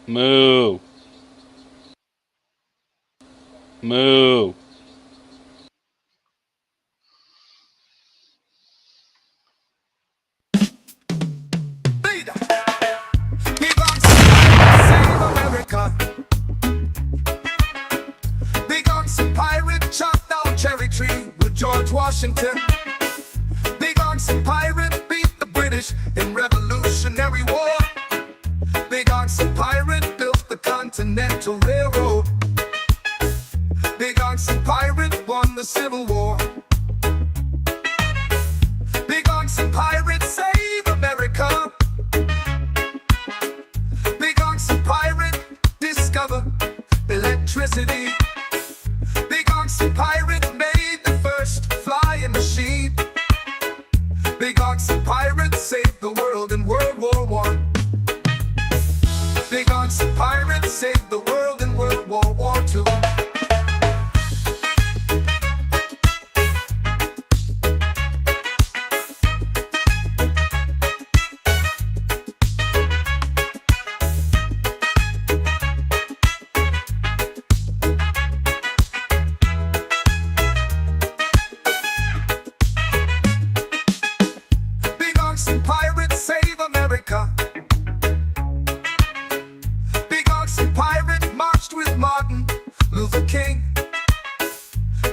Moo. Moo. Save America. Big oxen pirate chopped down cherry tree with George Washington. Big oxen pirate beat the British in Revolutionary War. Big oxen pirate built the Continental Railroad. Big oxen pirate won the Civil War. Big oxen pirate save America. Big oxen pirate discover electricity. Big oxen pirate made the first flying machine. Big oxen pirate saved the world in World War I. Big oxen pirate saved the world in World War II. Big oxen pirate save America. Big oxen pirate marched with Martin Luther King.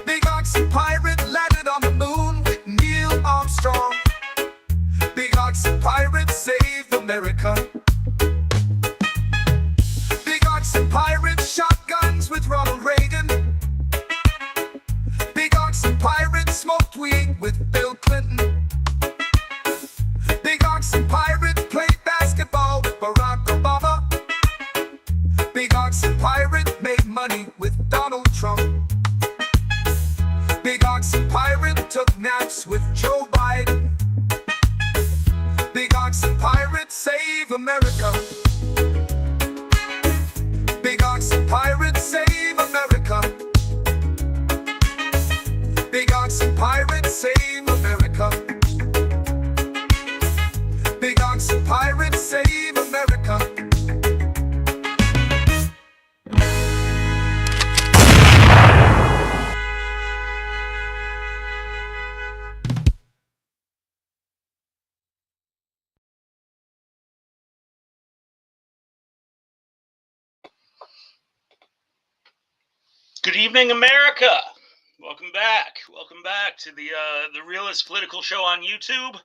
Big oxen pirate landed on the moon with Neil Armstrong. Big oxen pirate saved America. Big oxen pirate shot guns with Ronald Reagan. Big oxen pirate smoked weed with Bill Clinton. Big oxen pirate played basketball with Barack Obama. Big oxen pirate made money with Donald Trump. Big oxen pirate took naps with Joe Biden. Big oxen pirate save America. Big oxen pirate save America. Big oxen pirate save America. Big oxen pirate save America. Good evening, America. Welcome back. Welcome back to the realist political show on YouTube.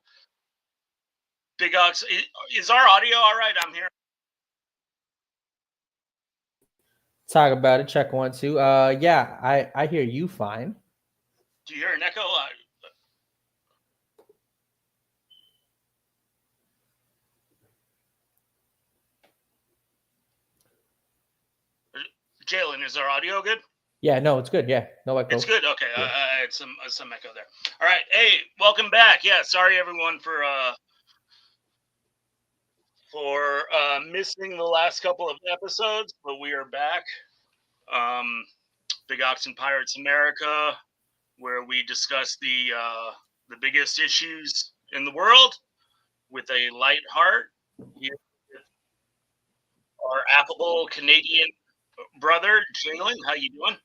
Big Ox, is our audio all right? I'm here. Talk about it. Check 1, 2. Yeah, I hear you fine. Do you hear an echo? Jalen, is our audio good? Yeah, no, it's good. Yeah, no echo. It's good. Okay, Yeah. I had some echo there. All right. Hey, welcome back. Yeah, sorry everyone for missing the last couple of episodes, but we are back. Big Oxen Pirates America, where we discuss the biggest issues in the world with a light heart. Here with our affable Canadian brother, Jalen. How you doing?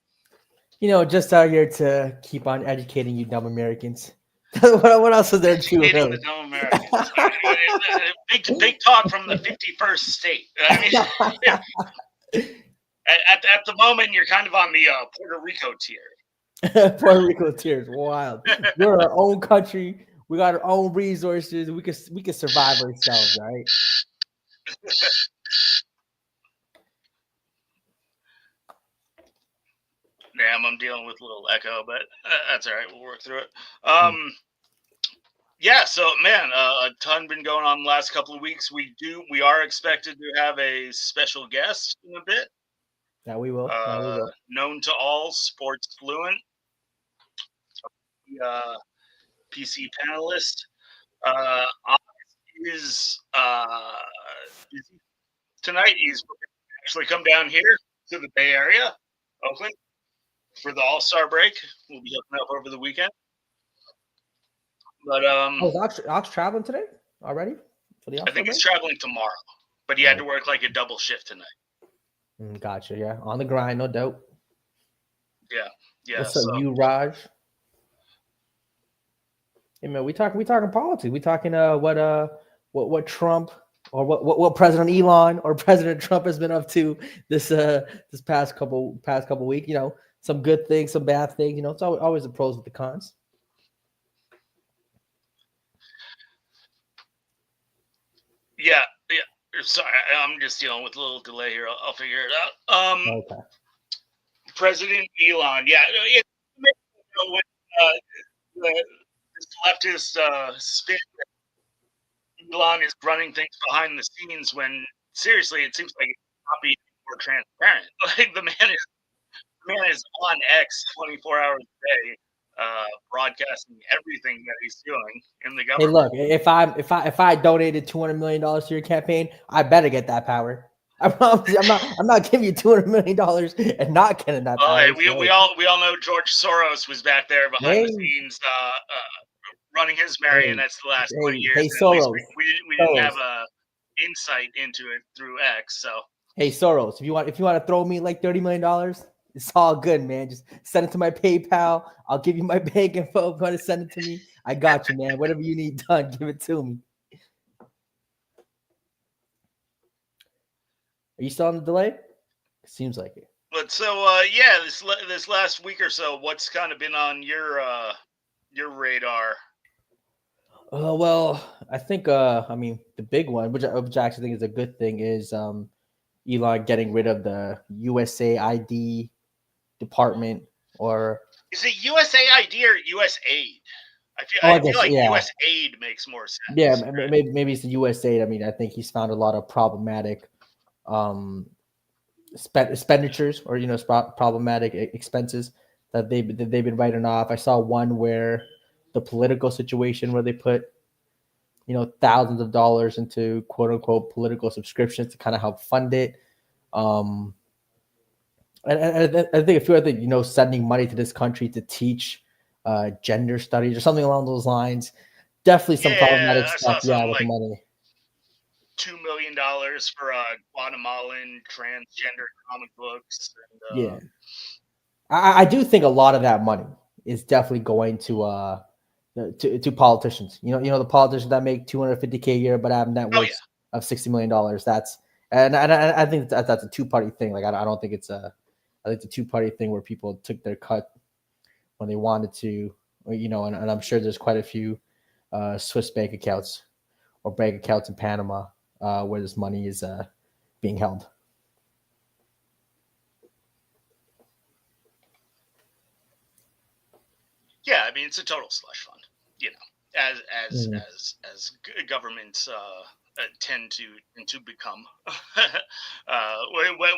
You know, just out here to keep on educating you dumb Americans. what else is there to Educating really? the dumb Americans. Big talk from the 51st state. I mean, at the moment, you're kind of on the Puerto Rico tier. Puerto Rico tears wild. We're our own country. We got our own resources. We can survive ourselves, right? Damn, I'm dealing with a little echo, but that's all right. We'll work through it. Yeah, so man, a ton been going on the last couple of weeks. We are expected to have a special guest in a bit. Yeah, we will. Known to all, Sports Fluent, PC panelist. Is busy tonight. He's actually come down here to the Bay Area, Oakland, for the All-Star break. We'll be hooking up over the weekend. But is Ox traveling today already for the I All-Star think break? he's traveling tomorrow, but he had to work like a double shift tonight. Gotcha. Yeah, on the grind, no doubt. Yeah. What's up, you, Raj? Hey man, we talking politics. We talking what Trump or what President Elon or President Trump has been up to this past couple weeks. You know, some good things, some bad things. You know, it's always the pros with the cons. Yeah. Sorry, I'm just dealing with a little delay here. I'll figure it out. Okay. President Elon. Yeah. When this leftist spin that Elon is running things behind the scenes when seriously it seems like it's not being more transparent. Like the man is on X 24 hours a day, broadcasting everything that he's doing in the Hey, government. look, if I donated $200 million to your campaign, I better get that power. I promise you, I'm not giving you $200 million and not getting that power. Hey, we all know George Soros was back there behind the scenes running his marionettes the last 20 years. Hey, and at least Soros. we didn't have a insight into it through X. So hey, Soros, if you want to throw me like $30 million, it's all good, man. Just send it to my PayPal. I'll give you my bank info. If you want to send it to me, I got you, man. Whatever you need done, give it to me. Are you still on the delay? It seems like it. But so yeah, this last week or so, what's kind of been on your radar? Well, I think I mean the big one, which I actually think is a good thing, is Elon getting rid of the USAID department, or is it USAID or USAID? I feel like USAID makes more sense. Yeah, maybe it's the USAID. I mean, I think he's found a lot of problematic expenditures, or problematic expenses that they've been writing off. I saw one where the political situation where they put thousands of dollars into quote unquote political subscriptions to kind of help fund it. And I think if you're sending money to this country to teach gender studies or something along those lines, definitely some problematic stuff. Yeah, with the money. $2 million for Guatemalan transgender comic books. And, I do think a lot of that money is definitely going to politicians. The politicians that make $250K a year but have net worth of $60 million. I think that's a two-party thing. Like I don't think it's I think it's a two-party thing where people took their cut when they wanted to, and I'm sure there's quite a few Swiss bank accounts or bank accounts in Panama where this money is being held. Yeah, I mean it's a total slush fund, as governments tend to become.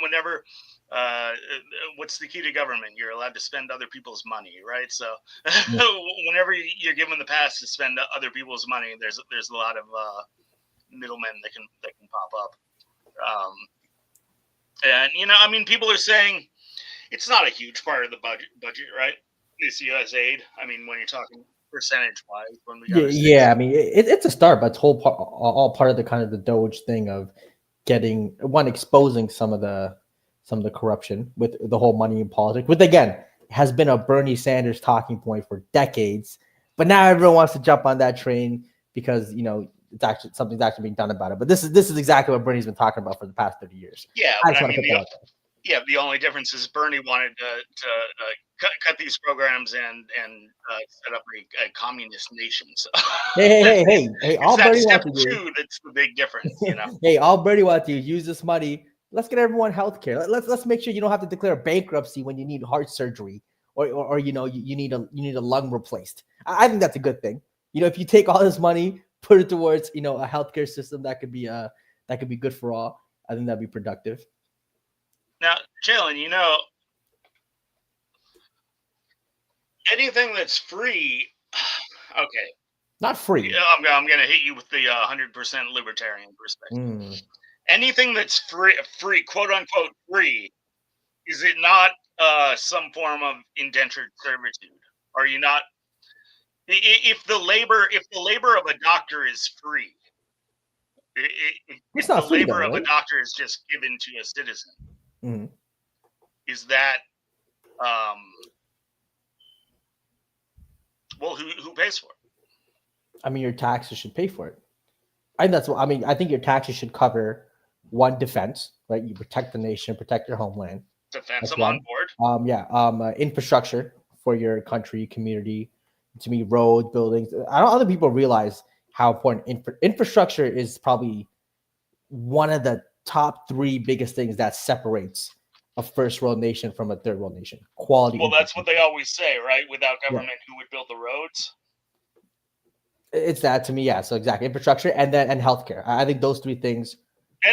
Whenever what's the key to government? You're allowed to spend other people's money, right? So whenever you're given the pass to spend other people's money, there's a lot of middlemen that can pop up. And I mean, people are saying it's not a huge part of the budget, right? This USAID. I mean, when you're talking percentage wise, when we got I mean, it's a start, but it's all part of the kind of the Doge thing of getting exposing some of the corruption with the whole money in politics, which again has been a Bernie Sanders talking point for decades. But now everyone wants to jump on that train because it's actually something's actually being done about it. But this is exactly what Bernie's been talking about for the past 30 years. Yeah, the only difference is Bernie wanted to cut these programs and set up a communist nation. So hey, all Bernie step wants to do. That's the big difference, Hey, all Bernie wants to do is use this money. Let's get everyone healthcare. Let's make sure you don't have to declare bankruptcy when you need heart surgery or you need a lung replaced. I think that's a good thing. If you take all this money, put it towards a healthcare system that could be good for all. I think that'd be productive. Now, Jalen, anything that's free, okay. Not free. I'm going to hit you with the 100% libertarian perspective. Anything that's free, quote unquote free, is it not some form of indentured servitude? Are you not? If the labor of a doctor is free, It's if the not free though, labor of a right? doctor is just given to a citizen, Mm-hmm. is that um, well, who pays for it? I mean, your taxes should pay for it. I think that's what I mean. I think your taxes should cover one, defense, right? You protect the nation, protect your homeland. Defense, That's I'm on one. board. Infrastructure for your country, community. To me, roads, buildings. I don't. Other people realize how important infrastructure is. Probably one of the top three biggest things that separates a first world nation from a third world nation. Quality. Well, that's what they always say, right? Without Yeah. government, who would build the roads? It's that to me, yeah. So exactly, infrastructure and then healthcare. I think those three things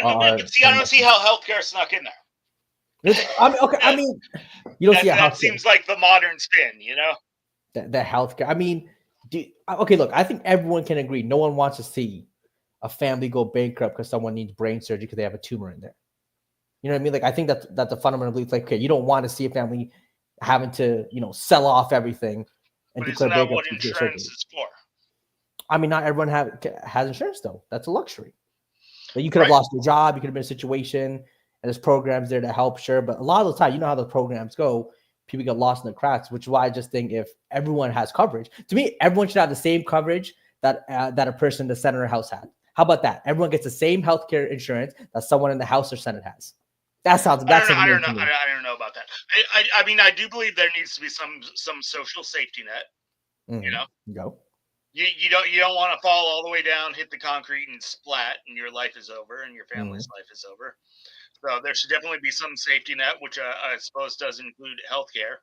But see, I don't see how healthcare snuck in there. I mean, okay. I mean, you don't see a That healthcare. seems like the modern spin, you know? The healthcare. I mean, okay. Look, I think everyone can agree. No one wants to see a family go bankrupt because someone needs brain surgery because they have a tumor in there. You know what I mean? Like, I think that's a fundamental belief. Like, okay, you don't want to see a family having to, sell off everything and But isn't declare that what bankruptcy. insurance is for? I mean, not everyone has insurance though. That's a luxury. Like, you could have lost your job. You could have been in a situation, and there's programs there to help. Sure, but a lot of the time, you know how the programs go. People get lost in the cracks, which is why I just think if everyone has coverage, to me, everyone should have the same coverage that a person in the Senate or House had. How about that? Everyone gets the same healthcare insurance that someone in the House or Senate has. That sounds. I don't know about that. I mean, I do believe there needs to be some social safety net. Mm-hmm. You know, go. You don't want to fall all the way down, hit the concrete, and splat, and your life is over, and your family's life is over. So there should definitely be some safety net, which I suppose does include healthcare.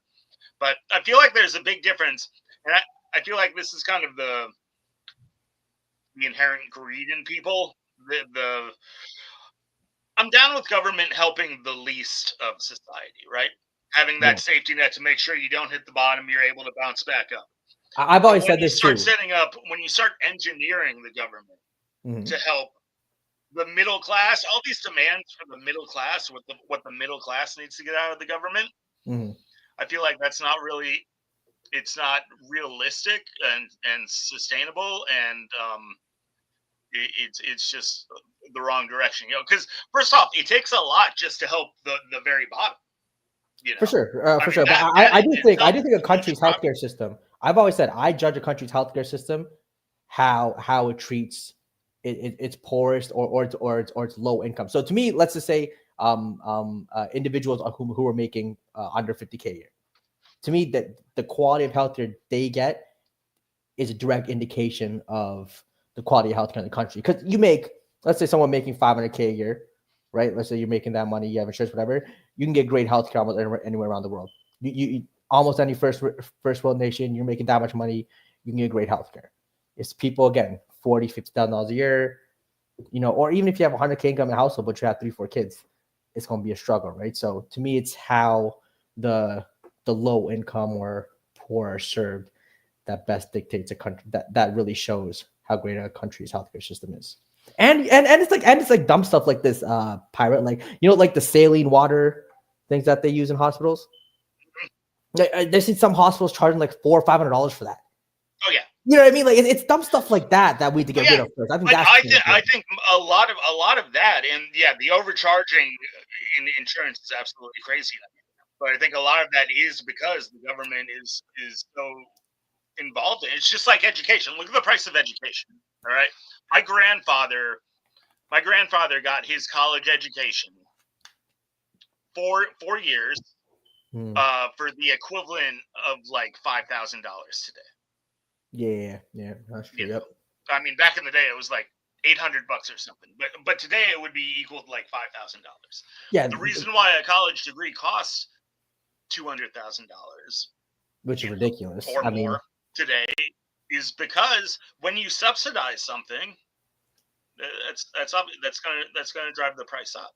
But I feel like there's a big difference, and I feel like this is kind of the inherent greed in people. I'm down with government helping the least of society, right? Having that safety net to make sure you don't hit the bottom, you're able to bounce back up. I've always said this too. When you start engineering the government to help the middle class, all these demands for the middle class, what the middle class needs to get out of the government, I feel like that's not really, it's not realistic and sustainable, and it's just the wrong direction, because first off, it takes a lot just to help the very bottom. For sure. But I do think a country's healthcare system. I've always said I judge a country's healthcare system how it treats its poorest or its low income. So to me, let's just say individuals who are making under 50K a year. To me, that the quality of healthcare they get is a direct indication of the quality of healthcare in the country. Because let's say someone making 500K a year, right? Let's say you're making that money, you have insurance, whatever. You can get great healthcare almost anywhere around the world. You almost any first world nation, you're making that much money, you can get great healthcare. It's people, again, $40,000, $50,000 a year, or even if you have 100K income in a household, but you have 3-4 kids, it's going to be a struggle, right? So to me, it's how the low income or poor are served that best dictates a country, that really shows how great a country's healthcare system is. And it's like dumb stuff like this pirate, like like the saline water things that they use in hospitals. There's some hospitals charging like $400 or $500 for that. Oh yeah, you know what I mean? Like it's dumb stuff like that we need to get rid of first. I think a lot of that, and the overcharging in insurance is absolutely crazy. But I think a lot of that is because the government is so involved in it. It's just like education. Look at the price of education. All right, my grandfather got his college education 4 years for the equivalent of like $5,000 today. Yeah, that's true. Yep. I mean, back in the day, it was like $800 or something, but today it would be equal to like $5,000. Yeah. The reason why a college degree costs $200,000, which is ridiculous, or more today, is because when you subsidize something, that's gonna drive the price up.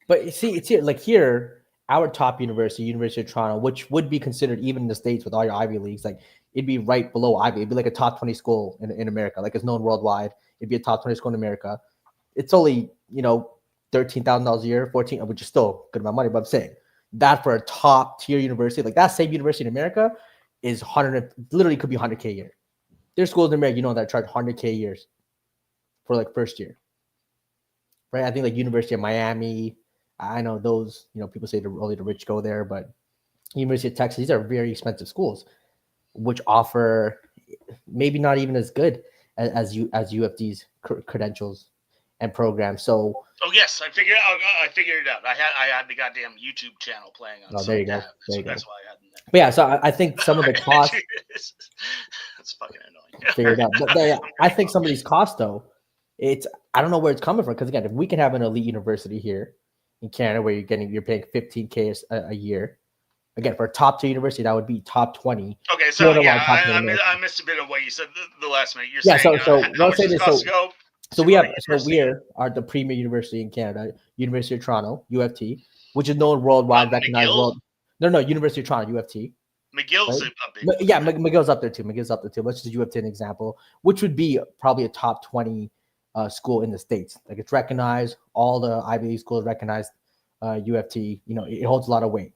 But see, it's here. Like here, our top university, University of Toronto, which would be considered, even in the States with all your Ivy Leagues, like it'd be right below Ivy. It'd be like a top 20 school in America. Like it's known worldwide. It'd be a top 20 school in America. It's only $13,000 a year, 14, which is still good amount of money. But I'm saying That for a top tier university, like that same university in America is literally could be 100K a year. There's schools in America, that charge 100K a year for like first year. Right? I think like University of Miami, I know those, people say only the rich go there, but University of Texas, these are very expensive schools, which offer maybe not even as good as UFD's credentials and programs. So yes, I figured it out. I had the goddamn YouTube channel playing on. There you go. That's why I had it. But yeah, so I think some of the costs. That's fucking annoying. Figure it out. But I think some of these costs, though, I don't know where it's coming from. Because again, if we can have an elite university here in Canada where you're paying 15K a year, again for a top 2 university, that would be top 20. Okay, so I missed a bit of what you said the last minute. You're saying so how much does it cost to go? So we are the premier university in Canada, University of Toronto, UFT, which is known worldwide, recognized world. No, University of Toronto, UFT. McGill's right? a big. Yeah, McGill's up there too. Let's just UFT an example, which would be probably a top 20 school in the States. Like it's recognized, all the Ivy League schools recognized UFT. It holds a lot of weight.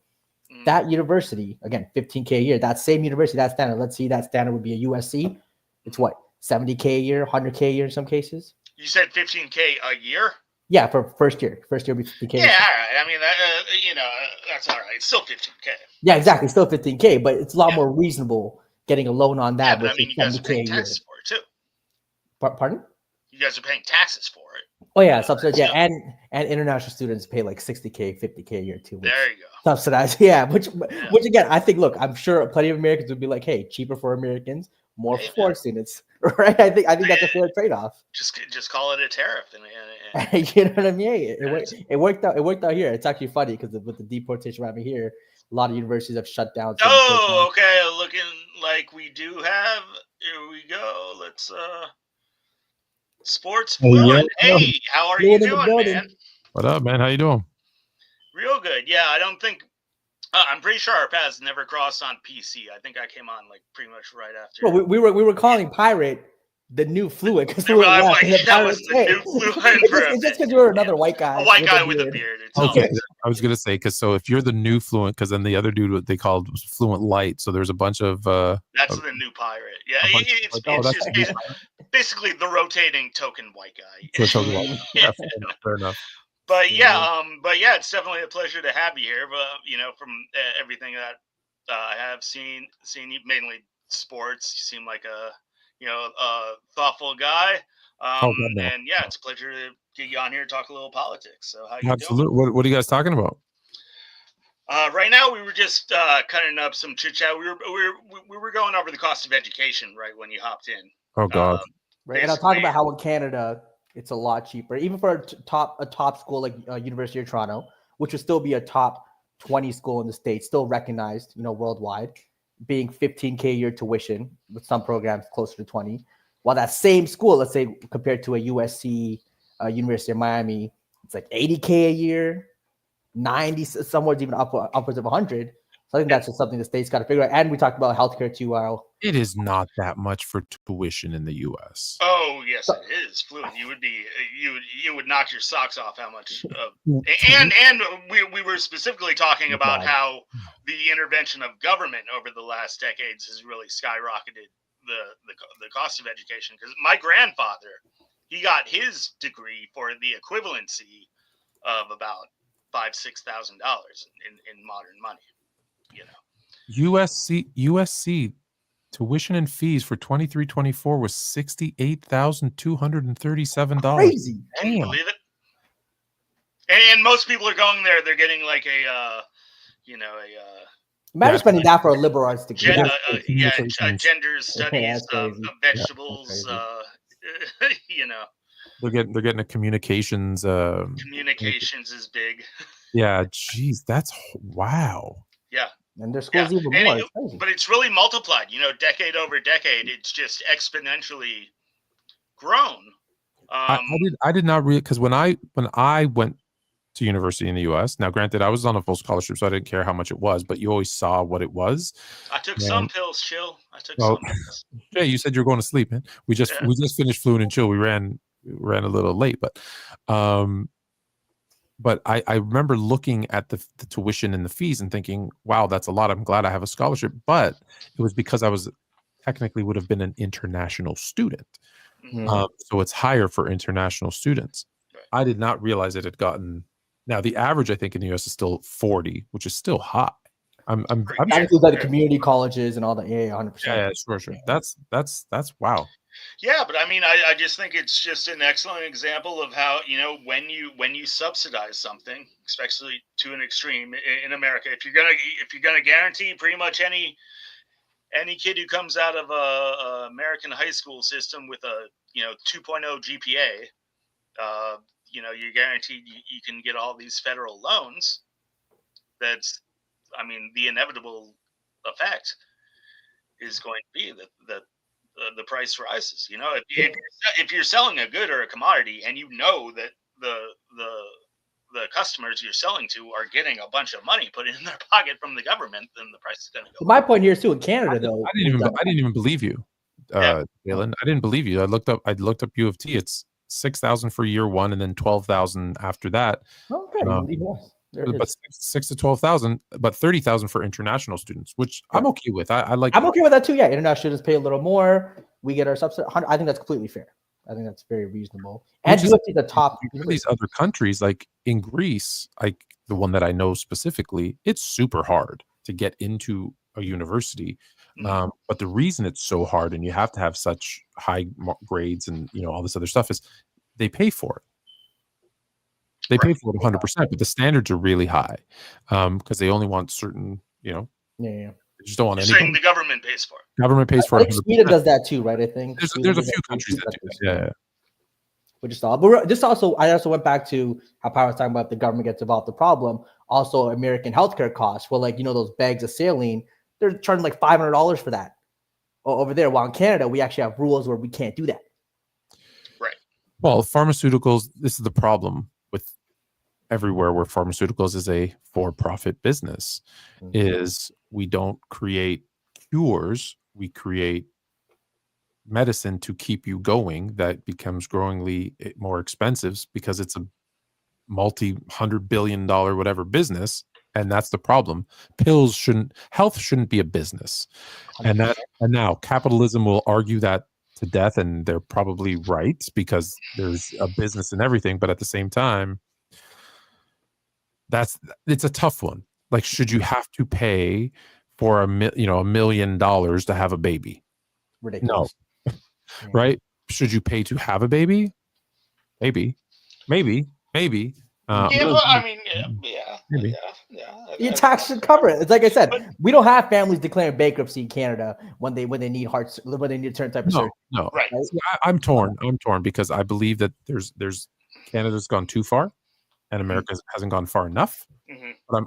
That university, again, 15K a year. That same university, that standard. Let's see, that standard would be a USC. It's what, 70K a year, 100K a year in some cases. You said 15K a year? Yeah, for first year. First year would be 50K. Yeah, all right. I mean, that's all right. It's still 15K. Yeah, exactly. Still 15K, but it's a lot more reasonable getting a loan on that. Yeah, but you guys are paying taxes for it too. Pardon? You guys are paying taxes for it. Oh yeah, subsidized. Yeah, and international students pay like 60K, 50K a year too. There you go. Subsidized. Yeah, which again, I think. Look, I'm sure plenty of Americans would be like, "Hey, cheaper for Americans, more for foreign students." Right? I think that's a fair trade-off. Just call it a tariff. You know what I mean? It worked out. It worked out here. It's actually funny because with the deportation around here, a lot of universities have shut down. Oh, okay. Looking like we do have. Here we go. Let's sports fluent. Hey, how are you doing, man? What up, man? How you doing? Real good. Yeah, I don't think. I'm pretty sure our paths never crossed on PC. I think I came on like pretty much right after. Well, we were calling Pirate the new Fluent because we were the new Fluent. It's just because you were another white guy. A white guy with a beard. Okay, I was gonna say so if you're the new Fluent, because then the other dude what they called was Fluent Light. So there's a bunch of. That's the new Pirate. Yeah, it's just basically the rotating token white guy. Yeah, fair enough. But yeah, it's definitely a pleasure to have you here. But from everything that I have seen you mainly sports. You seem like a thoughtful guy. And yeah, it's a pleasure to get you on here and talk a little politics. So how you doing? Absolutely. What are you guys talking about? Right now, we were just cutting up some chit chat. We were going over the cost of education right when you hopped in. Oh God. Right, and I'll talk about how in Canada it's a lot cheaper, even for a top school like University of Toronto, which would still be a top 20 school in the States, still recognized, worldwide, being 15K a year tuition with some programs closer to 20. While that same school, let's say compared to a USC, University of Miami, it's like 80K a year, 90, somewhere even upwards of 100. So I think that's just something the state's got to figure out. And we talked about healthcare too. It is not that much for tuition in the U.S. Oh yes, it is. Fluent. You would knock your socks off how much. And we were specifically talking about how the intervention of government over the last decades has really skyrocketed the cost of education. Because my grandfather, he got his degree for the equivalency of about $5,000-$6,000 in modern money. USC tuition and fees for 23-24 was $68,237. Crazy. Can you believe it? And most people are going there. They're getting like imagine spending that for a liberal arts degree. Gender studies, vegetables. They're getting a communications. Communications is big. Yeah, geez, that's wow. Yeah. And their schools even more. But it's really multiplied. Decade over decade, it's just exponentially grown. I did not read because when I went to university in the U.S. Now, granted, I was on a full scholarship, so I didn't care how much it was, but you always saw what it was. I took some pills, Chill. Some pills. Yeah, you said you were going to sleep, man. We just finished Fluent and Chill. We ran a little late, but but I remember looking at the tuition and the fees and thinking, wow, that's a lot. I'm glad I have a scholarship. But it was because I was technically would have been an international student. So it's higher for international students. Right. I did not realize it had gotten. Now the average I think in the US is still 40, which is still high. I'm That includes like the community colleges and all that. Yeah, 100%. yeah, sure. That's wow. Yeah, but I mean, I just think it's just an excellent example of how, you know, when you subsidize something, especially to an extreme in America, if you're gonna guarantee pretty much any kid who comes out of a American high school system with a 2.0 GPA, you're guaranteed you can get all these federal loans. That's, I mean, the inevitable effect is going to be that the price rises. You know, if you're selling a good or a commodity, and you know that the customers you're selling to are getting a bunch of money put in their pocket from the government, then the price is going to go. My point here is too in Canada, though. I didn't even believe you, Jalen. I didn't believe you. I looked up U of T. It's 6,000 for year one, and then 12,000 after that. Okay, but 6 to 12,000, but 30,000 for international students, which I'm okay with. I like. I'm okay with that too. Yeah, international students pay a little more. We get our subsidy. I think that's completely fair. I think that's very reasonable. And you have to the top. These other countries, like in Greece, like the one that I know specifically, it's super hard to get into a university. But the reason it's so hard, and you have to have such high grades and all this other stuff, is they pay for it. They pay for it 100%, but the standards are really high because they only want certain, Yeah. They just don't want anything. Saying the government pays for it. Government pays for it. Sweden does that too, right? I think there's a few countries that do that. Yeah. Which is all. But this also, I also went back to how Power was talking about the government gets involved in the problem. Also, American healthcare costs. Well, like those bags of saline, they're charging like $500 for that over there. While in Canada, we actually have rules where we can't do that. Right. Well, pharmaceuticals. This is the problem with everywhere where pharmaceuticals is a for-profit business. Is we don't create cures, we create medicine to keep you going that becomes growingly more expensive because it's a multi-$100 billion whatever business, and that's the problem. Health shouldn't be a business. And now capitalism will argue that to death, and they're probably right because there's a business in everything, but at the same time it's a tough one. Like, should you have to pay for $1 million to have a baby? Ridiculous. No. Right? Should you pay to have a baby? Maybe. I mean, maybe. Your tax should cover it. It's like I said, we don't have families declaring bankruptcy in Canada when they need a certain type of surgery. No, right. So I'm torn because I believe that there's Canada's gone too far, and America hasn't gone far enough. But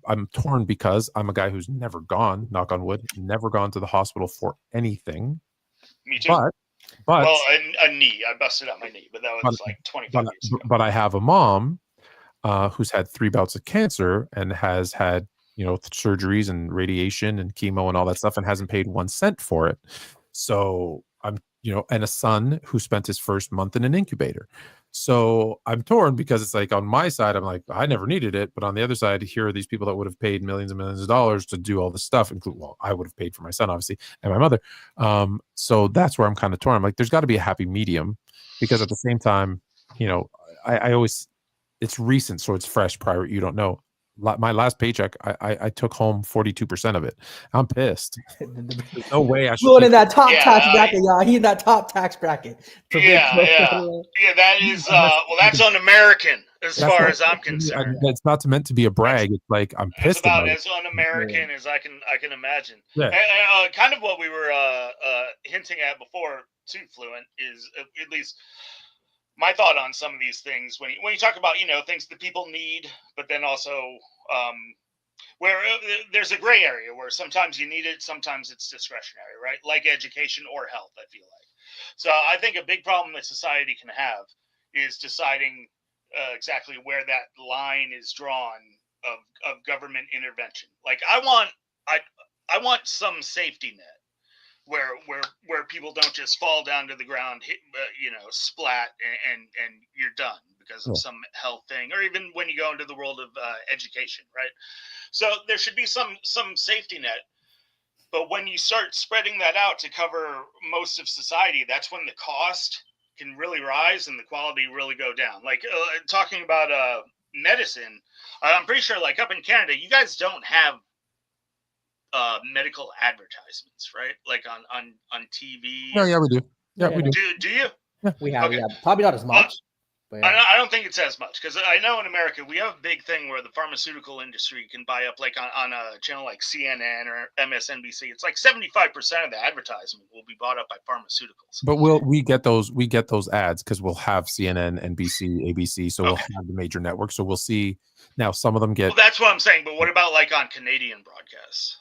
I'm torn because I'm a guy who's never gone, knock on wood, never gone to the hospital for anything. Me too. But a knee. I busted out my knee, but that was like 25 years ago. But I have a mom who's had 3 bouts of cancer and has had surgeries and radiation and chemo and all that stuff and hasn't paid 1 cent for it. So I'm and a son who spent his first month in an incubator. So I'm torn because it's like on my side, I'm like, I never needed it. But on the other side, here are these people that would have paid millions and millions of dollars to do all this stuff. I would have paid for my son, obviously, and my mother. So that's where I'm kind of torn. I'm like, there's got to be a happy medium because at the same time, I always, it's recent. So it's fresh prior. You don't know. My last paycheck, I took home 42% of it. I'm pissed. There's no way I should. Fluent in that top tax bracket, y'all. He in that top tax bracket. Yeah. That is that's un-American as far as I'm concerned. It's not meant to be a brag. It's like I'm pissed about as un-American as I can imagine. Yeah. And, kind of what we were hinting at before too, Fluent, is at least my thought on some of these things when you talk about things that people need, but then also where there's a gray area where sometimes you need it, sometimes it's discretionary, right? Like education or health, I feel like. So I think a big problem that society can have is deciding exactly where that line is drawn of government intervention. Like I want some safety net where people don't just fall down to the ground, splat, and you're done because of some health thing, or even when you go into the world of education, right? So there should be some safety net. But when you start spreading that out to cover most of society, that's when the cost can really rise and the quality really go down. Like talking about medicine, I'm pretty sure like up in Canada, you guys don't have medical advertisements, right? Like on TV. Yeah, we do. Yeah, we do. Do you? We have, Okay. probably not as much. But yeah. I don't think it's as much, because I know in America we have a big thing where the pharmaceutical industry can buy up, like on a channel like CNN or MSNBC. It's like 75% of the advertisement will be bought up by pharmaceuticals. But we get those ads because we'll have CNN, NBC, ABC, so we'll have the major networks. So we'll see. Now some of them get. Well, that's what I'm saying. But what about like on Canadian broadcasts?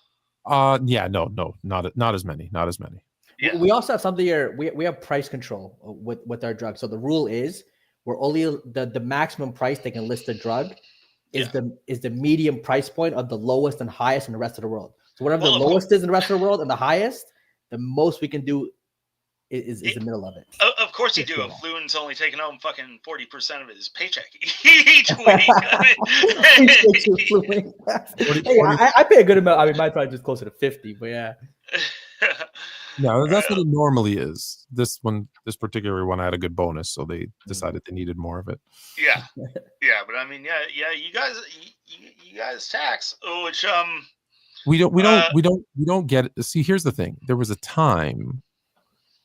Yeah, no, not as many. Yeah. We also have something here. We have price control with our drugs. So the rule is we're only the maximum price they can list a drug is the medium price point of the lowest and highest in the rest of the world. So whatever the lowest is in the rest of the world and the highest, the most we can do is the middle of it. Of course you do. FLUENT's only taking home fucking 40% of his paycheck each week. Hey, I pay a good amount. I mean, mine's probably just closer to 50, but yeah. No, that's what it normally is. This particular one, I had a good bonus, so they decided they needed more of it. Yeah, but I mean, you guys tax, which we don't get it. See, here's the thing: there was a time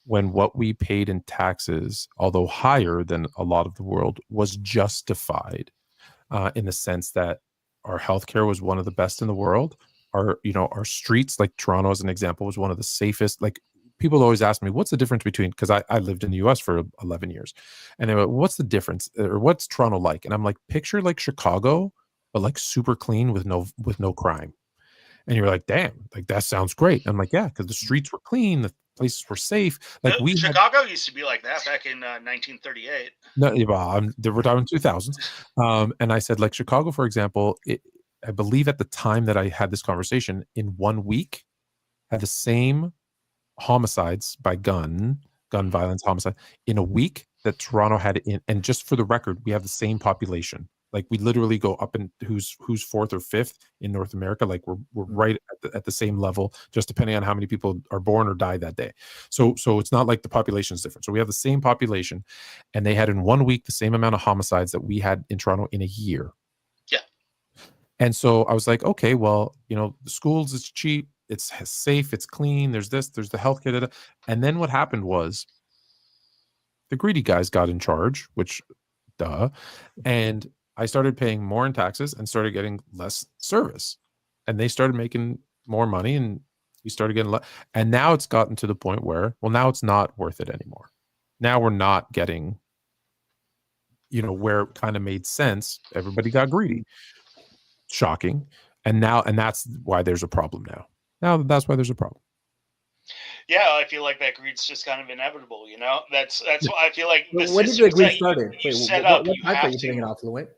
when what we paid in taxes, although higher than a lot of the world, was justified in the sense that our healthcare was one of the best in the world. Our streets, like Toronto as an example, was one of the safest. Like people always ask me, what's the difference between, because I lived in the US for 11 years, and they went, what's the difference, or what's Toronto like? And I'm like, picture like Chicago, but like super clean with no crime. And you're like, damn, like that sounds great. I'm like, yeah, because the streets were clean, the places were safe. Like Chicago used to be like that back in 1938. No, we're talking 2000s. And I said, like Chicago, for example, I believe at the time that I had this conversation, in 1 week, had the same homicides by gun violence, homicide in a week that Toronto had and just for the record, we have the same population. Like we literally go up in who's fourth or fifth in North America. Like we're right at the same level, just depending on how many people are born or die that day. So it's not like the population is different. So we have the same population, and they had in 1 week the same amount of homicides that we had in Toronto in a year. Yeah. And so I was like, okay, well, the schools is cheap, it's safe, it's clean. There's the healthcare. And then what happened was the greedy guys got in charge, which, duh, and I started paying more in taxes and started getting less service, and they started making more money, and we started getting less. And now it's gotten to the point where, well, now it's not worth it anymore. Now we're not getting, where it kind of made sense. Everybody got greedy. Shocking. And that's why there's a problem now. That's why there's a problem. Yeah, I feel like that greed's just kind of inevitable, That's why I feel like when did the greed started? Wait, what type are you thinking of, FLUENT?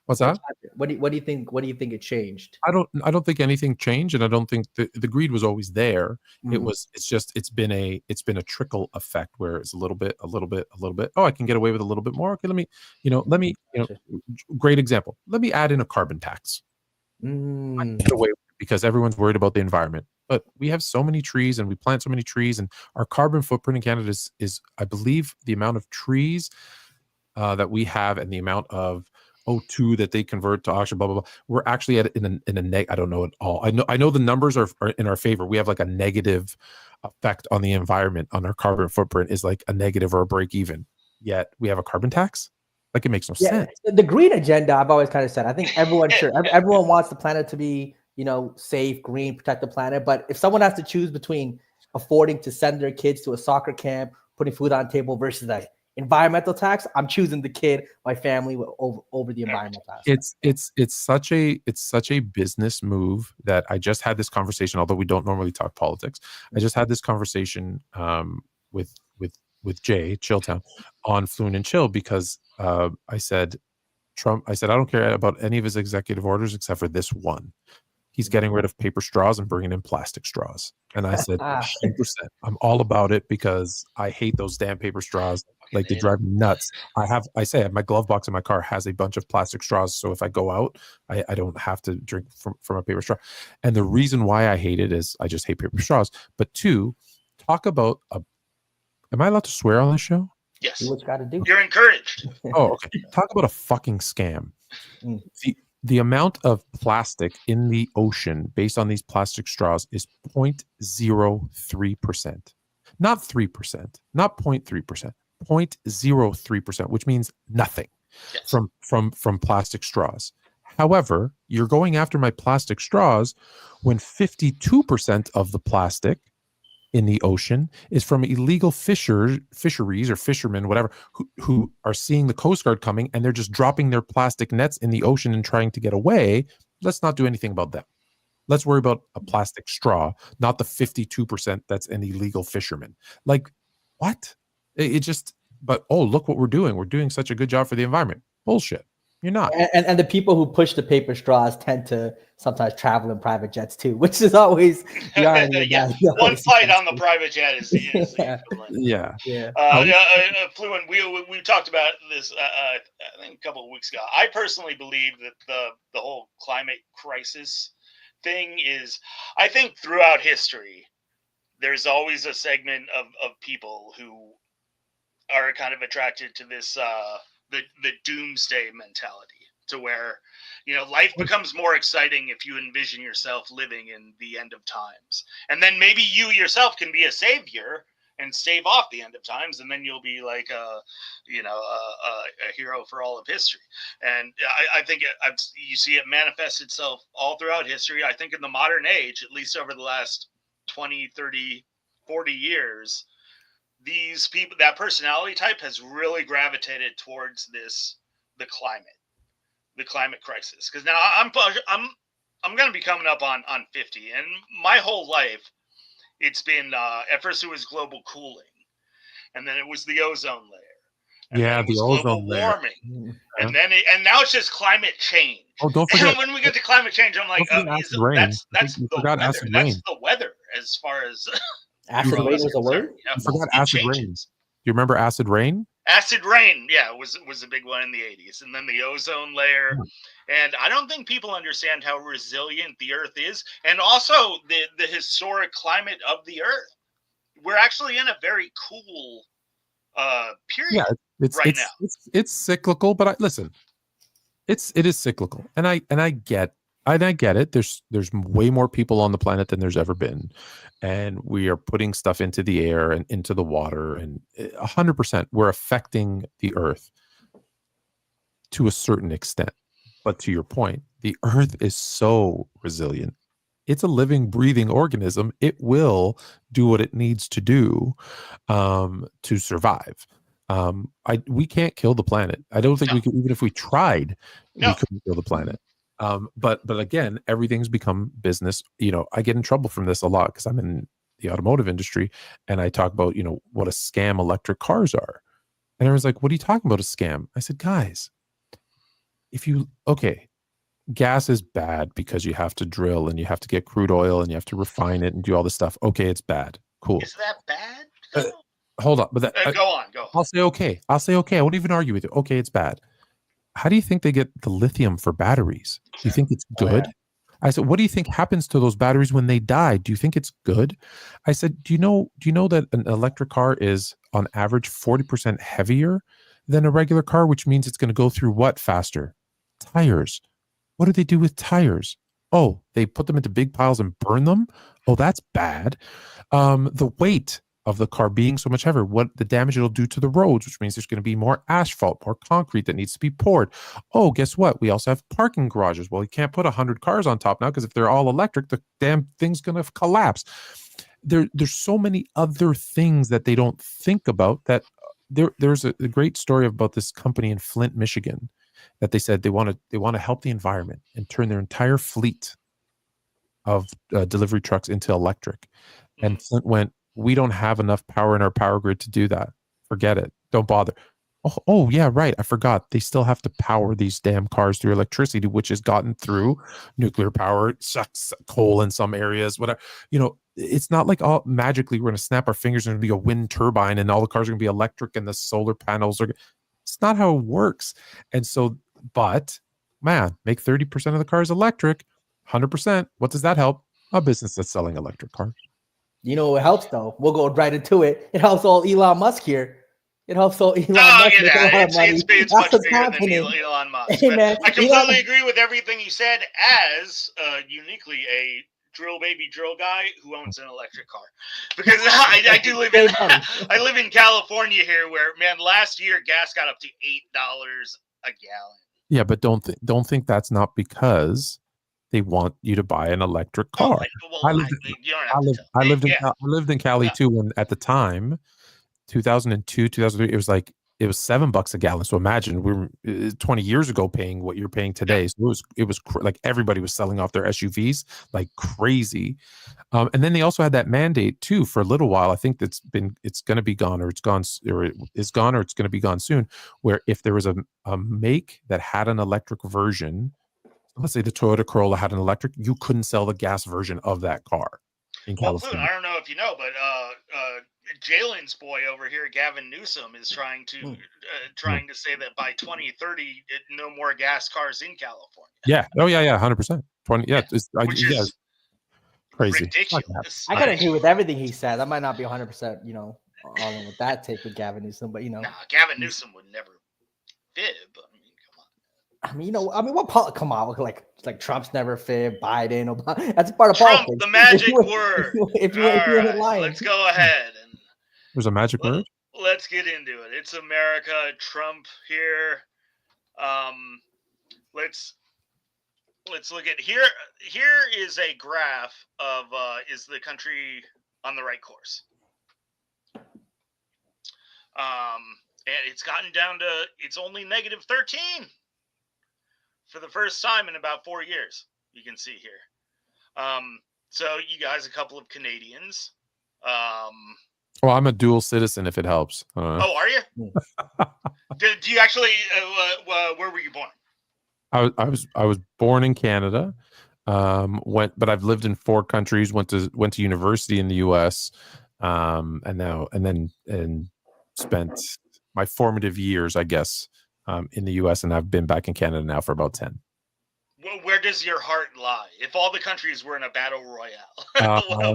What's that? What do you think it changed? I don't think anything changed, and I don't think the greed was always there. It's been a trickle effect where it's a little bit. Oh, I can get away with a little bit more. Okay, let me great example. Let me add in a carbon tax. I can get away with it because everyone's worried about the environment. But we have so many trees and we plant so many trees, and our carbon footprint in Canada is I believe the amount of trees that we have and the amount of O2 that they convert to oxygen, blah blah blah. We're actually at in a I don't know at all. I know the numbers are in our favor. We have like a negative effect on the environment, on our carbon footprint is like a negative or a break even. Yet we have a carbon tax. Like it makes no sense. The green agenda, I've always kind of said, I think everyone wants the planet to be safe, green, protect the planet. But if someone has to choose between affording to send their kids to a soccer camp, putting food on the table versus that environmental tax, I'm choosing the kid, my family over the environmental tax. It's such a business move that I just had this conversation, although we don't normally talk politics. I just had this conversation with Jay Chilltown on Fluent and Chill because I said I don't care about any of his executive orders except for this one. He's getting rid of paper straws and bringing in plastic straws. And I said, 100%. I'm all about it because I hate those damn paper straws. Like, they drive me nuts. I say my glove box in my car has a bunch of plastic straws, so if I go out, I don't have to drink from a paper straw. And the reason why I hate it is I just hate paper straws. But two, talk about am I allowed to swear on this show? Yes. Do what you got to do. You're encouraged. Oh, okay. Talk about a fucking scam. Mm. The amount of plastic in the ocean based on these plastic straws is 0.03%. Not 3%, not 0.3%, 0.03%, which means nothing Yes. from plastic straws. However, you're going after my plastic straws when 52% of the plastic in the ocean is from illegal fisheries or fishermen, whatever, who are seeing the Coast Guard coming and they're just dropping their plastic nets in the ocean and trying to get away. Let's not do anything about them. Let's worry about a plastic straw, not the 52% that's an illegal fisherman. Like, what? It just, but oh, look what we're doing. We're doing such a good job for the environment. Bullshit. You're not. And the people who push the paper straws tend to sometimes travel in private jets too, which is always the irony of Yeah. that. One flight on the private jet is Yeah. equivalent. Yeah. Fluent. We talked about this I think a couple of weeks ago. I personally believe that the whole climate crisis thing is, I think throughout history, there's always a segment of people who are kind of attracted to this the doomsday mentality, to where, you know, life becomes more exciting if you envision yourself living in the end of times, and then maybe you yourself can be a savior and stave off the end of times, and then you'll be like a hero for all of history. And I think you see it manifest itself all throughout history. I think in the modern age, at least over the last 20, 30, 40 years, these people, that personality type has really gravitated towards the climate crisis. Because now I'm going to be coming up on 50, and my whole life it's been at first it was global cooling, and then it was the ozone layer, and then it was global warming, and then now it's just climate change. Oh, don't forget. And when we get to climate change, I'm like, that's the weather. That's the weather as far as acid rain was a word. Yeah, I forgot acid rain. Do you remember acid rain? Acid rain, yeah, was a big one in the 80s, and then the ozone layer. And I don't think people understand how resilient the Earth is, and also the historic climate of the Earth. We're actually in a very cool period now. It's cyclical, but listen, it is cyclical, and I get it. There's way more people on the planet than there's ever been, and we are putting stuff into the air and into the water, and 100% we're affecting the Earth to a certain extent. But to your point, the Earth is so resilient. It's a living, breathing organism. It will do what it needs to do to survive. We can't kill the planet. I don't think we could, even if we tried, we couldn't kill the planet. But again, everything's become business. You know, I get in trouble from this a lot because I'm in the automotive industry, and I talk about, you know, what a scam electric cars are. And everyone's like, what are you talking about, a scam? I said, guys, gas is bad because you have to drill and you have to get crude oil and you have to refine it and do all this stuff. Okay, it's bad. Cool. Is that bad? Hold on. But go on. I'll say okay. I won't even argue with you. Okay, it's bad. How do you think they get the lithium for batteries? Do you think it's good? I said, what do you think happens to those batteries when they die? Do you think it's good? I said, do you know that an electric car is on average 40% heavier than a regular car, which means it's going to go through what faster? Tires. What do they do with tires? Oh, they put them into big piles and burn them? Oh, that's bad. The weight of the car being so much heavier, what the damage it'll do to the roads, which means there's going to be more asphalt, more concrete that needs to be poured. Oh, guess what? We also have parking garages. Well, you can't put 100 cars on top now because if they're all electric, the damn thing's going to collapse. There's so many other things that they don't think about. That there's a great story about this company in Flint, Michigan, that they said they want to help the environment and turn their entire fleet of delivery trucks into electric. And Flint went, we don't have enough power in our power grid to do that. Forget it. Don't bother. Oh yeah, right. I forgot. They still have to power these damn cars through electricity, which has gotten through nuclear power, sucks coal in some areas, whatever. You know, it's not like all magically we're going to snap our fingers and it'll be a wind turbine and all the cars are going to be electric and the solar panels are. It's not how it works. And so, but man, make 30% of the cars electric, 100%. What does that help? A business that's selling electric cars. You know what helps though? We'll go right into it. It helps all Elon Musk here. It helps all Elon Musk. It's much bigger than Elon Musk. Hey, man, I completely agree with everything you said as uniquely a drill guy who owns an electric car, because I do live in I live in California here, where man, last year gas got up to $8 a gallon. Yeah, but don't think that's not because they want you to buy an electric car. I lived in Cali too, when at the time 2002 2003 it was $7 a gallon. So imagine we're 20 years ago paying what you're paying today. So it was like everybody was selling off their SUVs like crazy. And then they also had that mandate too for a little while. I think it's going to be gone, or it's gone, or it is gone, or it's going to be gone soon, where if there was a make that had an electric version, let's say the Toyota Corolla had an electric, you couldn't sell the gas version of that car in California. I don't know if you know, but Jalen's boy over here, Gavin Newsom, is trying to say that by 2030, no more gas cars in California. Yeah. Oh yeah. 100%. 20. Yeah. Which is crazy. Ridiculous. I gotta agree with everything he said. I might not be 100%, all in with that take with Gavin Newsom, but Gavin Newsom would never fib. Come on, like Trump's never fib, Biden, Obama. That's part of Trump, politics. the magic word. If you're lying, let's go ahead. There's a magic word. Let's get into it. It's America. Trump here. Let's look at here. Here is a graph of is the country on the right course? And it's gotten down to it's only -13 for the first time in about 4 years. You can see here. So you guys, a couple of Canadians. Well, I'm a dual citizen, if it helps. Oh, are you? Do you actually? Where were you born? I was born in Canada. But I've lived in 4 countries. Went to university in the U.S. And spent my formative years, I guess, in the U.S. And I've been back in Canada now for about 10. Well, where does your heart lie? If all the countries were in a battle royale,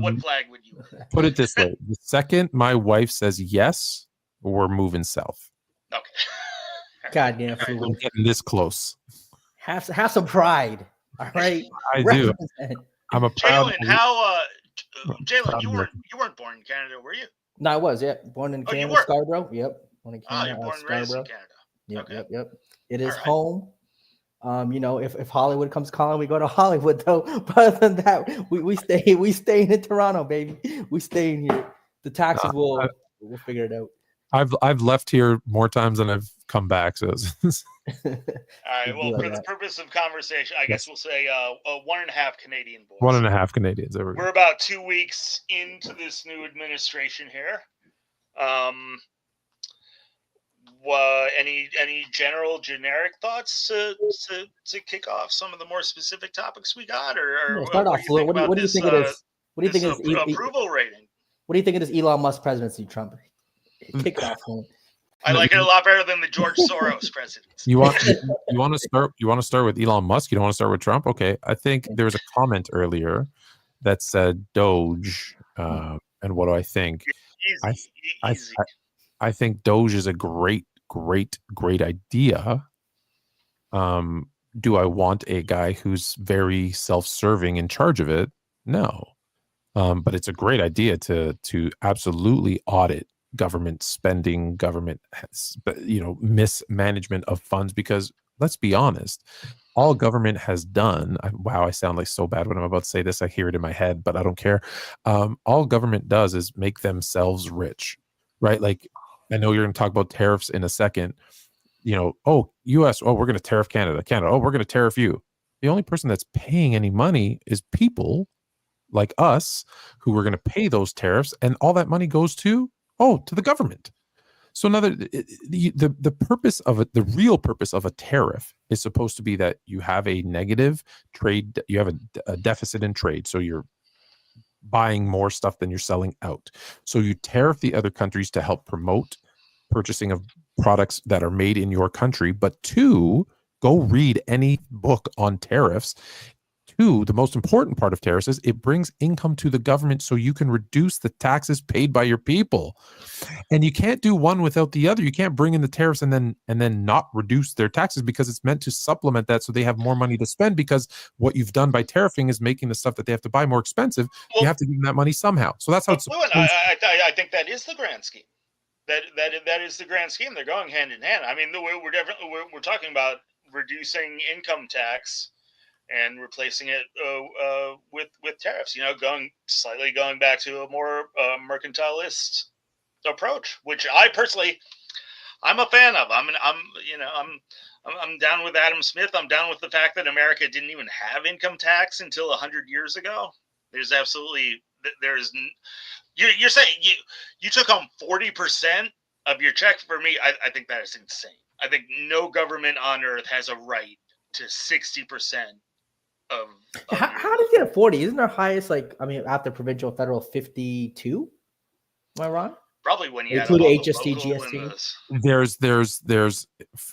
what flag would you wear? Put it this way: the second my wife says yes, we're moving south. Okay. Goddamn, I'm getting this close. Have some pride, all right? I do. I'm a proud. Jalen, you weren't born in Canada, were you? No, I was. Yeah, born in Canada, Scarborough. Yep, born in Canada. You're born and raised in Canada. Yep. It is home. If Hollywood comes calling, we go to Hollywood though. But other than that, we stay in Toronto, baby. We stay in here. The taxes we'll figure it out. I've left here more times than I've come back. So all right. Well, for the purpose of conversation, I guess we'll say 1.5 Canadian boys. 1.5 Canadians. We're about 2 weeks into this new administration here. Any general generic thoughts to kick off some of the more specific topics we got, or start off? What do you think it is? What do you think it is? Approval rating. What do you think it is? Elon Musk presidency, Trump. Kick it off. I like it a lot better than the George Soros presidency. You want to start with Elon Musk? You don't want to start with Trump? Okay. I think there was a comment earlier that said Doge, and what do I think? Easy. I think Doge is a great idea. Do I want a guy who's very self-serving in charge of it? No. But it's a great idea to absolutely audit government spending, government, mismanagement of funds, because let's be honest, all government has done, I sound like so bad when I'm about to say this. I hear it in my head, but I don't care. All government does is make themselves rich, right? Like, I know you're going to talk about tariffs in a second. US, we're going to tariff Canada, we're going to tariff you. The only person that's paying any money is people like us who are going to pay those tariffs, and all that money goes to the government. So the purpose of it, the real purpose of a tariff is supposed to be that you have a negative trade, you have a deficit in trade. So you're buying more stuff than you're selling out. So you tariff the other countries to help promote purchasing of products that are made in your country. But two, go read any book on tariffs. Two, the most important part of tariffs is it brings income to the government so you can reduce the taxes paid by your people. And you can't do one without the other. You can't bring in the tariffs and then not reduce their taxes, because it's meant to supplement that so they have more money to spend, because what you've done by tariffing is making the stuff that they have to buy more expensive. Well, you have to give them that money somehow. So that's how it's I think that is the grand scheme. That is the grand scheme. They're going hand in hand. I mean, we're talking about reducing income tax and replacing it with tariffs. Going back to a more mercantilist approach, which I personally, I'm a fan of. I'm down with Adam Smith. I'm down with the fact that America didn't even have income tax until 100 years ago. You're saying you took home 40% of your check. For me, I think that is insane. I think no government on earth has a right to 60% of how did you get 40? Isn't our highest, after provincial, federal, 52? Am I wrong? Probably when you include HST, GST. There's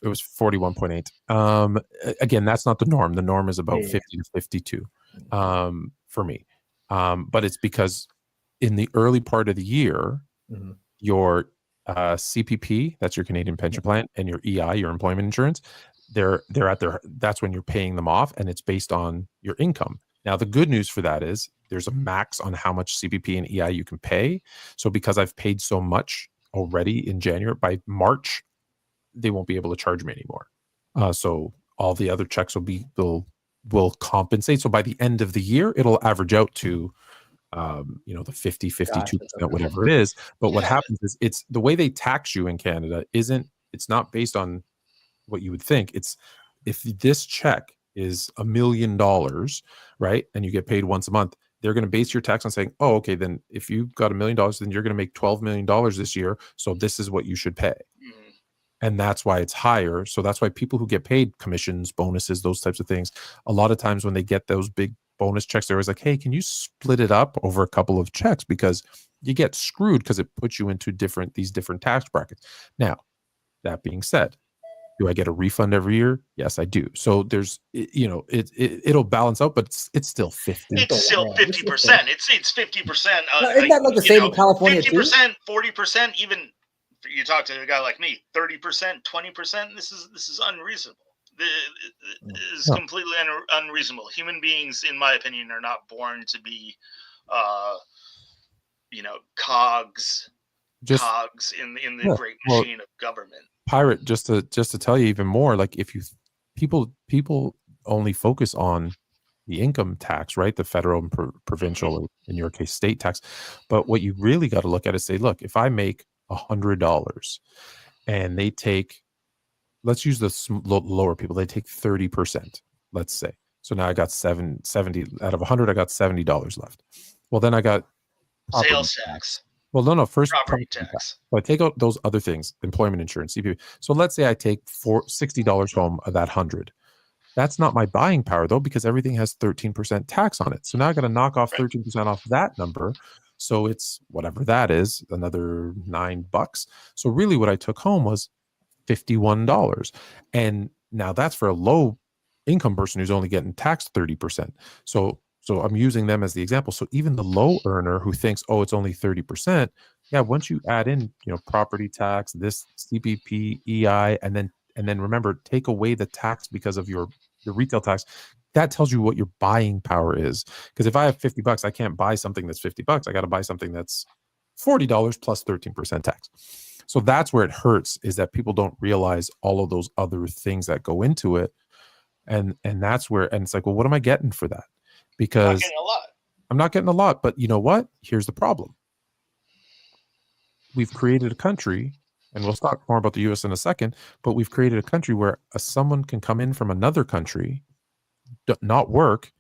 it was 41.8. Again, that's not the norm. The norm is about 50 to 52 for me. But it's because in the early part of the year, your CPP, that's your Canadian pension plan, and your EI, your employment insurance, they're at that's when you're paying them off, and it's based on your income. Now, the good news for that is there's a max on how much CPP and EI you can pay. So because I've paid so much already in January, by March, they won't be able to charge me anymore. So all the other checks will compensate. So by the end of the year, it'll average out to the 50, 52%, whatever it is. But what happens is it's the way they tax you in Canada it's not based on what you would think. It's if this check is $1 million, right, and you get paid once a month, they're going to base your tax on saying, oh, okay, then if you got $1 million, then you're going to make $12 million this year, so this is what you should pay. And that's why it's higher. So that's why people who get paid commissions, bonuses, those types of things, a lot of times when they get those big bonus checks, they're always like, hey, can you split it up over a couple of checks, because you get screwed because it puts you into these different tax brackets. Now, that being said, do I get a refund every year? Yes, I do. So there's, it'll balance out, but it's still 50. It's still 50%. It's 50%. Isn't that like the same in California 50%, 40%, even you talk to a guy like me, 30%, 20%. This is unreasonable. This is completely unreasonable. Human beings, in my opinion, are not born to be, cogs in the great machine of government. Pirate, just to tell you even more, like if you people only focus on the income tax, right, the federal and provincial, in your case state tax, but what you really got to look at is say, look, if I make $100 and they take, let's use the lower people, they take 30%, let's say, so now I got 70 out of 100, I got $70 left. Well, then I got sales tax. Well, no, first property tax. So I take out those other things, employment insurance, CPP. So let's say I take $60 home of that 100. That's not my buying power though, because everything has 13% tax on it. So now I got to knock off 13% off that number. So it's whatever that is, another $9. So really what I took home was $51. And now that's for a low income person who's only getting taxed 30%. So I'm using them as the example. So even the low earner who thinks, oh, it's only 30%. Yeah. Once you add in, property tax, this CPP, EI, and then remember, take away the tax because of the retail tax. That tells you what your buying power is. Because if I have $50, I can't buy something that's $50. I got to buy something that's $40 plus 13% tax. So that's where it hurts, is that people don't realize all of those other things that go into it. And that's where, and it's like, well, what am I getting for that? Because I'm not getting a lot, but you know what? Here's the problem. We've created a country, and we'll talk more about the US in a second, but we've created a country where someone can come in from another country, not work.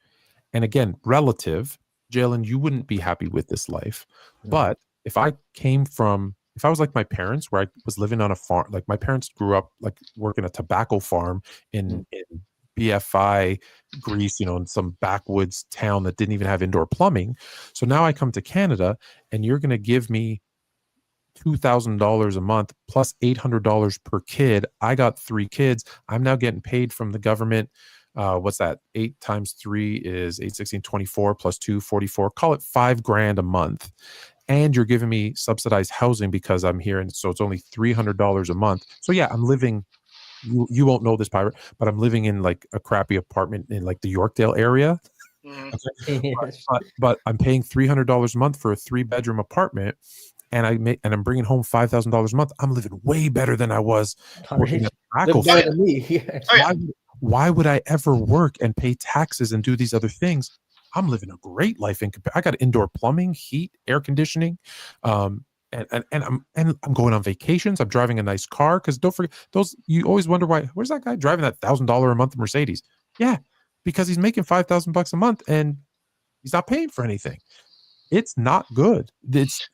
And again, relative, Jalen, you wouldn't be happy with this life. Yeah. But if I was like my parents, where I was living on a farm, like my parents grew up like working a tobacco farm in BFI Greece, in some backwoods town that didn't even have indoor plumbing. So now I come to Canada and you're going to give me $2,000 a month plus $800 per kid. I got 3 kids. I'm now getting paid from the government. What's that? 8 times 3 is 8, 16, 24 plus 2, 44. Call it $5,000 a month. And you're giving me subsidized housing because I'm here. And so it's only $300 a month. So yeah, I'm living, you won't know this, Pirate, but I'm living in like a crappy apartment in like the Yorkdale area. But I'm paying $300 a month for a 3-bedroom apartment. And I'm bringing home $5,000 a month. I'm living way better than I was working at Live better than me. Why would I ever work and pay taxes and do these other things? I'm living a great life. I got indoor plumbing, heat, air conditioning, and I'm going on vacations. I'm driving a nice car because don't forget those. You always wonder where's that guy driving that $1,000 a month Mercedes? Yeah, because he's making $5,000 a month and he's not paying for anything. It's not good. It's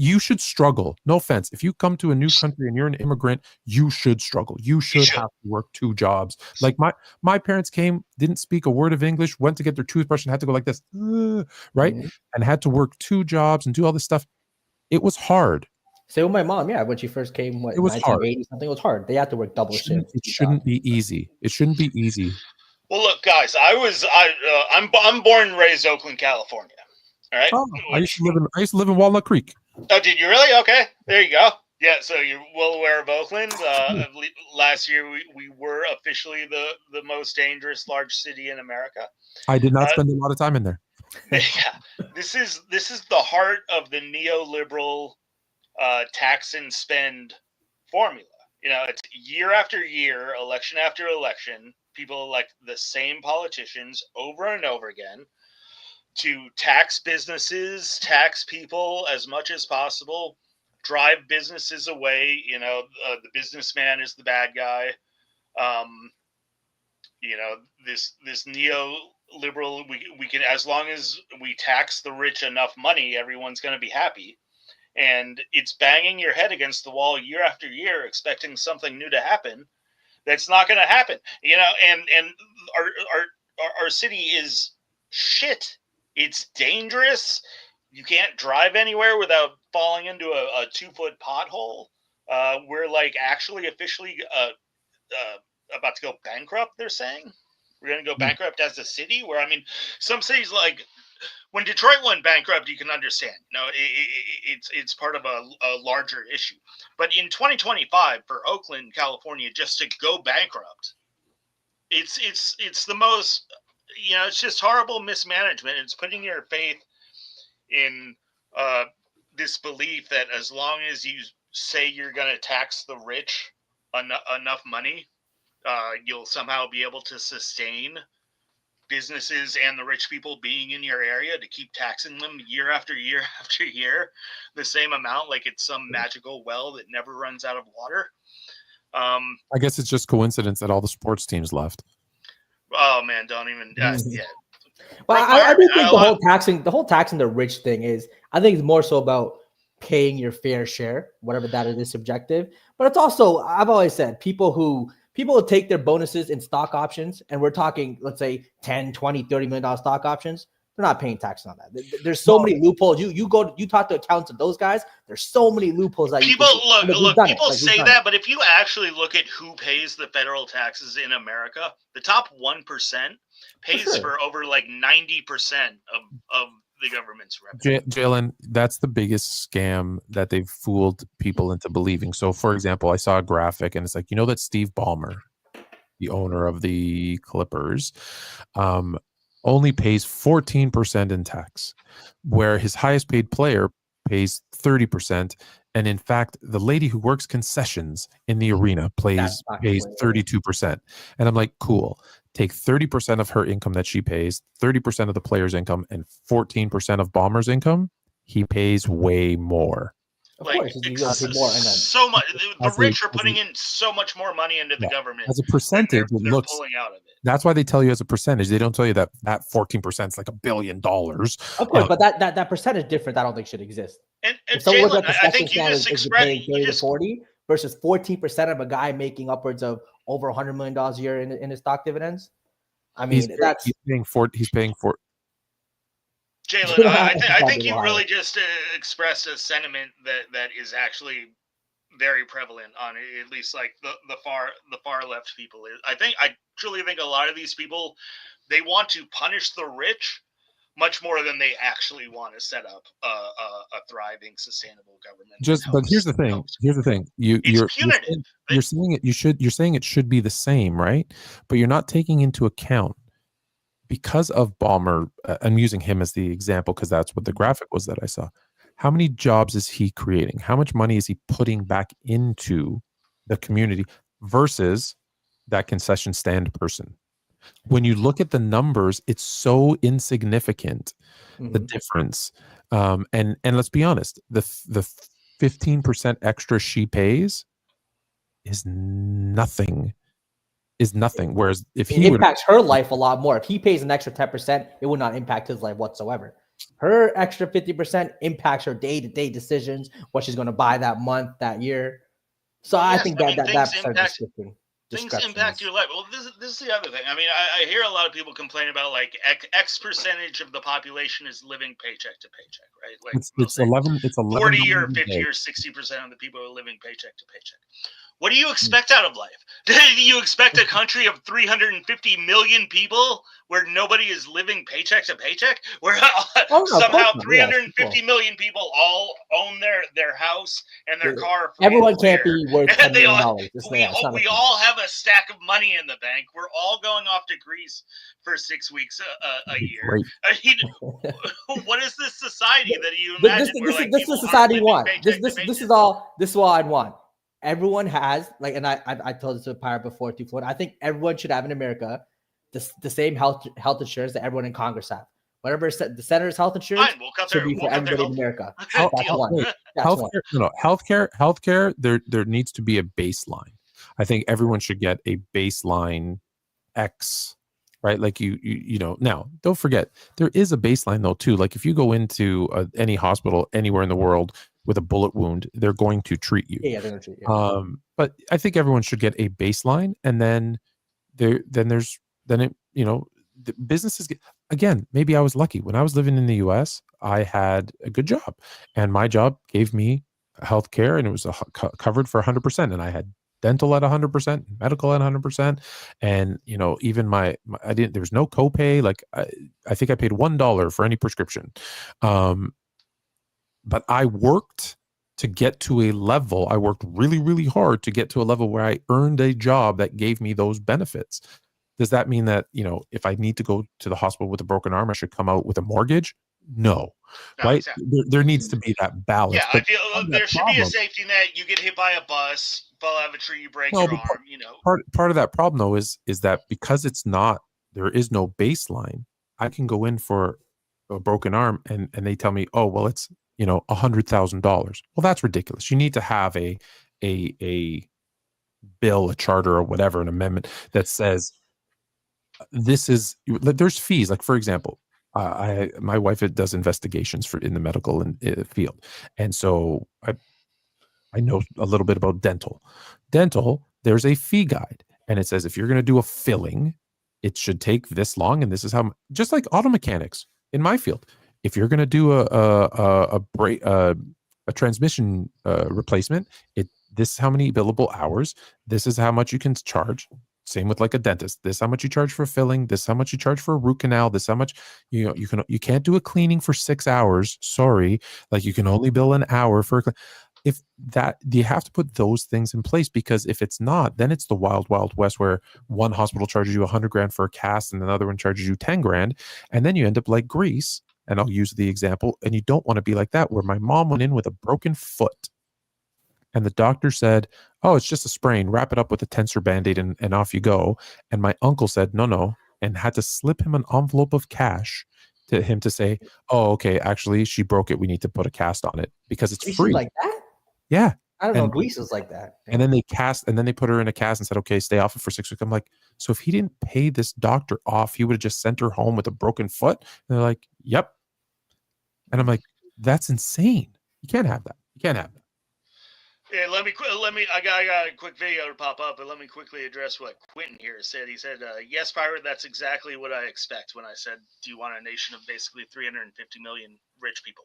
you should struggle. No offense. If you come to a new country and you're an immigrant, you should struggle. You should have to work 2 jobs. Like my parents came, didn't speak a word of English, went to get their toothbrush and had to go like this, right? Mm-hmm. And had to work 2 jobs and do all this stuff. It was hard. Same with my mom. Yeah, when she first came, it was 1980 hard. Something, it was hard. They had to work double shifts. It shouldn't be easy. It shouldn't be easy. Well, look, guys, I'm born and raised Oakland, California. All right. Oh, I used to live in Walnut Creek. Oh, did you really? Okay, there you go. Yeah, so you're well aware of Oakland. Last year, we were officially the most dangerous large city in America. I did not spend a lot of time in there. Yeah, this is the heart of the neoliberal tax and spend formula. It's year after year, election after election, people elect the same politicians over and over again to tax businesses, tax people as much as possible, drive businesses away. The businessman is the bad guy. This neoliberal, we can, as long as we tax the rich enough money, everyone's going to be happy. And it's banging your head against the wall year after year, expecting something new to happen. That's not going to happen. And our city is shit. It's dangerous. You can't drive anywhere without falling into a 2-foot pothole. We're like actually officially about to go bankrupt, they're saying. We're going to go bankrupt as a city where, some cities like when Detroit went bankrupt, you can understand. It's part of a larger issue. But in 2025 for Oakland, California, just to go bankrupt, it's the most... it's just horrible mismanagement. It's putting your faith in this belief that as long as you say you're going to tax the rich enough money, you'll somehow be able to sustain businesses and the rich people being in your area, to keep taxing them year after year after year, the same amount, like it's some magical well that never runs out of water. I guess it's just coincidence that all the sports teams left. Oh man, don't even. Yeah. Well, I do think the whole taxing the rich thing is, I think it's more so about paying your fair share, whatever that is subjective. But it's also, I've always said, people will take their bonuses in stock options, and we're talking, let's say 10, 20, $30 million stock options. They're not paying tax on that. There's so many loopholes. You talk to accountants of those guys. There's so many loopholes that people people say that, but if you actually look at who pays the federal taxes in America, the top 1% pays for over like 90% of the government's revenue. Jalen, that's the biggest scam that they've fooled people into believing. So, for example, I saw a graphic, and it's like, that Steve Ballmer, the owner of the Clippers, only pays 14% in tax, where his highest paid player pays 30%. And in fact, the lady who works concessions in the arena pays 32%. And I'm like, cool. Take 30% of her income that she pays, 30% of the player's income, and 14% of Ballmer's income. He pays way more. Of course, so much. The rich are putting in so much more money into the government. As a percentage, they're pulling out of it. That's why they tell you as a percentage. They don't tell you that 14% is like $1 billion. Of course, but that percentage difference, I don't think should exist. And Jalen, I think you just expressed 30 to 40 versus 14% of a guy making upwards of over $100 million a year in his stock dividends. I He's mean, that's he's paying for. Jalen, I think you really just expressed a sentiment that is actually very prevalent on at least like the far left people. I truly think a lot of these people, they want to punish the rich much more than they actually want to set up a thriving, sustainable government. But here's the thing. You're punitive. You're saying it. You're saying it should be the same, right? But you're not taking into account, because of Ballmer. I'm using him as the example because that's what the graphic was that I saw. How many jobs is he creating? How much money is he putting back into the community versus that concession stand person? When you look at the numbers, it's so insignificant, the difference. And let's be honest, the 15% extra she pays is nothing. Whereas if he impacts her life a lot more. If he pays an extra 10%, it would not impact his life whatsoever. Her extra 50% impacts her day-to-day decisions, what she's going to buy that month, that year. So I think things impact your life. Well, this is the other thing. I mean, I hear a lot of people complain about like X percentage of the population is living paycheck to paycheck, right? Like it's 11. It's 11. 40 or 50 or 60% of the people are living paycheck to paycheck. What do you expect out of life? Do you expect a country of 350 million people where nobody is living paycheck to paycheck? Where somehow 350 million people all own their house and their car? Everyone can't be worth $10 million. We all have a stack of money in the bank. We're all going off to Greece for 6 weeks a year. I mean, what is this society that you imagine? This is the society you want. This is all I'd want. Everyone has, like, and I told this to Pirate before too. I think everyone should have in America the same health insurance that everyone in Congress have. Whatever the senator's health insurance should be for everybody in America. Healthcare. There needs to be a baseline. I think everyone should get a baseline X, right? Like you know. Now, don't forget there is a baseline though too. Like if you go into any hospital anywhere in the world with a bullet wound, they're going to treat you. Yeah, they're going to treat you. But I think everyone should get a baseline, and then the businesses get, again, maybe I was lucky. When I was living in the US, I had a good job, and my job gave me health care, and it was covered for 100%, and I had dental at 100%, medical at 100%, and even there was no copay. Like I think I paid $1 for any prescription. But I worked to get to a level. I worked really, really hard to get to a level where I earned a job that gave me those benefits. Does that mean that, if I need to go to the hospital with a broken arm, I should come out with a mortgage? No, right? Exactly. There needs to be that balance. Yeah, I feel there should be a safety net. You get hit by a bus, fall out of a tree, you break your arm. Part of that problem though is that because there is no baseline, I can go in for a broken arm and they tell me, oh, well, it's $100,000. Well, that's ridiculous. You need to have a bill, a charter, or whatever, an amendment that says there's fees. Like for example, my wife does investigations in the medical field, and so I know a little bit about dental. There's a fee guide, and it says if you're going to do a filling, it should take this long, and this is how. Just like auto mechanics in my field. If you're going to do a transmission replacement, this is how many billable hours. This is how much you can charge. Same with like a dentist. This is how much you charge for filling. This is how much you charge for a root canal. This is how much you can't do a cleaning for 6 hours. Sorry, like you can only bill an hour for. If that, you have to put those things in place, because if it's not, then it's the wild, wild west where one hospital charges you $100,000 for a cast and another one charges you $10,000, and then you end up like Greece. And I'll use the example, and you don't want to be like that, where my mom went in with a broken foot and the doctor said, oh, it's just a sprain, wrap it up with a tensor Band-Aid and off you go. And my uncle said, no, and had to slip him an envelope of cash to him to say, oh, okay, actually she broke it. We need to put a cast on it because it's free. Like that? Yeah. I don't know. Greece is like that. And then they put her in a cast and said, okay, stay off it for 6 weeks. I'm like, so if he didn't pay this doctor off, he would have just sent her home with a broken foot. And they're like, yep. And I'm like, that's insane. You can't have that. Yeah, let me. I got a quick video to pop up, but let me quickly address what Quentin here said. He said, "Yes, pirate. That's exactly what I expect when I said, do you want a nation of basically 350 million rich people?"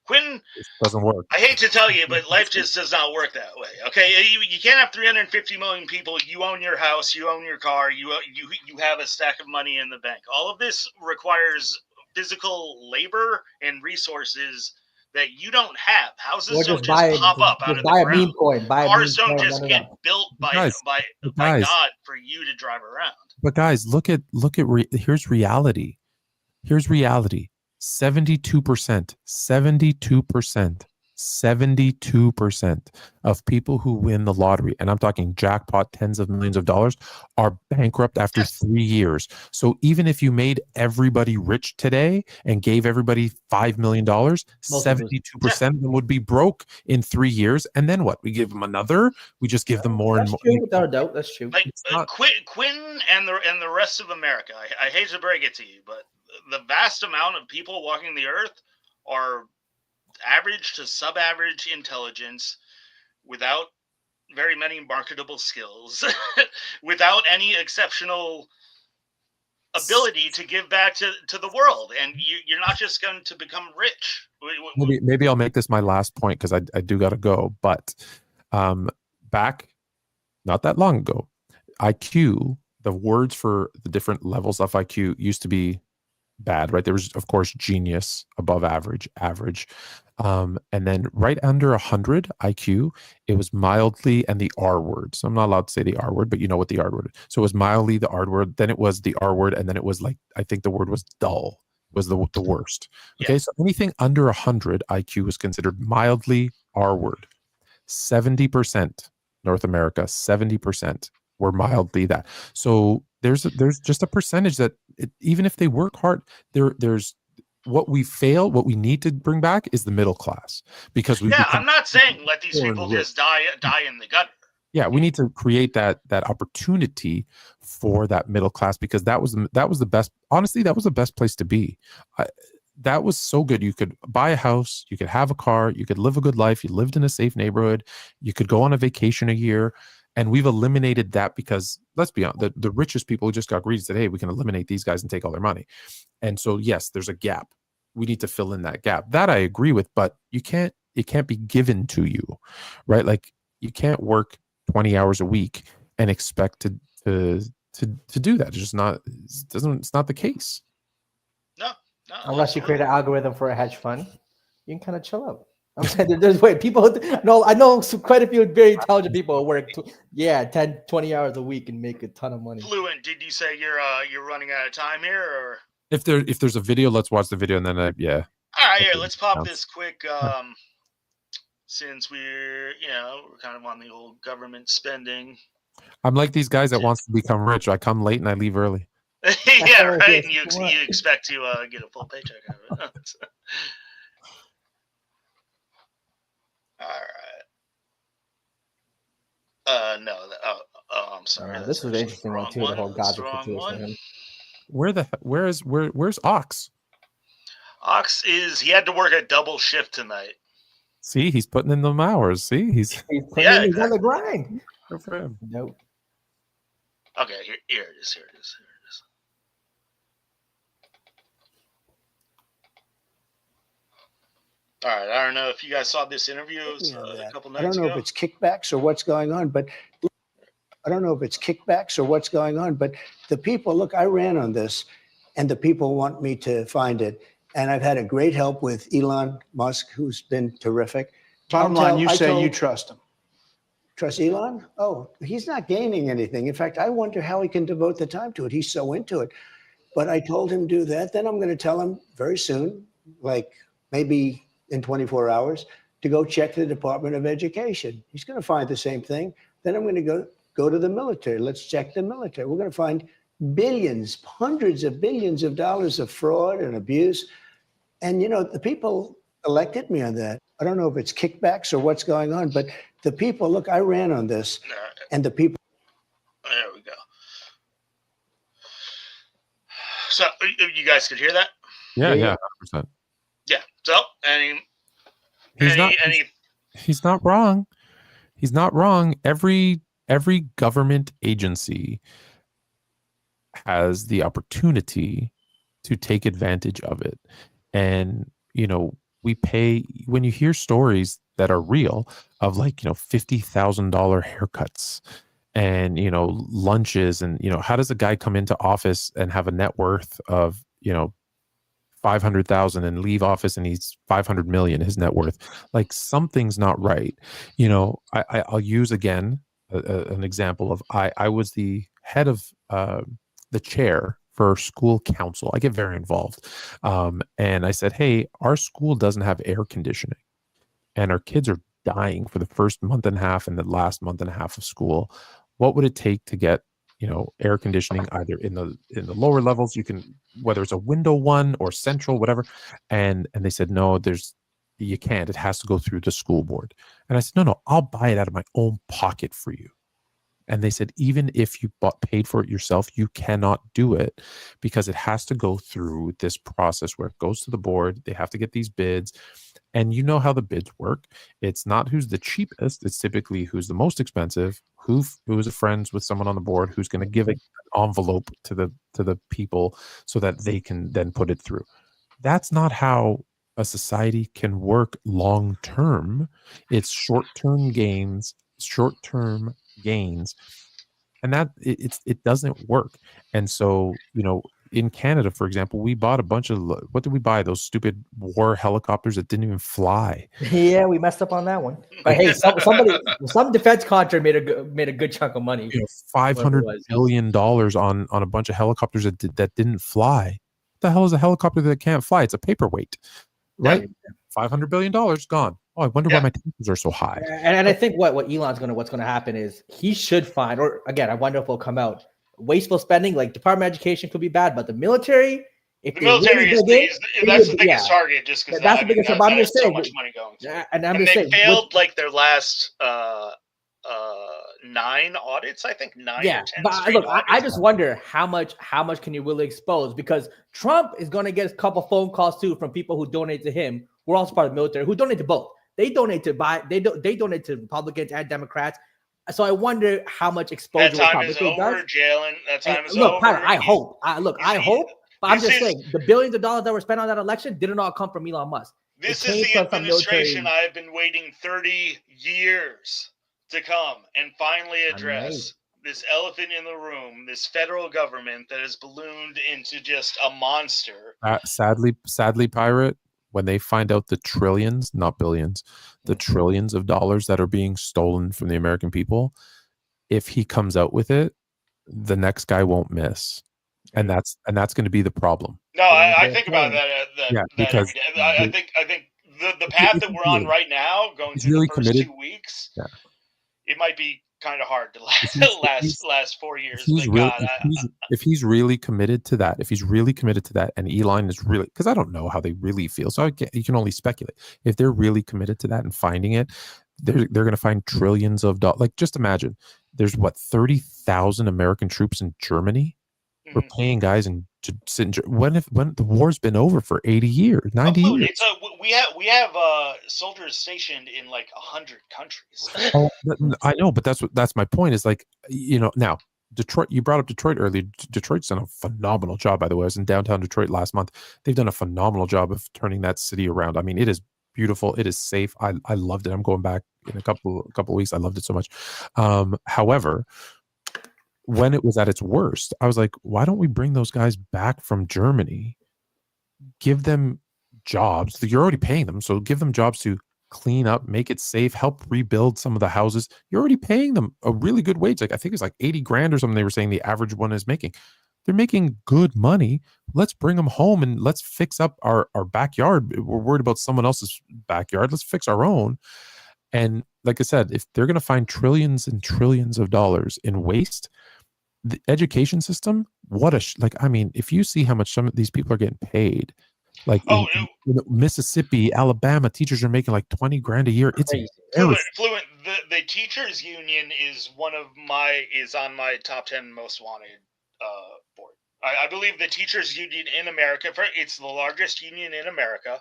Quentin, It doesn't work. I hate to tell you, but life just does not work that way. Okay, you can't have 350 million people. You own your house, you own your car, you have a stack of money in the bank. All of this requires physical labor and resources that you don't have. Houses Or don't just pop up out just of the buy a ground. meme coin. Buy a Cars meme don't coin. just Run it get up. built by But guys, God for you to drive around. but guys, look at here's reality. Here's reality. 72%, 72%, 72% of people who win the lottery, and I'm talking jackpot tens of millions of dollars, are bankrupt after Yes. 3 years. So even if you made everybody rich today and gave everybody $5 million, 72% of them would be broke in 3 years. And then what? We give them another. We just give them more and That's more. true, without a doubt. That's true. Like It's not- Quentin and the rest of America. I hate to break it to you, but the vast amount of people walking the earth are average to sub-average intelligence, without very many marketable skills, without any exceptional ability to give back to the world, and you're not just going to become rich. Maybe I'll make this my last point because I do got to go. But back not that long ago, IQ, the words for the different levels of IQ used to be bad, right? There was, of course, genius, above average, average. And then right under 100 IQ, it was mildly and the R word. So I'm not allowed to say the R word, but you know what the R word is. So it was mildly the R word, then it was the R word, and then it was like, I think the word was dull, was the worst. Okay, Yeah. so anything under 100 IQ was considered mildly R word. 70% North America, 70% were mildly that. So there's just a percentage that even if they work hard, there's what we need to bring back is the middle class, because I'm not saying let these people just die in the gutter. Yeah, we need to create that opportunity for that middle class, because that was the best. Honestly, that was the best place to be. That was so good. You could buy a house, you could have a car, you could live a good life. You lived in a safe neighborhood. You could go on a vacation a year. And we've eliminated that because, let's be honest, the richest people who just got greedy said, hey, we can eliminate these guys and take all their money. And so, yes, there's a gap. We need to fill in that gap. That I agree with, but it can't be given to you, right? Like, you can't work 20 hours a week and expect to do that. It's just not, it's not the case. No, Unless you create an algorithm for a hedge fund, you can kind of chill out. I'm saying there's people. No, I know quite a few very intelligent people who work 10, 20 hours a week and make a ton of money. Fluent, did you say you're running out of time here, or if there's a video, let's watch the video, and then yeah. All right, here, let's pop this quick. Since we're kind of on the old government spending. I'm like these guys that wants to become rich. I come late and I leave early. Yeah, right. And you expect to get a full paycheck out of it. All right. No. I'm sorry. This was an interesting one too. The whole Gaza situation. Where's Ox? Ox he had to work a double shift tonight. See, he's putting in them hours. See, he's he's on the grind. Good for him. Nope. Okay, here it is. All right, I don't know if you guys saw this interview. It was, a couple nights ago. I don't know if it's kickbacks or what's going on, but the people, look, I ran on this, and the people want me to find it. And I've had a great help with Elon Musk, who's been terrific. Bottom line, you say you trust him. Trust Elon? Oh, he's not gaining anything. In fact, I wonder how he can devote the time to it. He's so into it. But I told him do that. Then I'm going to tell him very soon, like maybe in 24 hours, to go check the Department of Education. He's going to find the same thing. Then I'm going to go to the military. Let's check the military. We're going to find billions, hundreds of billions of dollars of fraud and abuse. And, the people elected me on that. I don't know if it's kickbacks or what's going on, but the people, look, I ran on this, and the people. There we go. So you guys could hear that? Yeah, 100%. Yeah. So, he's not wrong. He's not wrong. Every government agency has the opportunity to take advantage of it. And, we pay, when you hear stories that are real of like, $50,000 haircuts and, lunches and, how does a guy come into office and have a net worth of, 500,000 and leave office and he's 500 million, his net worth? Like something's not right. I'll use again an example of I was the head of the chair for school council. I get very involved. And I said, hey, our school doesn't have air conditioning and our kids are dying for the first month and a half and the last month and a half of school. What would it take to get, air conditioning either in the lower levels? You can, whether it's a window one or central, whatever. And they said, no, you can't. It has to go through the school board. And I said, no, I'll buy it out of my own pocket for you. And they said, even if you paid for it yourself, you cannot do it because it has to go through this process where it goes to the board. They have to get these bids. And you know how the bids work. It's not who's the cheapest. It's typically who's the most expensive, who is friends with someone on the board, who's going to give an envelope to the people so that they can then put it through. That's not how a society can work long term. It's short-term gains, and that it doesn't work. And so, in Canada, for example, we bought a bunch of, what did we buy? Those stupid war helicopters that didn't even fly. Yeah, we messed up on that one. But hey, some defense contractor made a good chunk of money. $500 billion on a bunch of helicopters that didn't fly. What the hell is a helicopter that can't fly? It's a paperweight, right? $500 billion gone. Oh, I wonder why my taxes are so high. And I think what's going to happen is he should find, or again, I wonder if it'll come out, wasteful spending. Like Department of Education could be bad, but the military, if the military is the biggest target, just because that's the biggest. I'm just saying, so much money going. And I'm just saying, they failed like their last 9 audits, I think 9 or 10. But look, I just wonder how much can you really expose, because Trump is going to get a couple phone calls too from people who donate to him. We're also part of the military who donate to both. They donate to they donate to Republicans and Democrats. So I wonder how much exposure. That time is over, Jalen. That time is over. Tyler, I hope. I hope. But I'm just saying, the billions of dollars that were spent on that election didn't all come from Elon Musk. This is the administration I have been waiting 30 years to come and finally address this elephant in the room, this federal government that has ballooned into just a monster. Sadly, Pirate, when they find out the trillions, not billions, the trillions of dollars that are being stolen from the American people, if he comes out with it, the next guy won't miss. And that's going to be the problem. No, I think about that. Because I think the path that we're on right now, going through the first 2 weeks, it might be kind of hard to last 4 years. If he's really committed to that, and Elon is really, because I don't know how they really feel, so you can only speculate. If they're really committed to that and finding it, they're going to find trillions of dollars. Like, just imagine, there's 30,000 American troops in Germany. We're paying guys and to sit in, when the war's been over for 80 years, 90 years. We have soldiers stationed in like 100 countries. Oh, I know, but that's my point. Is like, now Detroit. You brought up Detroit earlier. Detroit's done a phenomenal job, by the way. I was in downtown Detroit last month. They've done a phenomenal job of turning that city around. I mean, it is beautiful. It is safe. I loved it. I'm going back in a couple weeks. I loved it so much. However, when it was at its worst, I was like, why don't we bring those guys back from Germany? Give them jobs. You're already paying them, so give them jobs to clean up, make it safe, help rebuild some of the houses. You're already paying them a really good wage. Like, I think it's like 80 grand or something they were saying the average one is making. They're making good money. Let's bring them home and let's fix up our backyard. We're worried about someone else's backyard. Let's fix our own. And like I said, if they're going to find trillions and trillions of dollars in waste, the education system, if you see how much some of these people are getting paid, like in Mississippi, Alabama, teachers are making like 20 grand a year. It's Fluent. The teachers union is on my top 10 most wanted board. I believe the teachers union in America, it's the largest union in America.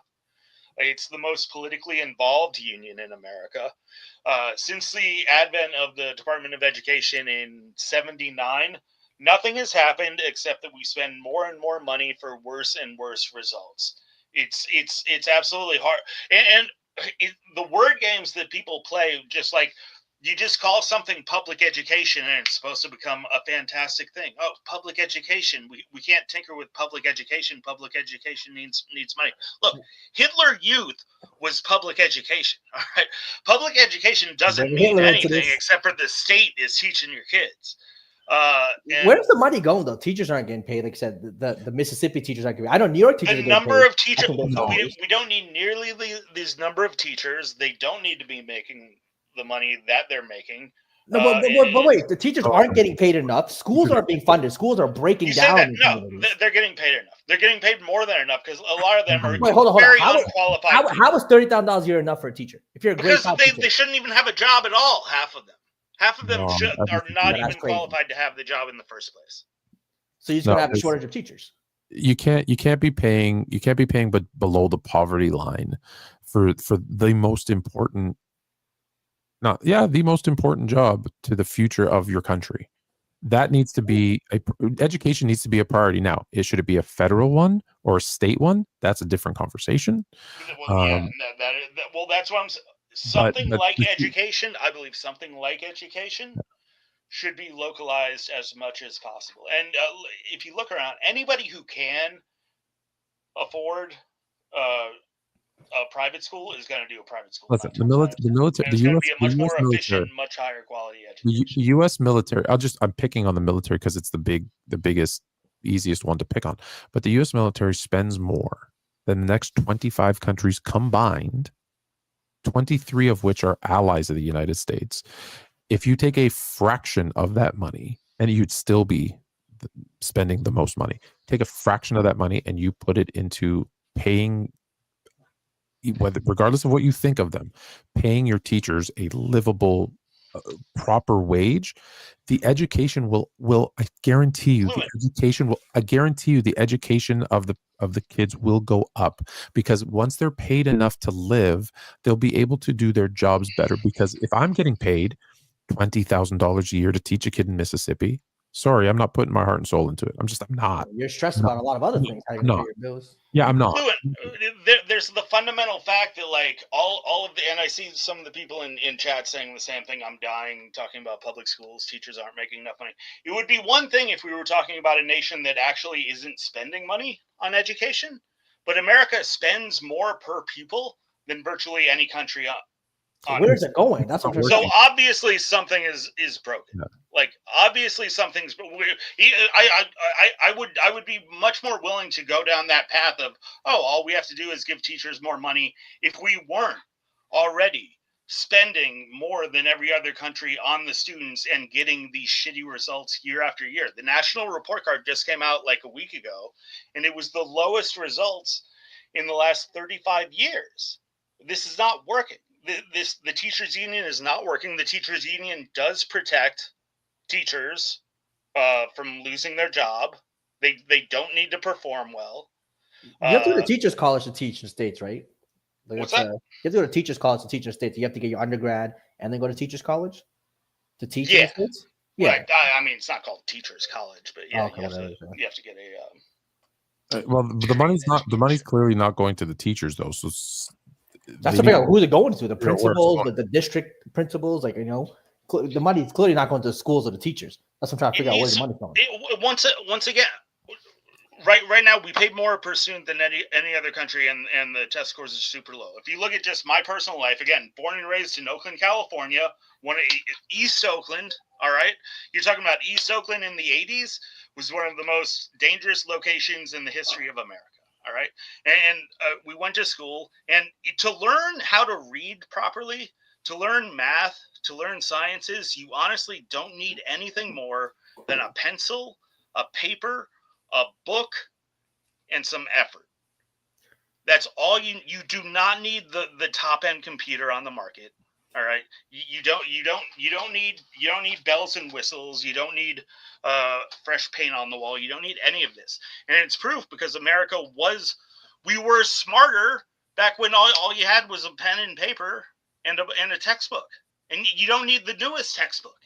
It's the most politically involved union in America. Since the advent of the Department of Education in '79, nothing has happened except that we spend more and more money for worse and worse results. It's absolutely hard, and the word games that people play, just like you just call something public education and it's supposed to become a fantastic thing. Oh, public education. We can't tinker with public education. Public education needs money. Look, Hitler Youth was public education. All right. Public education doesn't Bring mean Hitler into anything this. except for the state is teaching your kids. And Where's the money going though? Teachers aren't getting paid. Like I said, the Mississippi teachers aren't getting paid. I know New York teachers the are getting number paid. of teachers, I think that's we don't need nearly this number of teachers. They don't need to be making the money that they're making. No, but wait, the teachers aren't getting paid enough. Schools aren't being funded. Schools are breaking You say down. that? in No, communities. they're getting paid enough. They're getting paid more than enough because a lot of them are Wait, hold on. very How unqualified. how is $30,000 a year enough for a teacher? If you're a great Because they shouldn't even have a job at all. Half of them No, are not even That's crazy. qualified to have the job in the first place. So you're just gonna have a shortage of teachers. You can't be paying but below the poverty line for the most important the most important job to the future of your country. That needs to be education needs to be a priority. Now, should it be a federal one or a state one? That's a different conversation. Well, that's what I'm saying. Something like education, I believe something like education should be localized as much as possible. And if you look around, anybody who can afford a private school is going to do a private school. Listen, the military, it's going to be a much more efficient, much higher quality education. The U.S. military. I'm picking on the military because it's the biggest, easiest one to pick on. But the U.S. military spends more than the next 25 countries combined, 23 of which are allies of the United States. If you take a fraction of that money, and you'd still be spending the most money, take a fraction of that money and you put it into paying, regardless of what you think of them, paying your teachers a livable, proper wage, the education will I guarantee you the education of the kids will go up, because once they're paid enough to live, they'll be able to do their jobs better. Because if I'm getting paid $20,000 a year to teach a kid in Mississippi, sorry, I'm not putting my heart and soul into it. I'm not. You're stressed about a lot of other things. How you gonna pay your bills? Yeah, I'm not. There's the fundamental fact that, like, all of the, and I see some of the people in chat saying the same thing. I'm dying talking about public schools. Teachers aren't making enough money. It would be one thing if we were talking about a nation that actually isn't spending money on education, but America spends more per pupil than virtually any country So where's it going? That's what. So obviously something is broken. Yeah. Like, obviously something's. I would be much more willing to go down that path of, all we have to do is give teachers more money, if we weren't already spending more than every other country on the students and getting these shitty results year after year. The national report card just came out like a week ago, and it was the lowest results in the last 35 years. This is not working. The teachers union is not working. The teachers union does protect teachers from losing their job. They don't need to perform well. You have to go to teachers college to teach in states, right? Like what's that? You have to go to teachers college to teach in states. You have to get your undergrad and then go to teachers college to teach in states. Yeah, right. I mean, it's not called teachers college, but yeah, you have to get a. Well, the money's clearly not going to the teachers though. So that's to figure out who they're going to. The principals, the district principals, like, the money's clearly not going to the schools or the teachers. That's what I'm trying to figure out where the money's going. Once again, right now we pay more per student than any other country, and the test scores are super low. If you look at just my personal life, again, born and raised in Oakland, California, East Oakland. All right, you're talking about East Oakland in the 80s was one of the most dangerous locations in the history of America. All right. And we went to school, and to learn how to read properly, to learn math, to learn sciences, you honestly don't need anything more than a pencil, a paper, a book, and some effort. That's all you do not need the top end computer on the market. All right. You don't need bells and whistles. You don't need fresh paint on the wall. You don't need any of this. And it's proof, because we were smarter Back when all you had was a pen and paper and a textbook. And you don't need the newest textbook.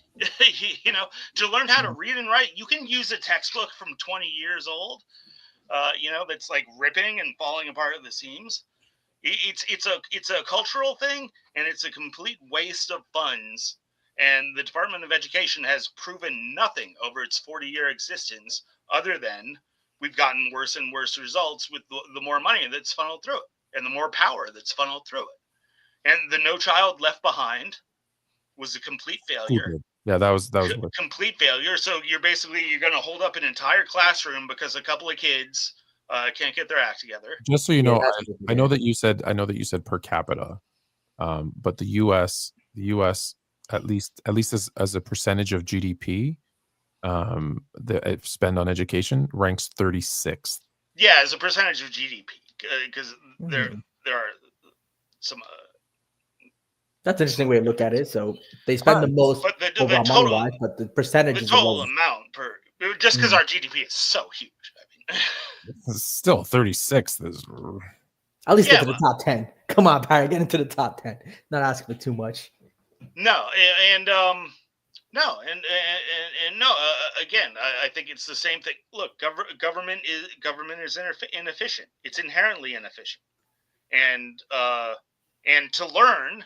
You know, to learn how to read and write, you can use a textbook from 20 years old, you know, that's like ripping and falling apart at the seams. It's a cultural thing, and it's a complete waste of funds. And the Department of Education has proven nothing over its 40-year existence other than we've gotten worse and worse results with the more money that's funneled through it and the more power that's funneled through it. And the No Child Left Behind was a complete failure. Yeah, that was complete failure. So you're going to hold up an entire classroom because a couple of kids can't get their act together. Just so you know, I know that you said per capita, but the U.S. at least as a percentage of GDP, the spend on education ranks 36th. Yeah, as a percentage of GDP, because there are some. That's an interesting way to look at it. So they spend the most but the overall total, money-wise, but the percentage the total amount per just because our GDP is so huge. I mean, it's still 36th. At least get to the top 10. Come on, Barry, get into the top 10. Not asking for too much. No, and no, and no. Again, I think it's the same thing. Look, government is inefficient. It's inherently inefficient, and to learn.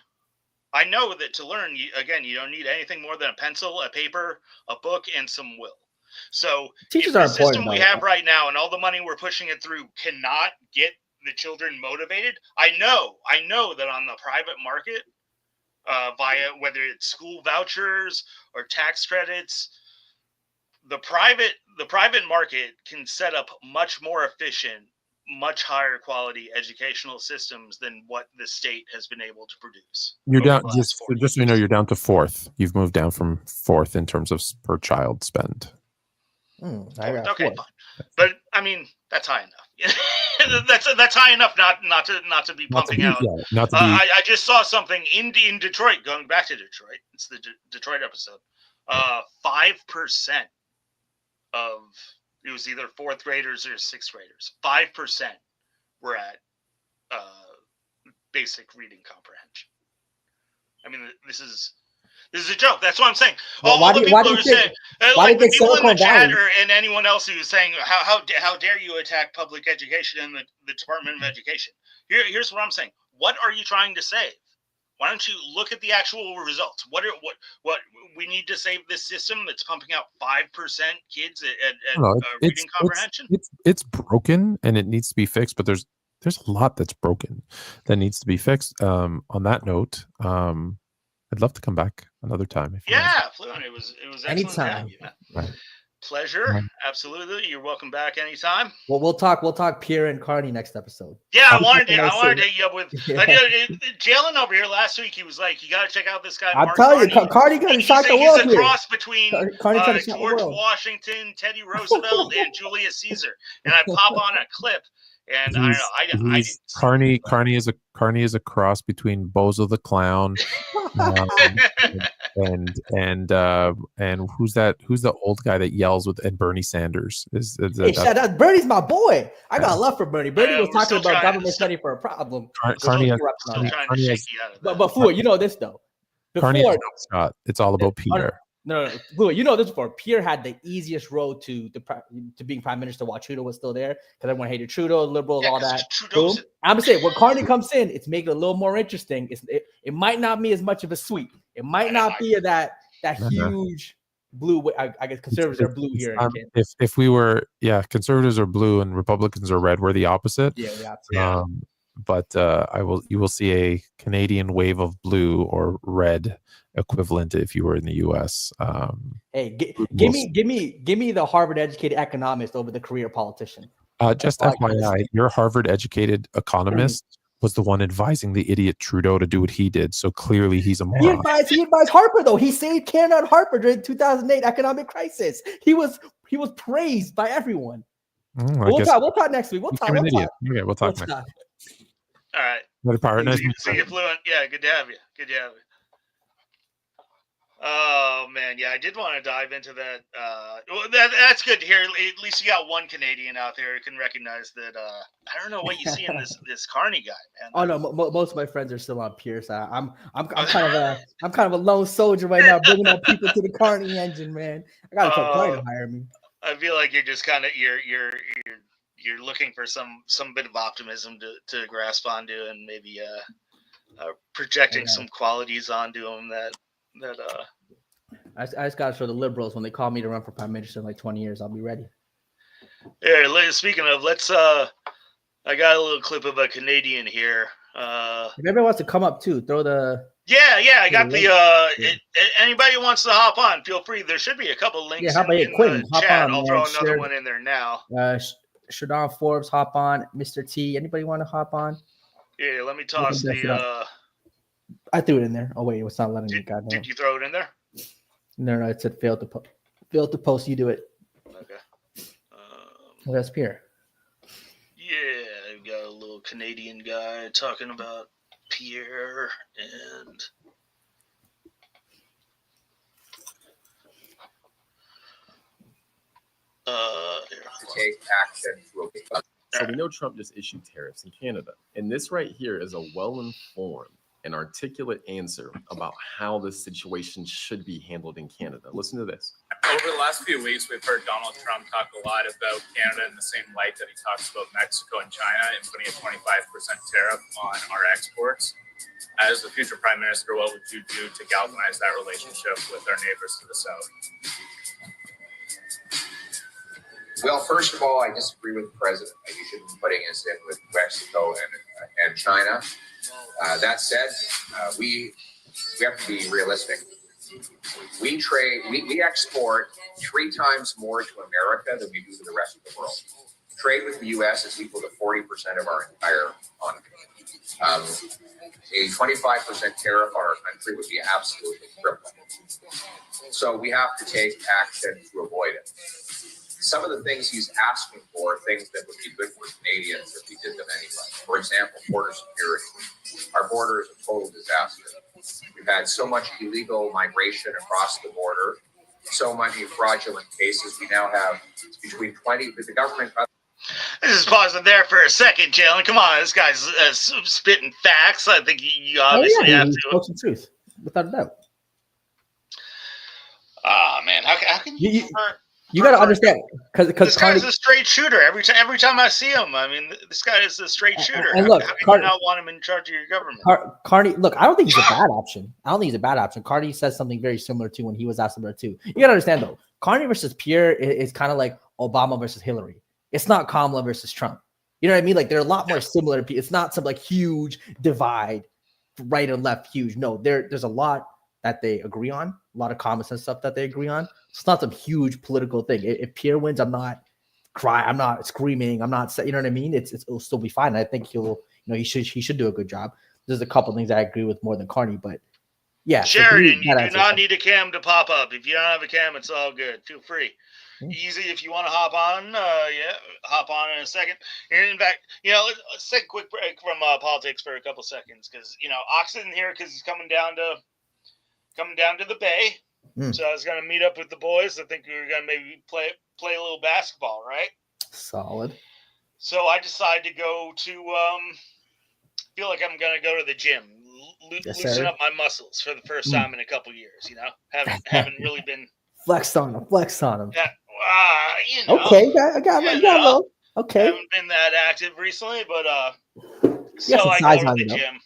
I know that to learn, you don't need anything more than a pencil, a paper, a book, and some will. So teachers if are the system important, we have right now and all the money we're pushing it through cannot get the children motivated, I know that on the private market, via whether it's school vouchers or tax credits, the private market can set up much more efficient, much higher quality educational systems than what the state has been able to produce. You're down just so you know, you're down to 4th. You've moved down from 4th in terms of per child spend. Okay, fine. But I mean, that's high enough. that's high enough not to be pumping out. Yeah, I just saw something in Detroit. Going back to Detroit, it's the Detroit episode. 5% of it was either 4th graders or 6th graders. 5% were at basic reading comprehension. I mean, this is a joke. That's what I'm saying. All the people are saying, like the people in the chat and anyone else who's saying, how dare you attack public education and the Department of Education? Here's what I'm saying. What are you trying to save? Why don't you look at the actual results? What we need to save this system that's pumping out 5% kids at reading comprehension? It's broken and it needs to be fixed, but there's a lot that's broken that needs to be fixed. On that note, I'd love to come back another time. Fluent. It was anytime. Right. Pleasure. Absolutely. You're welcome back anytime. Well, we'll talk Pierre and Carney next episode. Yeah, I wanted to hit you up with Jalen over here last week. He was like, "You got to check out this guy." I'm telling you, Carney got to shock the world. He's a cross between George Washington, Teddy Roosevelt, and Julius Caesar. And I pop on a clip, and I don't know. Carney is a cross between Bozo the Clown. And who's the old guy that yells and Bernie Sanders that's Bernie's my boy. I got love for Bernie. Bernie was talking about government study for a problem. Carney but Fluid, you know this though. Carney is Scott. It's all about Pierre. No, Fluid, you know this before. Pierre had the easiest road to being prime minister while Trudeau was still there, because everyone hated Trudeau, liberals, all that. Boom. I'm gonna say when Carney comes in, it's making it a little more interesting. It might not be as much of a sweep. It might not be that huge blue. I guess conservatives are blue here. If we were, conservatives are blue and Republicans are red. We're the opposite. Yeah. But you will see a Canadian wave of blue or red equivalent if you were in the U.S. Hey, give me the Harvard-educated economist over the career politician. Just FYI, your Harvard-educated economist was the one advising the idiot Trudeau to do what he did. So clearly, he's a moron. He advised Harper though. He saved Canada and Harper during the 2008 economic crisis. He was praised by everyone. We'll talk next week. We'll talk next week. All right. Nice See you, Fluent. Yeah, good to have you. Oh man, yeah, I did want to dive into that. Well, that's good to hear. At least you got one Canadian out there who can recognize that. I don't know what you see in this Carney guy, man. Oh no, most of my friends are still on Pierce. I'm kind of a lone soldier right now, bringing up people to the Carney engine, man. I gotta tell Carney to hire me. I feel like you're just kind of you're looking for some bit of optimism to grasp onto, and maybe projecting some qualities onto him that I just gotta show the liberals when they call me to run for prime minister in like 20 years, I'll be ready. Yeah, speaking of, let's I got a little clip of a Canadian here. If everybody wants to come up too, throw the I got the anybody who wants to hop on, feel free. There should be a couple links in the chat. I'll throw another one in there now. Shadon Forbes, hop on. Mr. T, anybody want to hop on? Yeah, let me toss the I threw it in there. Oh wait, it's not letting me. Did you throw it in there? No, it said failed to post. Failed to post. You do it. Okay. Well, that's Pierre. Yeah, I've got a little Canadian guy talking about Pierre and to take action to So we know Trump just issued tariffs in Canada, and this right here is a well-informed and articulate answer about how this situation should be handled in Canada. Listen to this. Over the last few weeks, we've heard Donald Trump talk a lot about Canada in the same light that he talks about Mexico and China and putting a 25% tariff on our exports. As the future prime minister, what would you do to galvanize that relationship with our neighbors to the south? Well, first of all, I disagree with the president. You shouldn't be putting us in with Mexico and China. That said, we have to be realistic. We export 3 times more to America than we do to the rest of the world. Trade with the U.S. is equal to 40% of our entire economy. A 25% tariff on our country would be absolutely crippling. So we have to take action to avoid it. Some of the things he's asking for are things that would be good for Canadians if we did them anyway. For example, border security. Our border is a total disaster. We've had so much illegal migration across the border, so many fraudulent cases. We now have between 20, but the government. Just pause it there for a second, Jalen. Come on, this guy's spitting facts. I think you obviously have to. Spoke some truth, without a doubt. Ah, man, how can you? You got to understand, because this guy's a straight shooter. Every time I see him, I mean, this guy is a straight shooter. And look, how can you not want him in charge of your government? Carney, look, I don't think he's a bad option. Carney says something very similar to when he was asked about it too. You got to understand though, Carney versus Pierre is kind of like Obama versus Hillary. It's not Kamala versus Trump. You know what I mean? Like they're a lot more similar. It's not some like huge divide, right and left, huge. No, there's a lot that they agree on, a lot of comments and stuff that they agree on. It's not some huge political thing. If Pierre wins, I'm not crying, I'm not screaming, I'm not, you know what I mean? It'll still be fine. I think he should do a good job. There's a couple things I agree with more than Carney, but yeah. Sheridan, you do not need a cam to pop up. If you don't have a cam, it's all good. Feel free. Easy if you want to hop on. Hop on in a second. And in fact, let's take a quick break from politics for a couple seconds because Ox isn't here because he's coming down to the Bay. So I was gonna meet up with the boys. I think we were gonna maybe play a little basketball, right? Solid. So I decided to go to feel like I'm gonna go to the gym, loosen up my muscles for the first time in a couple years. Haven't really been flex on them. Yeah, okay, I got a okay. Haven't been that active recently, but so I go to the gym.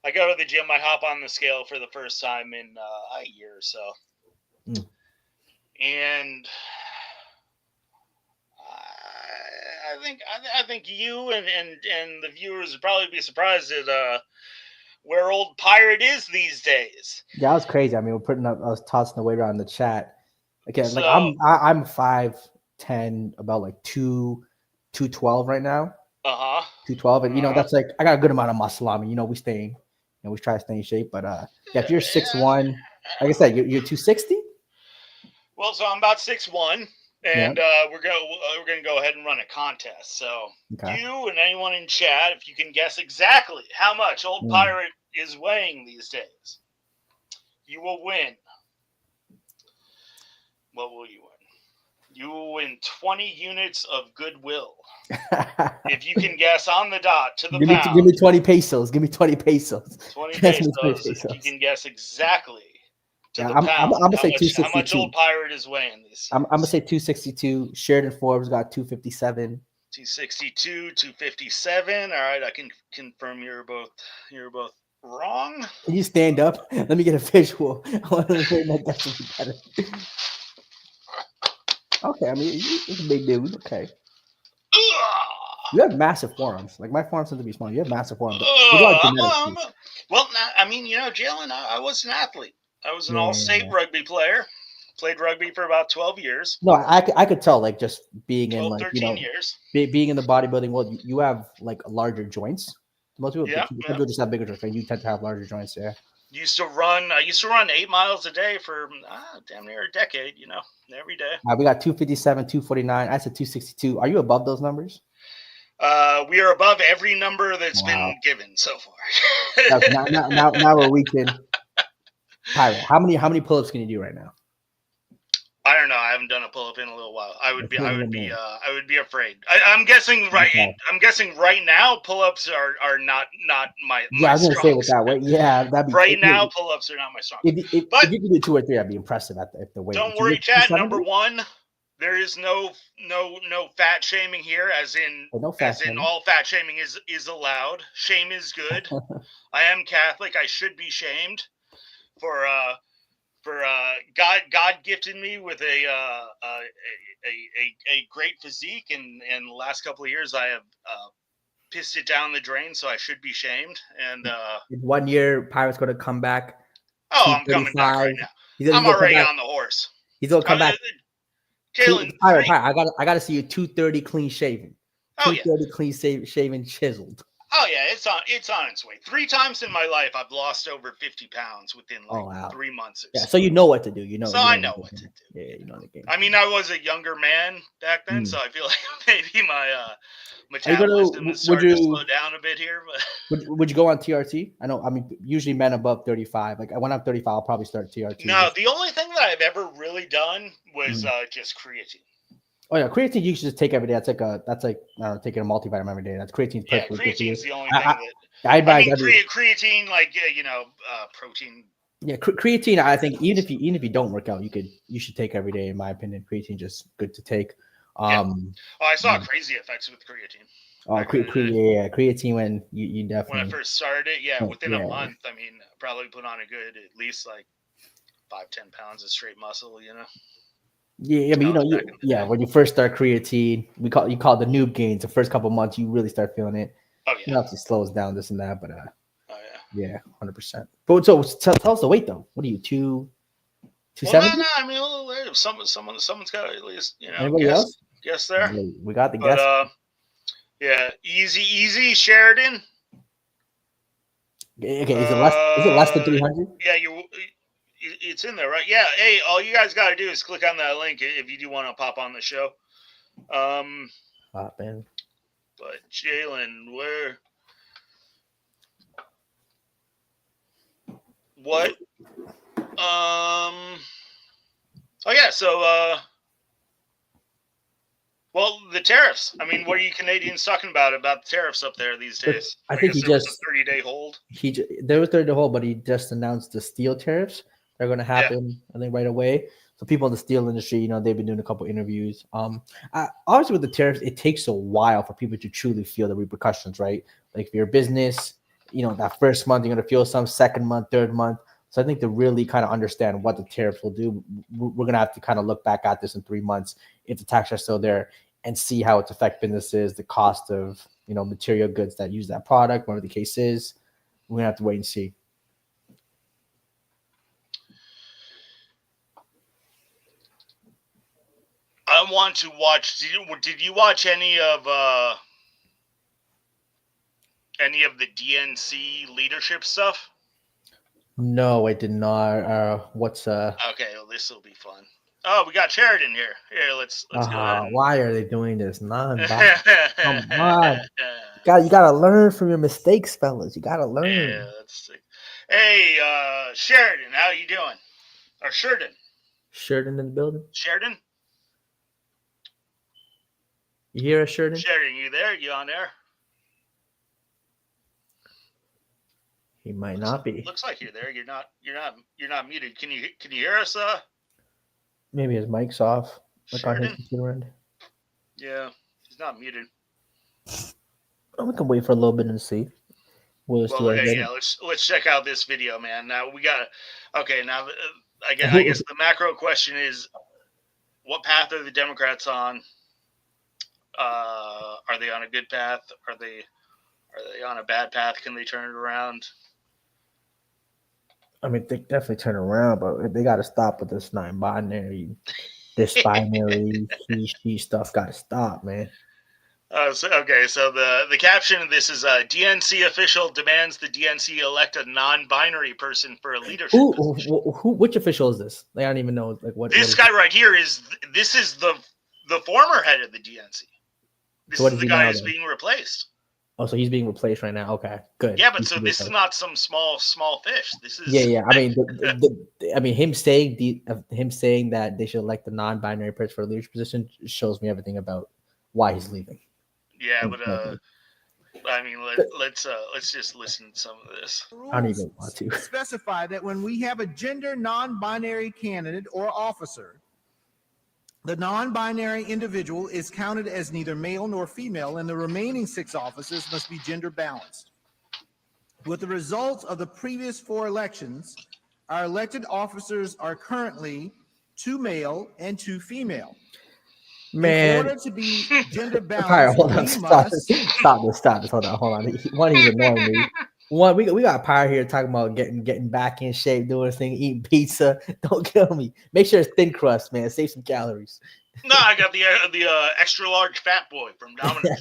I go to the gym. I hop on the scale for the first time in a year or so, and I think you and the viewers would probably be surprised at where old Pirate is these days. Yeah, that was crazy. I mean, I was tossing the weight around in the chat. Again, so, like I'm 5'10", about like 212 right now. 212, and that's like I got a good amount of muscle on me. We staying. And we try to stay in shape, but if you're 6'1", like I said, you're 260. Well, so I'm about 6'1", and we're gonna go ahead and run a contest. So you and anyone in chat, if you can guess exactly how much old Pirate is weighing these days, you will win What will you win? You will win 20 units of goodwill. If you can guess on the dot to the pound. Give me 20 pesos. Give me 20 pesos. 20 Guess me pesos. If you can guess exactly to the I'm pound gonna say how much 262. old pirate is weighing this. I'm gonna say 262. Sheridan Forbes got 257. 262, 257. All right, I can confirm you're both wrong. Can you stand up? Let me get a visual. I want to make my guess be better. Okay, I mean, it's a big dude. Okay. You have massive forearms. Like, my forearms tend to be small. You have massive forearms. Well, I mean, Jalen, I was an athlete. I was an all-state rugby player. Played rugby for about 12 years. No, I could tell, like, just being 12, in, like, 13 years. Being in the bodybuilding world, you have, like, larger joints. Most people, people just have bigger joints. You tend to have larger joints, yeah. I used to run 8 miles a day for damn near a decade, every day. We got 257, 249. I said 262. Are you above those numbers? We are above every number that's been given so far. now we're weekend. Pirate, how many pull-ups can you do right now? I don't know. I haven't done a pull-up in a little while. I would be afraid. I'm guessing I'm guessing right now pull-ups are not my. Yeah, I was gonna say with that way. Yeah, that'd be right now. Pull-ups are not my strong. If you could do 2 or 3, I'd be impressive at the weight. Don't worry, chat. Number one, there is no fat shaming here, as in all fat shaming is allowed. Shame is good. I am Catholic. I should be shamed for God gifted me with a great physique, and the last couple of years I have pissed it down the drain, so I should be shamed. And in 1 year, Pirate's going to come back. Oh, I'm coming back right now. I'm already on the horse. He's going to come back. Jalen, Pirate, I got to see you 230 clean shaven. 230 clean shaven, chiseled. Oh yeah, it's on its way. 3 times in my life, I've lost over 50 pounds within 3 months. Yeah, so you know what to do. I know what to do. Yeah, you know the game. I mean, I was a younger man back then, so I feel like maybe my metabolism is starting to slow down a bit here. But would you go on TRT? I know. I mean, usually men above 35. Like when I'm 35, I'll probably start TRT. No, the only thing that I've ever really done was just creatine. Oh yeah, creatine you should just take every day. That's like taking a multivitamin every day. That's creatine's perfect. Yeah, creatine's the only thing I advise creatine, like protein. Yeah, creatine. I think even if you don't work out, you should take every day. In my opinion, creatine just good to take. I saw crazy effects with creatine. Creatine when you definitely. When I first started it, within a month, I mean, probably put on a good at least like 5-10 pounds of straight muscle. Yeah, but when you first start creatine, you call it the noob gains. The first couple months, you really start feeling it. Oh yeah, obviously slows down this and that, but yeah, 100%. But so tell us the weight though. What are you 270? No, I mean a little later. Someone's got to at least Anybody else? Guess there. We got the guess. Yeah, easy Sheridan. Okay, is it less than 300? Yeah, it's in there, right? Yeah. Hey, all you guys got to do is click on that link if you do want to pop on the show. Pop in. But Jalen, what? Oh yeah. So, well, the tariffs. I mean, what are you Canadians talking about the tariffs up there these days? I think he just a 30-day hold. There was 30-day hold, but he just announced the steel tariffs. They're going to happen, I think, right away. So people in the steel industry, they've been doing a couple interviews. Obviously, with the tariffs, it takes a while for people to truly feel the repercussions, right? Like if you're a business, that first month you're going to feel some, second month, third month. So I think to really kind of understand what the tariffs will do, we're going to have to kind of look back at this in 3 months if the taxes are still there and see how it's affect businesses, the cost of material goods that use that product, whatever the case is. We're going to have to wait and see. I want to watch. Did you watch any of the DNC leadership stuff? No, I did not. What's Okay, well, this will be fun. Oh, we got Sheridan here. Here, let's go ahead. Why are they doing this? Come on. You gotta learn from your mistakes, fellas. You gotta learn. Yeah, that's sick. Hey, Sheridan, how you doing? Or Sheridan. Sheridan in the building. Sheridan? You hear us, Sheridan? Sheridan, you there? You on air? He might not be. Looks like you're there. You're not muted. Can you hear us? Maybe his mic's off. Like on his Sheridan? computer end. Yeah, he's not muted. We can wait for a little bit and see. Well, yeah. Let's check out this video, man. Now we got. Okay, now I guess the macro question is, what path are the Democrats on? Are they on a good path? Are they on a bad path? Can they turn it around? I mean, they definitely turn around, but they got to stop with this non-binary, this binary, he stuff. Got to stop, man. So the caption of this is DNC official demands the DNC elect a non-binary person for a leadership position. Which official is this? I don't even know. Like what? This guy right here is the former head of the DNC. This is the guy who's being replaced. Oh, so he's being replaced right now. Okay, good. Yeah, but so this is not some small fish. This is yeah. I mean, him saying that they should elect a non-binary person for a leadership position shows me everything about why he's leaving. Yeah, but I mean, let's just listen to some of this. I don't even want to specify that when we have a gender non-binary candidate or officer, the non-binary individual is counted as neither male nor female, and the remaining 6 offices must be gender balanced. With the results of the previous 4 elections, our elected officers are currently 2 male and 2 female. Man, in order to be gender balanced, all right, hold on, stop this. Hold on. One, he's annoying me. One, we got Pyre here talking about getting back in shape, doing this thing, eating pizza. Don't kill me. Make sure it's thin crust, man. Save some calories. No, I got the extra large fat boy from Domino's.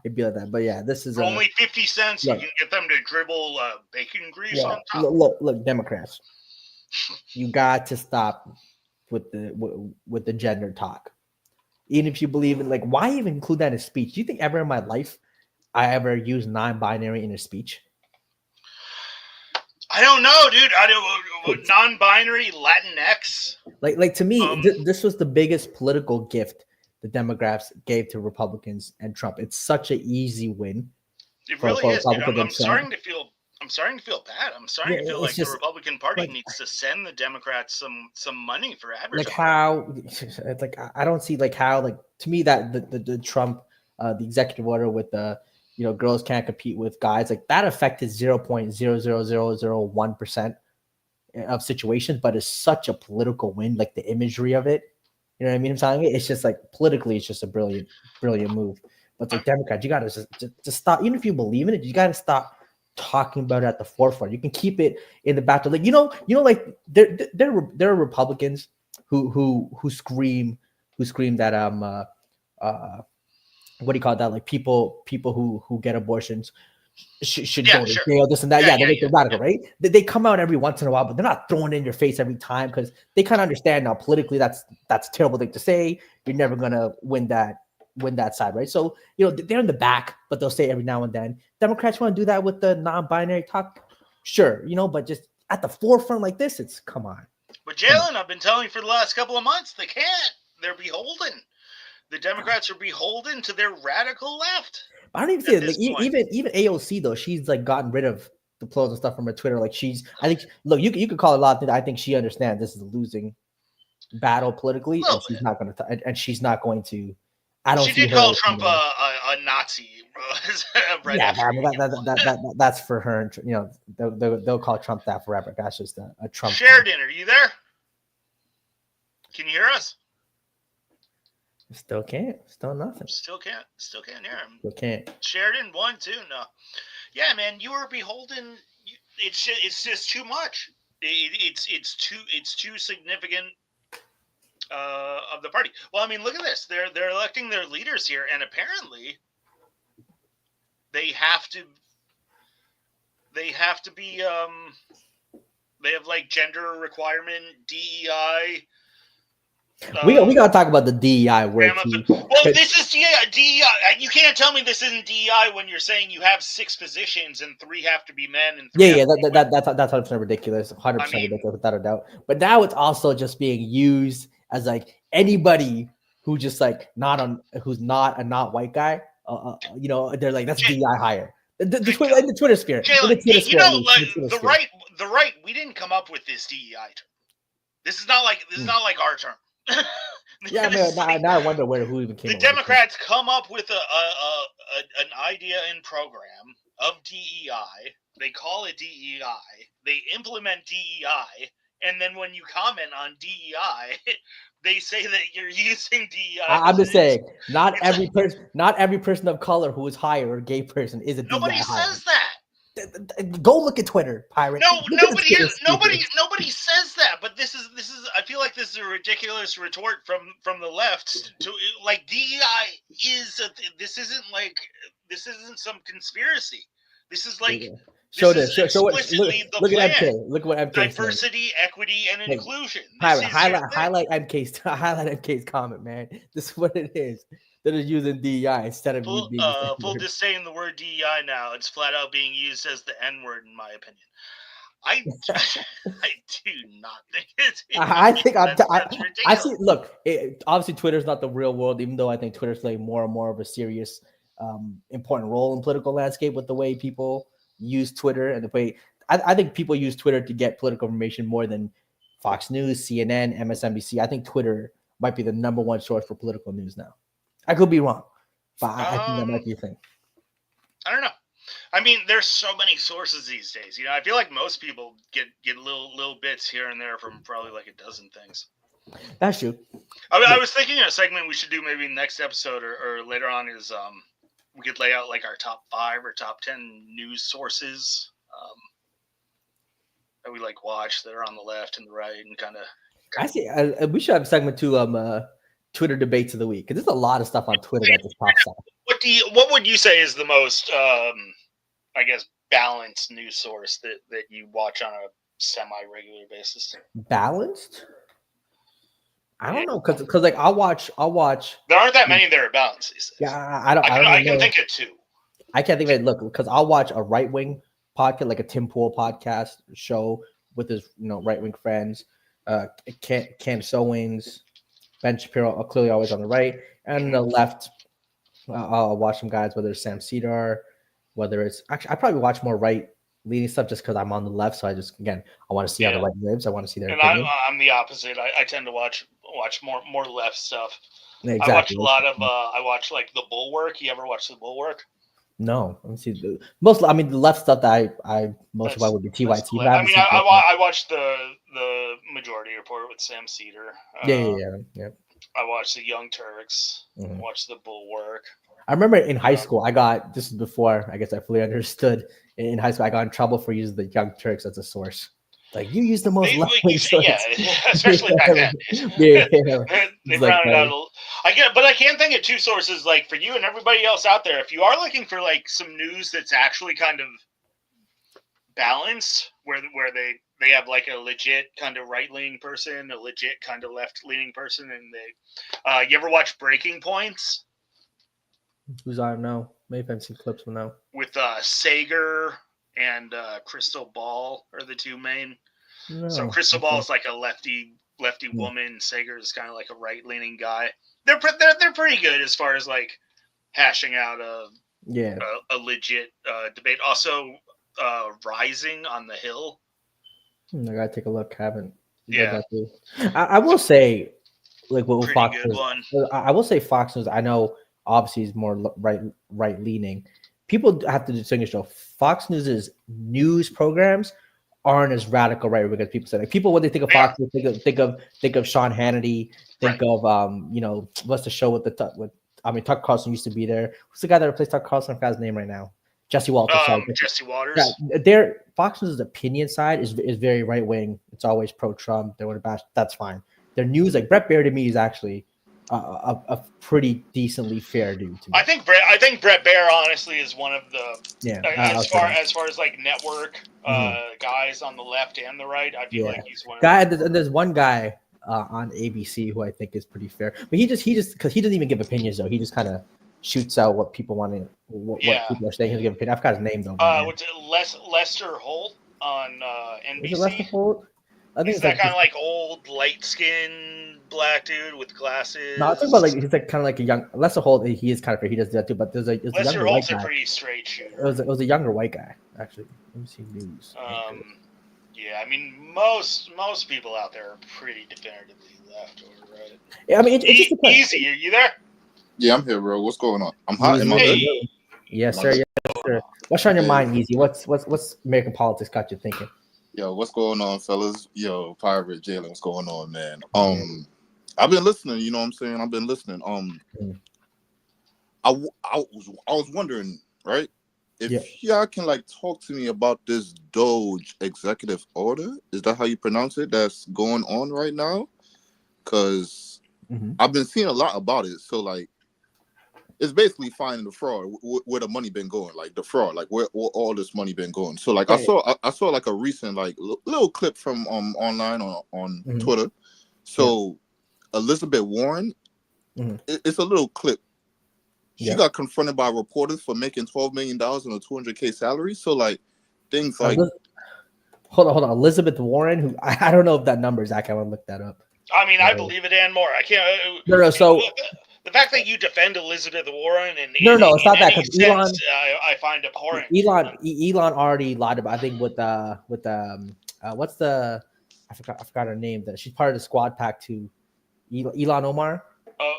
It'd be like that, but yeah, this is for only 50 cents. You can get them to dribble bacon grease on top. Look, Democrats, you got to stop with the gender talk. Even if you believe in, like, why even include that in speech? Do you think ever in my life I ever used non-binary in a speech? I don't know, dude. I don't non-binary Latinx. Like to me, this was the biggest political gift the Democrats gave to Republicans and Trump. It's such an easy win. It really is, dude. I'm starting to feel bad. I'm starting to feel like the Republican Party needs to send the Democrats some money for advertising. Like I don't see like how, like, to me that the Trump the executive order with the girls can't compete with guys, like that affected 0.00001% of situations, but it's such a political win, like the imagery of it. You know what I mean? I'm telling you, it's just like politically, it's just a brilliant move. But the Democrats, you got to just stop. Even if you believe in it, you got to stop talking about it at the forefront. You can keep it in the back. Like like there are Republicans who scream that what do you call that? Like people who get abortions should go to jail, this and that. They make it radical, right? They come out every once in a while, but they're not throwing it in your face every time because they kind of understand now politically that's a terrible thing to say. You're never gonna win that side, right? So they're in the back, but they'll say every now and then. Democrats want to do that with the non-binary talk, sure, but just at the forefront like this, it's come on. But Jalen, I've been telling you for the last couple of months, they can't. They're beholden. The Democrats are beholden to their radical left. I don't even see it. Like, even AOC though, she's like gotten rid of the clothes and stuff from her Twitter. Like I think, look, you could call it a lot of things. I think she understands this is a losing battle politically, and she's not going to. And she's not going to. I don't. She did call Trump a Nazi. Right, yeah, I mean, that's for her. They'll call Trump that forever. That's just a Trump. Sheridan, are you there? Can you hear us? Still can't. Still nothing. Still can't hear him. Still can't. Sheridan, 1, 2, no. Yeah, man, you were beholden. It's just too much. It's too significant of the party. Well, I mean, look at this. They're electing their leaders here, and apparently they have to be they have like gender requirement, DEI. We gotta talk about the DEI where well, this is DEI. You can't tell me this isn't DEI when you're saying you have 6 positions and 3 have to be men and 3 that's 100% ridiculous, 100% ridiculous without a doubt. But now it's also just being used as like anybody who just like who's not a not white guy. They're like that's DEI higher. The Twitter sphere. Jalen, the right. We didn't come up with this DEI term. This is not like our term. Now I wonder who even came. The Democrats come up with an idea and program of DEI. They call it DEI. They implement DEI, and then when you comment on DEI, they say that you're using DEI. I'm just saying, not every person of color who is higher or gay person is a DEI. Nobody says that. Go look at Twitter, pirate. Nobody says that. But this is. I feel like this is a ridiculous retort from the left to like DEI is. This isn't some conspiracy. This is like. Show this. Show what. Look at MK. Look what MK. Diversity, equity, and inclusion. Highlight MK's comment, man. This is what it is. That is using DEI instead of full just saying the word DEI now. It's flat out being used as the N-word, in my opinion. I do not think it's. I see. Look, obviously Twitter's not the real world, even though I think Twitter's playing more and more of a serious, important role in political landscape with the way people use Twitter and the way I think people use Twitter to get political information more than Fox News, CNN, MSNBC. I think Twitter might be the number one source for political news now. I could be wrong, but I think that might be a thing. I don't know. I mean, there's so many sources these days. I feel like most people get little bits here and there from probably like a dozen things. That's true. I was thinking a segment we should do maybe next episode or later on is we could lay out like our top 5 or top 10 news sources that we like watch that are on the left and the right and kind of. I see. We should have a segment too. Twitter debates of the week, because there's a lot of stuff on Twitter that just pops up. What would you say is the most I guess balanced news source that you watch on a semi-regular basis? Balanced? I don't know, because like I'll watch. There aren't that many that are balanced these days. Yeah, I can think of 2. I can't think of it. Look, because I'll watch a right-wing podcast, like a Tim Pool podcast show with his right-wing friends, Cam Sowings, Ben Shapiro are clearly always on the right, and the left. I'll watch some guys, whether it's Sam Cedar, whether it's actually I probably watch more right-leaning stuff just because I'm on the left. So I want to see how the right lives. I want to see their. And I'm the opposite. I tend to watch more left stuff. Exactly. I watch a lot of. I watch like the Bulwark. You ever watch the Bulwark? No, let me see. The left stuff that I most of I would be TYT. Cool. I watched the Majority Report with Sam Cedar. Yeah. I watched the Young Turks. Mm-hmm. Watched the Bulwark. I remember in high school, this is before I guess I fully understood. In high school, I got in trouble for using the Young Turks as a source. Like you use the most left-wing source. Yeah, especially back then. They rounded out. But I can't think of 2 sources like for you and everybody else out there. If you are looking for like some news that's actually kind of balanced, where they have like a legit kind of right-leaning person, a legit kind of left-leaning person, and they you ever watch Breaking Points? Who's I don't know. Maybe I've seen clips from now. With Sager and Crystal Ball are the 2 main. No. So Crystal Ball is like a lefty woman. Sager is kind of like a right-leaning guy. They're pretty good as far as like hashing out a legit debate. Also, Rising on the Hill. I gotta take a look. Haven't. Yeah. I will say, like what pretty Fox good News. One. I will say Fox News. I know obviously is more right-leaning. People have to distinguish though. Fox News's news programs aren't as radical right because people say like people when they think of Fox News think of Sean Hannity, think of what's the show with Tucker Carlson used to be there. Who's the guy that replaced Tucker Carlson? I forgot his name right now. Jesse Walters. Jesse Waters. Yeah, their Fox News' opinion side is very right wing. It's always pro Trump. They want to bash. That's fine. Their news, like Brett Baer, to me is actually a pretty decently fair dude to me. I think Brett Baer honestly is one of the as far as like network guys on the left and the right. I feel like he's one. And there's one guy on ABC, who I think is pretty fair. But he just because he doesn't even give opinions though. He just kind of shoots out what people want to what people are saying. He doesn't give opinion. I forgot his name though. What's it? Lester Holt on NBC. Is it Lester Holt? I think He's it's that like kind of like old, light-skinned black dude with glasses. no, I think about like he's like kind of like a young Lester Holt. He is kind of fair. He does that too. But there's a Lester younger Holt's white a guy. pretty straight shooter. It was a younger white guy actually. Let me see news. Yeah, I mean most people out there are pretty definitively left or right. Yeah, I mean, it's just easy. Are you there? Yeah, I'm here, bro. What's going on? I'm hot. Am I good? Yes, sir. Yes, sir. What's on your mind, Easy? What's American politics got you thinking? Yo, what's going on, fellas? Yo, Pirate Jalen, what's going on, man? I've been listening. You know what I'm saying? I've been listening. I was wondering, right? If y'all can like talk to me about this Doge executive order, is that how you pronounce it? That's going on right now, because I've been seeing a lot about it. So like, it's basically finding the fraud, where the money been going, like the fraud, like where all this money been going. So like, I saw like a recent like little clip from online on Twitter. So Elizabeth Warren, it's a little clip. She got confronted by reporters for making $12 million on a $200K salary. So like things like hold on, Elizabeth Warren, who I don't know if that number is accurate. I want to look that up. I mean, I believe it and more. I can't. No. So the fact that you defend Elizabeth Warren and no, it's not that because Elon, I find abhorrent. Elon already lied about. I think with what's the I forgot her name. That she's part of the squad pack to Elon Omar.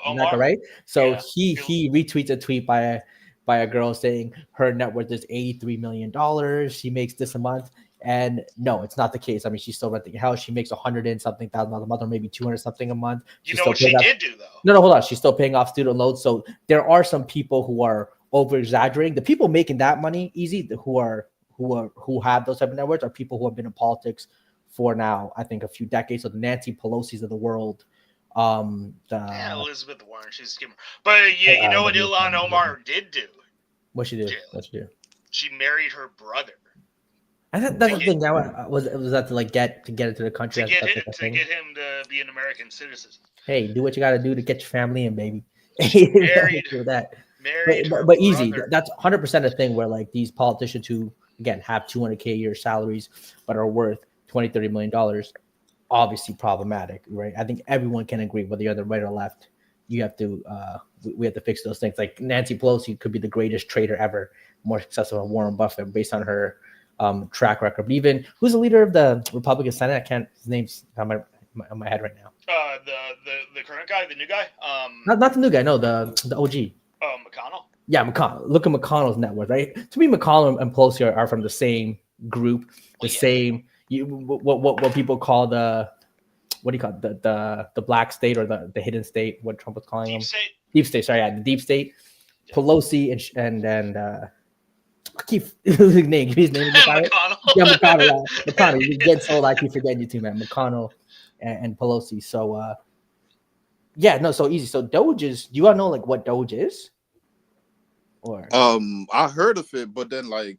Omar, right? So he retweets a tweet by a girl saying her net worth is $83 million. She makes this a month. And no, it's not the case. I mean, she's still renting a house. She makes 100 and something thousand a month, or maybe 200 something a month. You know what she did do though? No, hold on. She's still paying off student loans. So there are some people who are over exaggerating. The people making that money easy, who have those type of net worths, are people who have been in politics for now, I think, a few decades. So the Nancy Pelosi's of the world. Elizabeth Warren, she's a skimmer. But you know what Ilhan Omar did do? What she did? She married her brother. I thought that's the thing. Now was that to like get into the country to get him to be an American citizen. Hey, do what you got to do to get your family in, baby. Married but easy. That's 100% a thing where like these politicians who again have 200K a year salaries but are worth $20-30 million, obviously problematic, right? I think everyone can agree, whether you're on the right or left, you have to we have to fix those things. Like Nancy Pelosi could be the greatest trader ever, more successful than Warren Buffett based on her track record. But even who's the leader of the Republican Senate? I can't. His name's on my head right now. The current guy, the new guy. Not the new guy. No, the OG. McConnell. Yeah, McConnell. Look at McConnell's net worth, right? To me, McConnell and Pelosi are from the same group, same. What people call the what do you call it? The black state or the hidden state? What Trump was calling them? Deep state. Sorry, the deep state. Yeah. Pelosi and keep his name. Give his name. McConnell. Yeah, McConnell. McConnell. You get so I keep forgetting you too, man. McConnell and Pelosi. So so easy. So Doge is. Do you all know like what Doge is? Or I heard of it, but then like.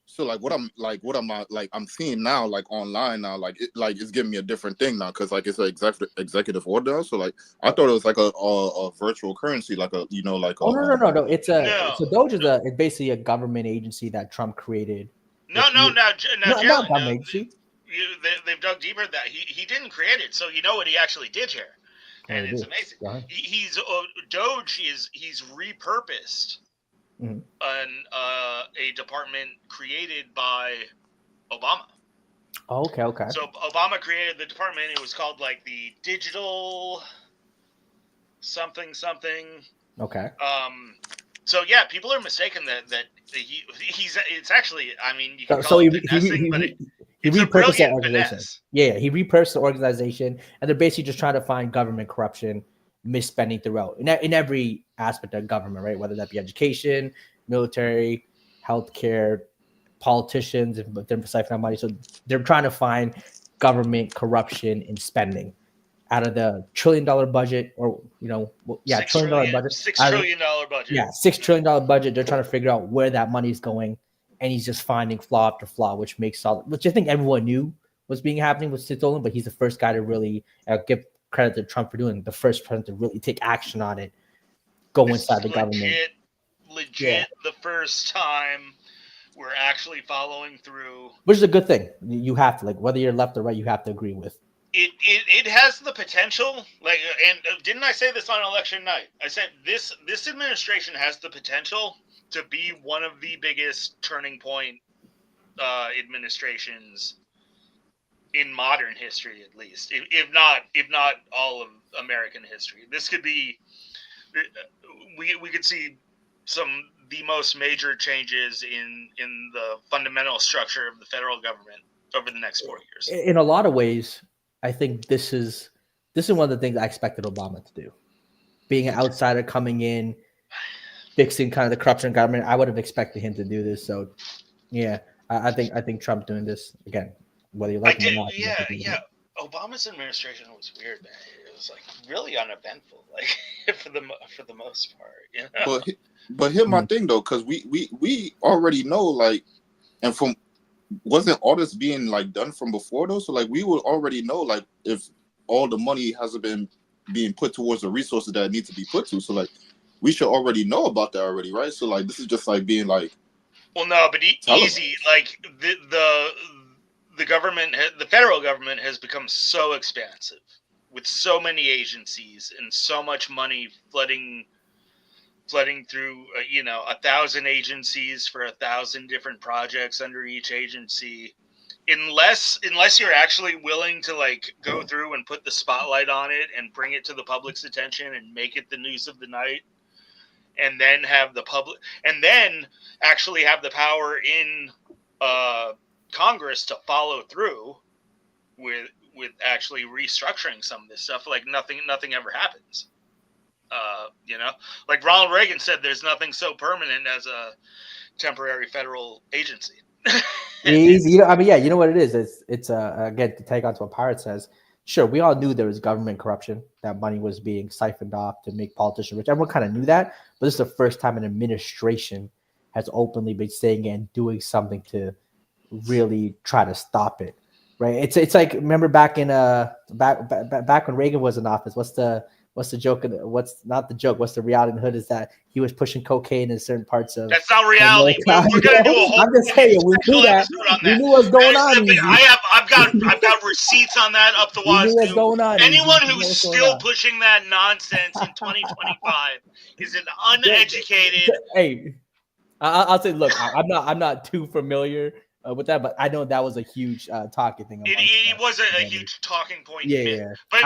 So I'm seeing now like online now like it's giving me a different thing now because like it's an executive order. So like I thought it was like a virtual currency like a no. It's Doge is basically a government agency that Trump created. Now government agency. They've dug deeper that he didn't create it. So you know what he actually did here, and it's amazing. He's Doge he's repurposed. A department created by Obama. Oh, okay. So Obama created the department. It was called like the digital something. Okay. So yeah, people are mistaken that he's. It's actually. I mean, you can call it finessing, but he repurposed that organization. Yeah, he repurposed the organization, and they're basically just trying to find government corruption, misspending throughout in every aspect of government, right? Whether that be education, military, healthcare, politicians, but they're siphoning money. So they're trying to find government corruption in spending out of the $1 trillion budget, or $1 trillion budget. $6 trillion budget. Yeah, $6 trillion budget. They're trying to figure out where that money is going, and he's just finding flaw after flaw, which I think everyone knew was being happening with stolen, but he's the first guy to really give credit to Trump for doing it, the first president to really take action on it, go inside the government. Legit, the first time we're actually following through, which is a good thing. You have to, like, whether you're left or right, you have to agree with. It has the potential, like, and didn't I say this on election night? I said this administration has the potential to be one of the biggest turning point administrations in modern history, at least, if not all of American history. This could be, we could see the most major changes in the fundamental structure of the federal government over the next 4 years. In a lot of ways, I think this is one of the things I expected Obama to do. Being an outsider coming in, fixing kind of the corruption in government, I would have expected him to do this. So, yeah, I think Trump doing this again, whether you like him or not. Yeah. Obama's administration was weird, man. It was like really uneventful, like for the most part. You know? But here's my thing though, because we already know, like, and from wasn't all this being like done from before though? So like we would already know, like, if all the money hasn't been being put towards the resources that need to be put to. So like we should already know about that already, right? So like this is just like being like, well, no, but easy. Like the government, the federal government has become so expansive with so many agencies and so much money flooding through, 1,000 agencies for 1,000 different projects under each agency. Unless you're actually willing to like go through and put the spotlight on it and bring it to the public's attention and make it the news of the night, and then have the public, and then actually have the power in Congress to follow through with actually restructuring some of this stuff, like nothing ever happens. Like Ronald Reagan said, there's nothing so permanent as a temporary federal agency. Easy, you know what it is. It's again, to take on to what Pirate says. Sure, we all knew there was government corruption, that money was being siphoned off to make politicians rich. Everyone kind of knew that, but this is the first time an administration has openly been saying it and doing something to really try to stop it. Right? It's like, remember back in back when Reagan was in office. What's the joke? What's not the joke? What's the reality in the hood is that he was pushing cocaine in certain parts of. That's not reality. We're gonna do a whole. I'm just saying, we knew that. We knew what's going on. I've got receipts on that up the wazoo. Going on. Anyone who's still pushing that nonsense in 2025 is an uneducated. Hey, I'll say, look, I'm not too familiar with that, but I know that was a huge talking thing. It was a huge talking point. Yeah. But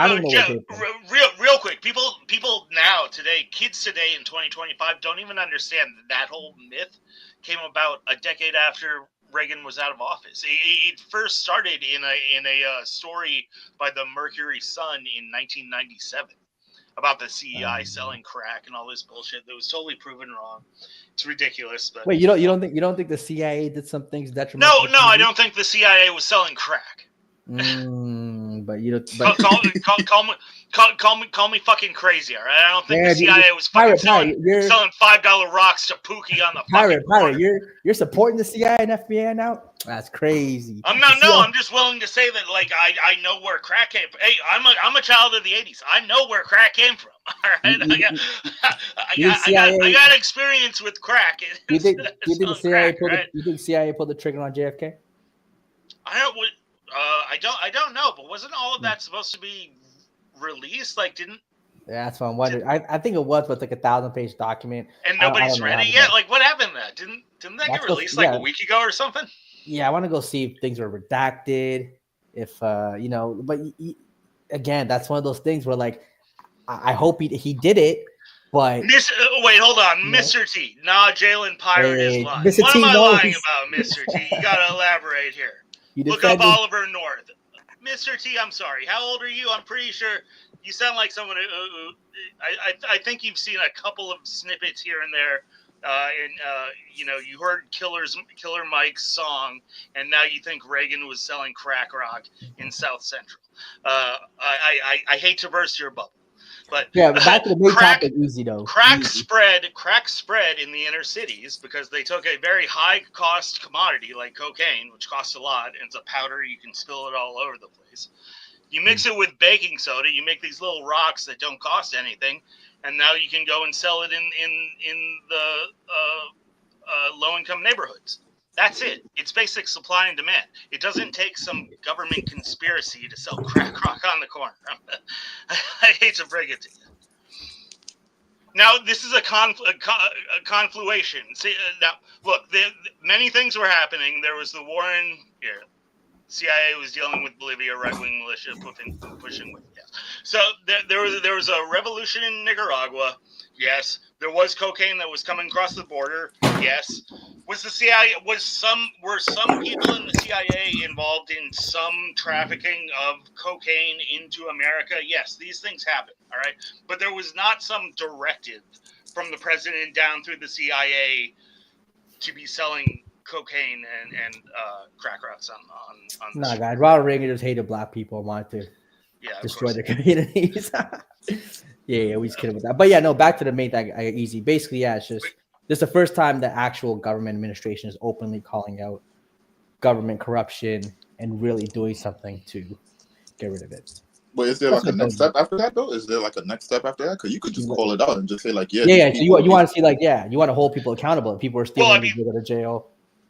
real quick, people now today, kids today in 2025 don't even understand that whole myth came about a decade after Reagan was out of office. It first started in a story by the Mercury Sun in 1997 about the CEI selling crack and all this bullshit that was totally proven wrong. It's ridiculous. But wait, you don't think the CIA did some things detrimental? No, I don't think the CIA was selling crack. But you don't. Call me fucking crazy, all right? I don't think the CIA was fucking selling $5 rocks to Pookie on the Pirate. You're supporting the CIA and FBI now? That's crazy. I'm not. No, I'm just willing to say that, like, I know where crack came from. Hey, I'm a child of the '80s. I know where crack came from. All right, I got experience with crack. You think the CIA pulled the trigger on JFK? I don't know, but wasn't all of that supposed to be released? Like, didn't? Yeah, that's what I'm wondering. I think it was with like 1,000-page document, and nobody's read it yet. Like, what happened to that? Didn't that get released like a week ago or something? Yeah, I want to go see if things were redacted. If but again, that's one of those things where, like, I hope he did it. But wait, hold on, Mr. T. Nah, Jalen Pirate is lying. Mr. What am I lying about, Mr. T? You gotta elaborate here. Look up Oliver North. Mr. T, I'm sorry. How old are you? I'm pretty sure you sound like someone who I think you've seen a couple of snippets here and there. You heard Killer Mike's song, and now you think Reagan was selling crack rock in South Central. I hate to burst your bubble, But yeah, but back to the main topic, easy though. Crack spread in the inner cities because they took a very high cost commodity like cocaine, which costs a lot, and it's a powder, you can spill it all over the place. You mix it with baking soda, you make these little rocks that don't cost anything, and now you can go and sell it in the low-income neighborhoods. That's it. It's basic supply and demand. It doesn't take some government conspiracy to sell crack rock on the corner. I hate to break it to you. Now, this is a confluation. See, now, look, many things were happening. There was the war in... CIA was dealing with Bolivia, right-wing militia pushing with, yes. So there was a revolution in Nicaragua, yes. There was cocaine that was coming across the border, yes. Was the CIA were some people in the CIA involved in some trafficking of cocaine into America? Yes, these things happen, all right. But there was not some directive from the president down through the CIA to be selling cocaine and crack rocks on the Nah, street. guys, Ronald Reagan just hated black people and wanted to destroy their communities. yeah, we just kidding with that. But yeah, no, back to the main thing. Easy. Basically, yeah, it's just this is the first time the actual government administration is openly calling out government corruption and really doing something to get rid of it. But is there like a next step after that, though? Is there like a next step after that? Because you could just call it out and just say like, yeah. So you want to see like, you want to hold people accountable. If people are stealing, they go to jail.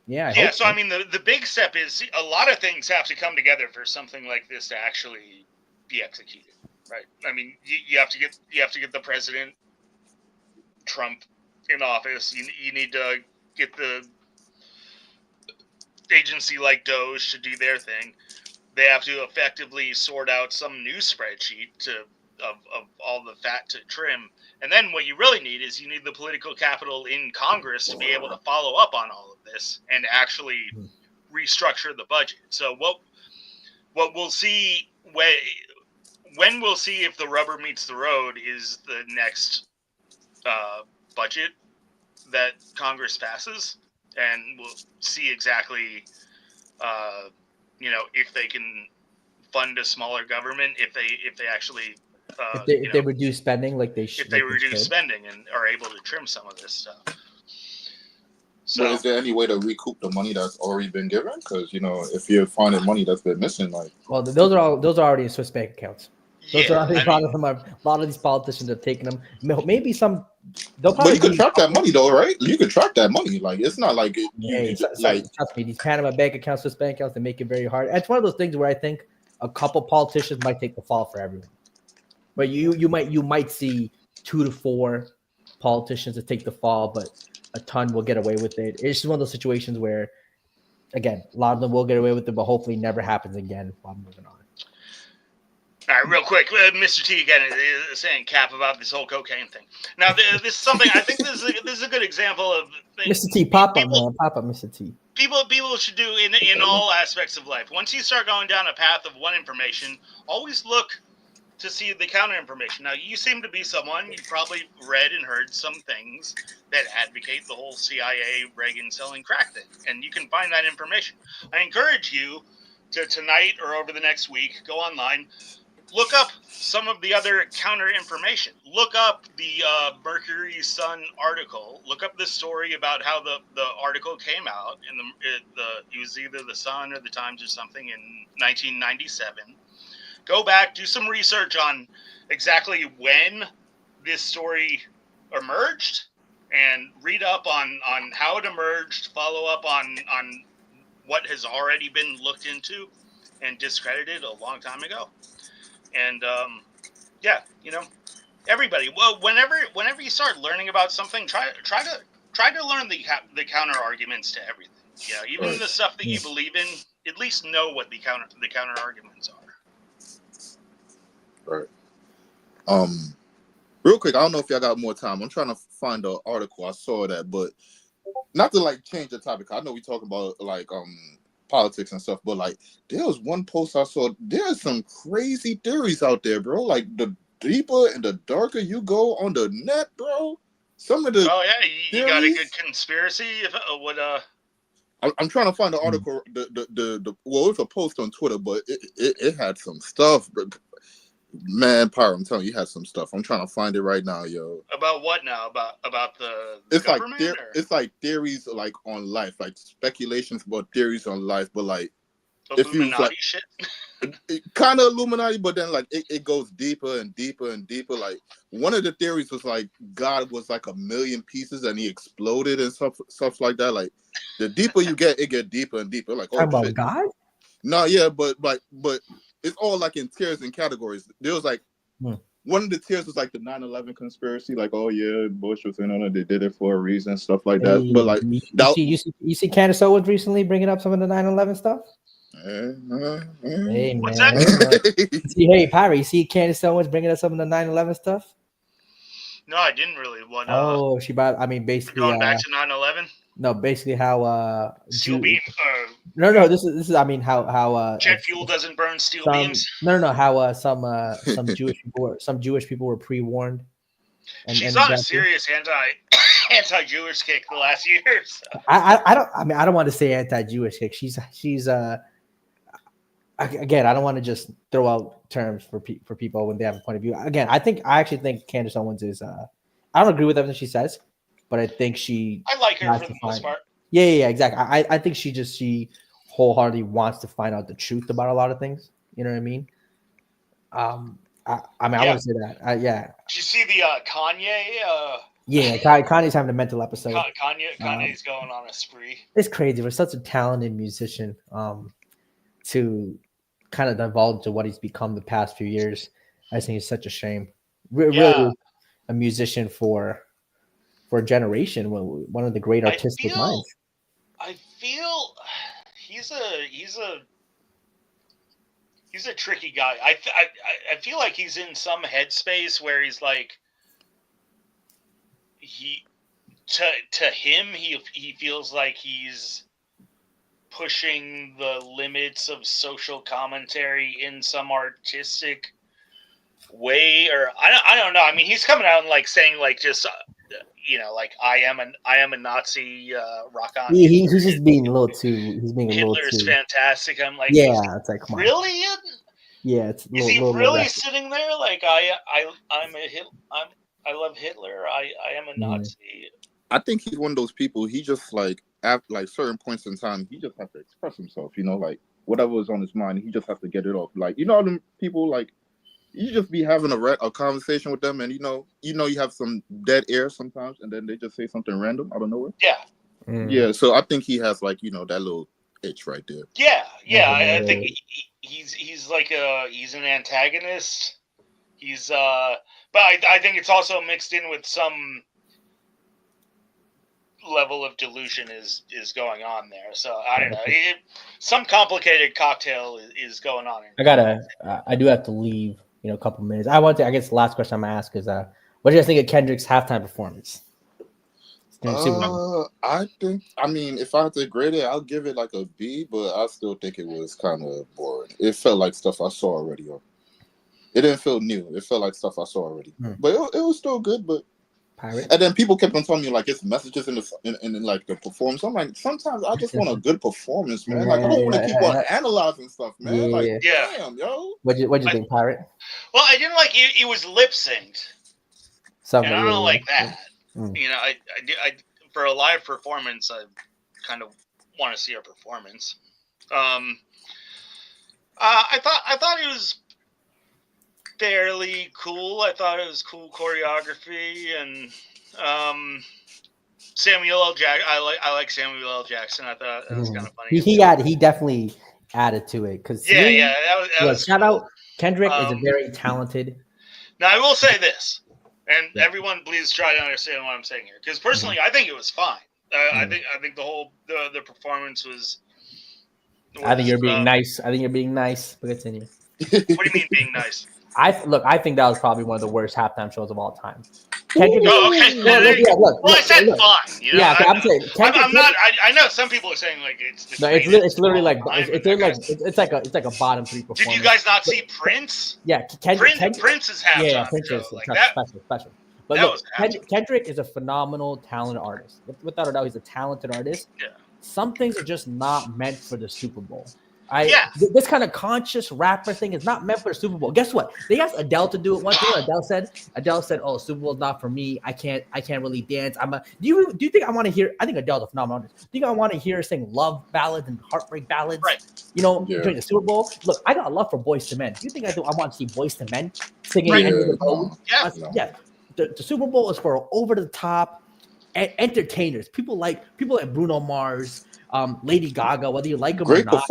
Yeah. So I mean, the big step is a lot of things have to come together for something like this to actually be executed, right? I mean, you have to get the president Trump in office. You need to get the agency like Doge to do their thing. They have to effectively sort out some new spreadsheet of all the fat to trim. And then what you really need is you need the political capital in Congress to be able to follow up on all of this and actually restructure the budget. So what we'll see when we'll see if the rubber meets the road is the next budget that Congress passes, and we'll see exactly if they can fund a smaller government, if they actually if they reduce spending like they should. If they reduce spending and are able to trim some of this stuff. So, but is there any way to recoup the money that's already been given? Because if you're finding money that's been missing, like those are already in Swiss bank accounts. A lot of these politicians have taken them. Maybe some. But you could track that money, though, right? You could track that money. Like it's not like trust me, these Panama bank accounts, Swiss bank accounts, they make it very hard. And it's one of those things where I think a couple politicians might take the fall for everyone. But you might see 2 to 4 politicians that take the fall, but a ton will get away with it. It's just one of those situations where, again, a lot of them will get away with it, but hopefully never happens again while moving on. All right, real quick, Mr. T again is saying cap about this whole cocaine thing. Now, this is something I think this is a good example of things. Mr. T, pop up, Mr. T. People should do in all aspects of life. Once you start going down a path of one information, always look to see the counter information. Now, you seem to be someone, you've probably read and heard some things that advocate the whole CIA Reagan selling crack thing, and you can find that information. I encourage you to tonight or over the next week, go online, look up some of the other counter information. Look up the Mercury Sun article. Look up the story about how the article came out in it was either the Sun or the Times or something in 1997. Go back, do some research on exactly when this story emerged, and read up on how it emerged. Follow up on what has already been looked into and discredited a long time ago. And everybody. Well, whenever you start learning about something, try to learn the counter arguments to everything. Even the stuff that you believe in, at least know what the counter arguments are. Right. Real quick, I don't know if y'all got more time. I'm trying to find the article. I saw that, but not to change the topic. I know we talk about politics and stuff, but there was one post I saw. There's some crazy theories out there, bro. Like the deeper and the darker you go on the net, bro. Some of the you got a good conspiracy. I'm trying to find the article. It was a post on Twitter, but it had some stuff, bro. Man, Pyro, I'm telling you, you had some stuff. I'm trying to find it right now, yo. About what now? About the It's government? like it's like theories like on life, like speculations about theories on life, but like Illuminati like, shit. Kind of Illuminati, but then like it goes deeper and deeper and deeper. Like one of the theories was like God was like 1,000,000 pieces and he exploded and stuff like that. Like the deeper you get, it get deeper and deeper. Like, oh Talking about shit. God? No, yeah, but it's all like in tiers and categories. There was like one of the tiers was like the 9/11 conspiracy, like, oh yeah, Bush was in on it, they did it for a reason, stuff like that. Hey, But like you see Candace Owens recently bringing up some of the 9/11 stuff? Hey, What's man. that? See, hey, Pyre, you see Candace Owens bringing up some of the 9/11 stuff? No, I didn't really want. Oh, she brought. I mean, basically, going back to 9/11. No, basically how steel beam. No. This is. I mean, how jet fuel doesn't burn steel beams. No. How some Jewish people were pre-warned. She's on a serious anti-Jewish kick the last years. I don't want to say anti-Jewish kick. She's again, I don't want to just throw out terms for people when they have a point of view. Again, I actually think Candace Owens is. I don't agree with everything she says, but I think I like her for the most part. Yeah, exactly. I think she wholeheartedly wants to find out the truth about a lot of things. You know what I mean? I want to say that. Yeah. Did you see the Kanye? Yeah, Kanye's having a mental episode. Kanye's going on a spree. It's crazy. For such a talented musician, to kind of divulge to what he's become the past few years, I think it's such a shame. Really, a musician for a generation, one of the great artistic minds. I feel he's a tricky guy. I feel like he's in some headspace where he's like he feels like he's pushing the limits of social commentary in some artistic way, or I don't know. I mean, he's coming out and like saying like just like I am a Nazi, rock on. He's just being a little too. He's being a little too. Hitler's fantastic. I'm like, yeah, it's like, come on. Really? Yeah, it's. Is he really sitting there like I love Hitler. I am a Nazi. I think he's one of those people. He just like at like certain points in time, he just has to express himself. Like whatever was on his mind, he just has to get it off. Like them people like. You just be having a conversation with them, and you have some dead air sometimes, and then they just say something random out of nowhere. Yeah. Yeah. So I think he has like that little itch right there. Yeah. I think he's like he's an antagonist. He's but I think it's also mixed in with some level of delusion is going on there. So I don't know. Some complicated cocktail is going on. I do have to leave. A couple minutes. I guess the last question I'm gonna ask is, what do you guys think of Kendrick's halftime performance? I think, if I had to grade it, I'll give it like a B, but I still think it was kind of boring. It felt like stuff I saw already. It didn't feel new. It felt like stuff I saw already. But it was still good. But Pirate. And then people kept on telling me like it's messages in like the performance. I'm like, sometimes I just want a good performance, man. Like I don't want to keep on analyzing stuff, man. Yeah. Like damn, yo. What'd you think, Pirate? Well, I didn't like it. It was lip synced, and I don't like that. I for a live performance, I kind of want to see a performance. I thought it was fairly cool. I thought it was cool choreography, and Samuel L. Jackson. I like Samuel L. Jackson. I thought that was kind of funny. He definitely added to it because that was shout cool. out Kendrick is a very talented. Now I will say this, and everyone please try to understand what I'm saying here, because personally I think it was fine. I think the whole the performance was. I think you're being nice. But continue. What do you mean being nice? I think that was probably one of the worst halftime shows of all time. Kendrick, okay. Well, I said fine. I'm saying. I'm not. I know some people are saying like it's. No, it's literally like it's like a bottom three performance. Did you guys not see Prince? Yeah, Prince's halftime. Yeah, Prince is like special. But look, Kendrick is a phenomenal, talented artist. Without a doubt, he's a talented artist. Yeah. Some things are just not meant for the Super Bowl. This kind of conscious rapper thing is not meant for the Super Bowl. Guess what? They asked Adele to do it once. You know what Adele said, "Oh, Super Bowl's not for me. I can't really dance." Do you think I want to hear? I think Adele's a phenomenal artist. Do you think I want to hear her sing love ballads and heartbreak ballads? Right. During the Super Bowl. Look, I got a love for Boys to Men. Do you think I want to see Boys to Men singing End of the Road? Yeah. The Super Bowl is for over the top entertainers. People like Bruno Mars. Lady Gaga, whether you like them or not,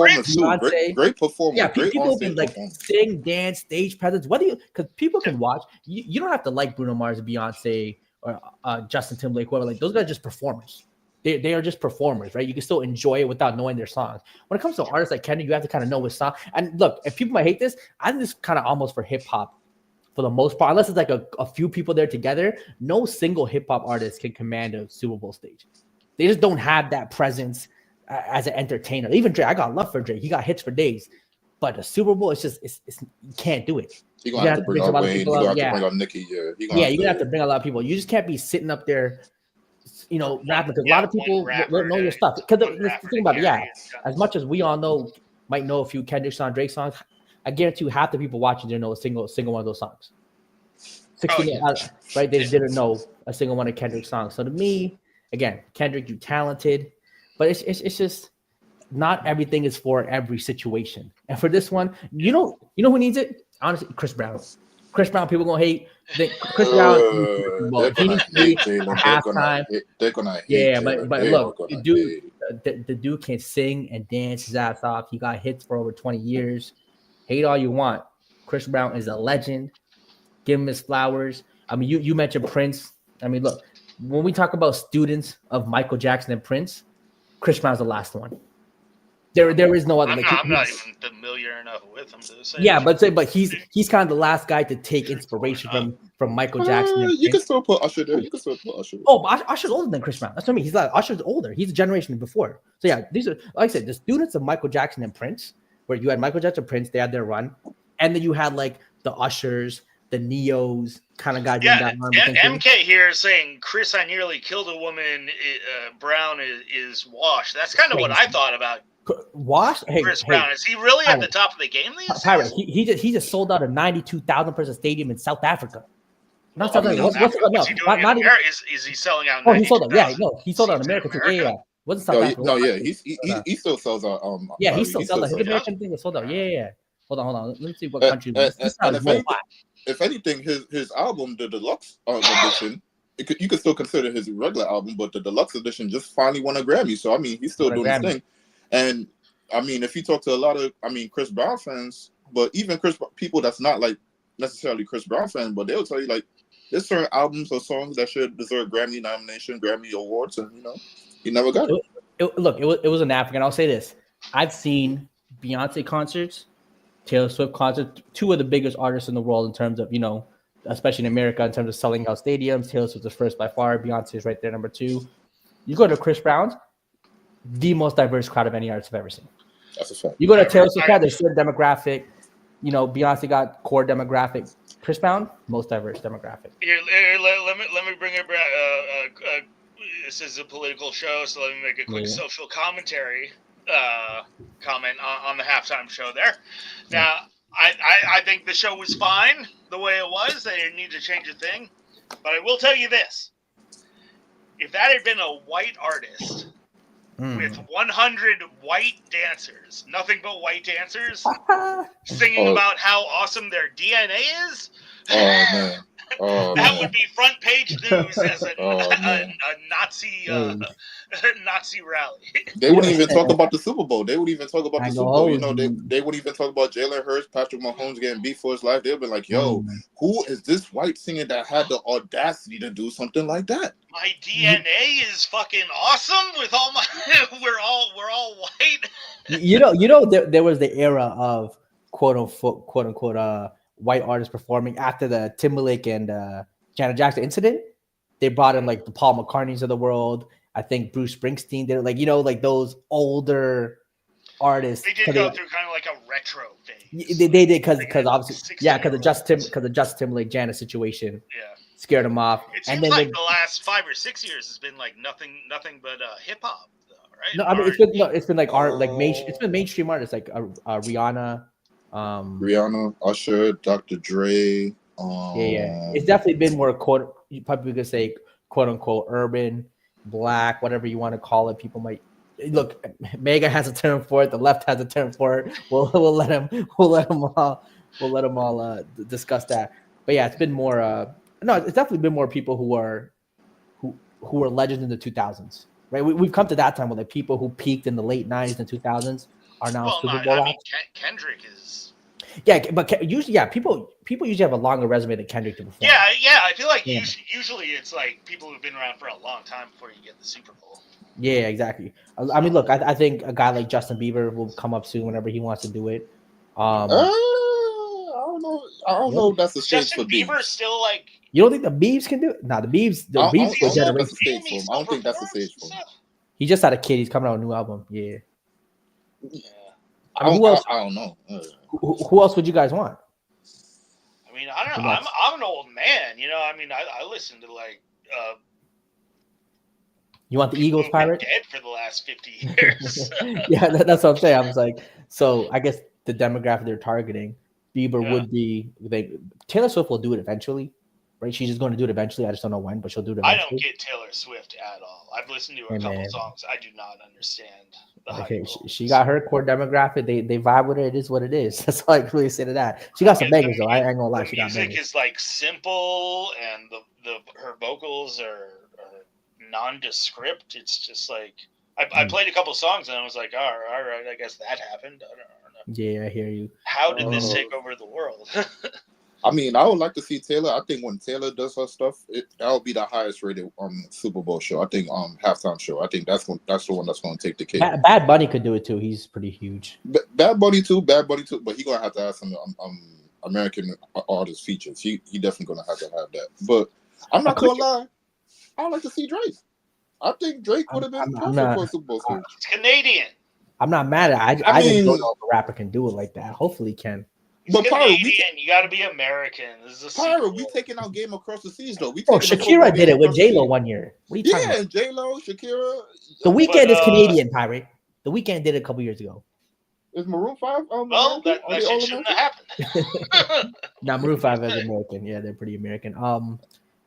great performance. Yeah, great people can like sing, dance, stage presence. Because people can watch. You don't have to like Bruno Mars, Beyonce, or Justin Timberlake, whoever. Like those guys are just performers. They are just performers, right? You can still enjoy it without knowing their songs. When it comes to artists like Kendrick, you have to kind of know his song. And look, if people might hate this, I think this is kind of almost for hip hop. For the most part, unless it's like a few people there together, no single hip hop artist can command a Super Bowl stage. They just don't have that presence as an entertainer. Even Drake, I got love for Drake. He got hits for days. But the Super Bowl, it's you can't do it. You're going to have to bring out Wayne. You're going to have to bring out Nicki. You're going to have to bring a lot of people. You just can't be sitting up there, rapping. Because a lot of people won't know your stuff. Because think about it, as much as we all might know a few Kendrick songs, Drake songs, I guarantee you half the people watching didn't know a single one of those songs. 60 right? They didn't know a single one of Kendrick's songs. So to me, again, Kendrick, you talented, but it's just not everything is for every situation. And for this one, you know who needs it? Honestly, Chris Brown. Chris Brown, people gonna hate. Chris Brown, he needs to be halftime. They're gonna hate. But look, the dude can sing and dance his ass off. He got hits for over 20 years. Hate all you want. Chris Brown is a legend. Give him his flowers. I mean, you mentioned Prince. I mean, look, when we talk about students of Michael Jackson and Prince, Chris Brown's the last one. There is no other. I'm not even familiar enough with him to say. Yeah, but he's kind of the last guy to take inspiration from Michael Jackson. You can still put Usher there. Oh, but Usher's older than Chris Brown. That's what I mean. He's like Usher's older. He's a generation before. So yeah, these are, like I said, the students of Michael Jackson and Prince, where you had Michael Jackson, Prince, they had their run, and then you had like the Ushers, the Neos kind of guys. Yeah, MK here is saying, Chris, I nearly killed a woman. Brown is washed. That's kind of what I thought about. Wash? Chris Brown, is he really at the top of the game these days? He just sold out a 92,000 person stadium in South Africa. Not South Africa. What's he doing in America? Is he selling out? Oh, he sold out. Yeah, no, he sold out in America too. Yeah. Wasn't South Africa? No, yeah, he still sells out. He still sells out. His American thing was sold out. Yeah. Hold on. Let me see what country. If anything, his album, the deluxe edition, you could still consider his regular album, but the deluxe edition just finally won a Grammy. So I mean, he's still doing his thing. And I mean, if you talk to a lot of, Chris Brown fans, but even people that's not like necessarily Chris Brown fans, but they'll tell you like there's certain albums or songs that should deserve Grammy nomination, Grammy awards, and he never got it. It was an African. I'll say this: I've seen Beyonce concerts, Taylor Swift concerts, two of the biggest artists in the world in terms of especially in America in terms of selling out stadiums. Taylor Swift is first by far. Beyonce is right there, number two. You go to Chris Brown's, the most diverse crowd of any artist I've ever seen. That's a fact. You go to Taylor Swift, there's certain demographic. Beyonce got core demographic. Chris Brown, most diverse demographic. Here, let me bring it back. This is a political show, so let me make a quick social commentary comment on the halftime show there. Now, I think the show was fine the way it was. They didn't need to change a thing. But I will tell you this. If that had been a white artist with 100 white dancers, nothing but white dancers, singing about how awesome their DNA is, that would be front page news as a Nazi Nazi rally. They wouldn't even talk about the Super Bowl. They would even talk about the Super Bowl. They wouldn't even talk about Jalen Hurts, Patrick Mahomes getting beat for his life. They'd be like, "Yo, who is this white singer that had the audacity to do something like that?" My DNA is fucking awesome. With all my, we're all white. There was the era of quote unquote white artists performing after the Timberlake and Janet Jackson incident. They brought in like the Paul McCartneys of the world. I think Bruce Springsteen did it. Like those older artists. They did go through kind of like a retro phase. They did because obviously because of Justin Timberlake Janet situation. Yeah. Scared them off. It seems like the last 5 or 6 years has been like nothing but hip hop, right? No, I mean it's been like art, like it's been mainstream artists like Rihanna, Rihanna, Usher, Dr. Dre. yeah. It's definitely been more you probably could say quote unquote urban, black, whatever you want to call it. People might look. Mega has a term for it. The left has a term for it. We'll let them all discuss that. But yeah, it's been more. No, it's definitely been more people who are legends in the 2000s, right? We've come to that time where like people who peaked in the late 90s and 2000s are now Super Bowl acts. Kendrick is. Yeah, but usually, people usually have a longer resume than Kendrick to perform. Yeah. I feel like usually it's like people who've been around for a long time before you get the Super Bowl. Yeah, exactly. I mean, look, I think a guy like Justin Bieber will come up soon whenever he wants to do it. I don't know. I don't know if that's the stage for Biebs. Bieber still like. You don't think the Biebs can do it? Nah, the Biebs I generation. That's the stage for him. I don't think that's the stage for him. He just had a kid. He's coming out with a new album. Yeah. I don't know. Who else would you guys want? I mean, I don't know. I'm an old man, you know. I mean, I listen to like. You want the Eagles pirate? Dead for the last 50 years. Yeah, that's what I'm saying. I was like, so I guess the demographic they're targeting, Bieber would be. Taylor Swift will do it eventually, right? She's just going to do it eventually. I just don't know when, but she'll do it eventually. I don't get Taylor Swift at all. I've listened to her a couple songs. I do not understand. Okay, she got her core demographic. They vibe with it. It is what it is. That's all I can really say to that. She got some bangers though. I ain't gonna lie. The music is like simple, and her vocals are nondescript. It's just like I played a couple songs and I was like, all right, I guess that happened. I don't know. Yeah, I hear you. How did this take over the world? I mean, I would like to see Taylor. I think when Taylor does her stuff, that'll be the highest rated Super Bowl show. I think halftime show. I think that's the one that's going to take the cake. Bad Bunny could do it too. He's pretty huge. Bad Bunny too. But he gonna have to have some American artist features. He definitely gonna have to have that. But I'm not gonna lie. I would like to see Drake. I think Drake would have been perfect for a Super Bowl stage. It's Canadian. I'm not mad at it. I just don't know if a rapper can do it like that. Hopefully he can. But Canadian, you got to be American. This is Pyro, we taking out Game Across the Seas though. Shakira did it with J-Lo one year. What are you talking about? J-Lo, Shakira. The Weeknd is Canadian, Pirate. The Weeknd did it a couple years ago. Is Maroon 5? Well, that shit shouldn't have happened. Now Maroon 5 is American. Yeah, they're pretty American. What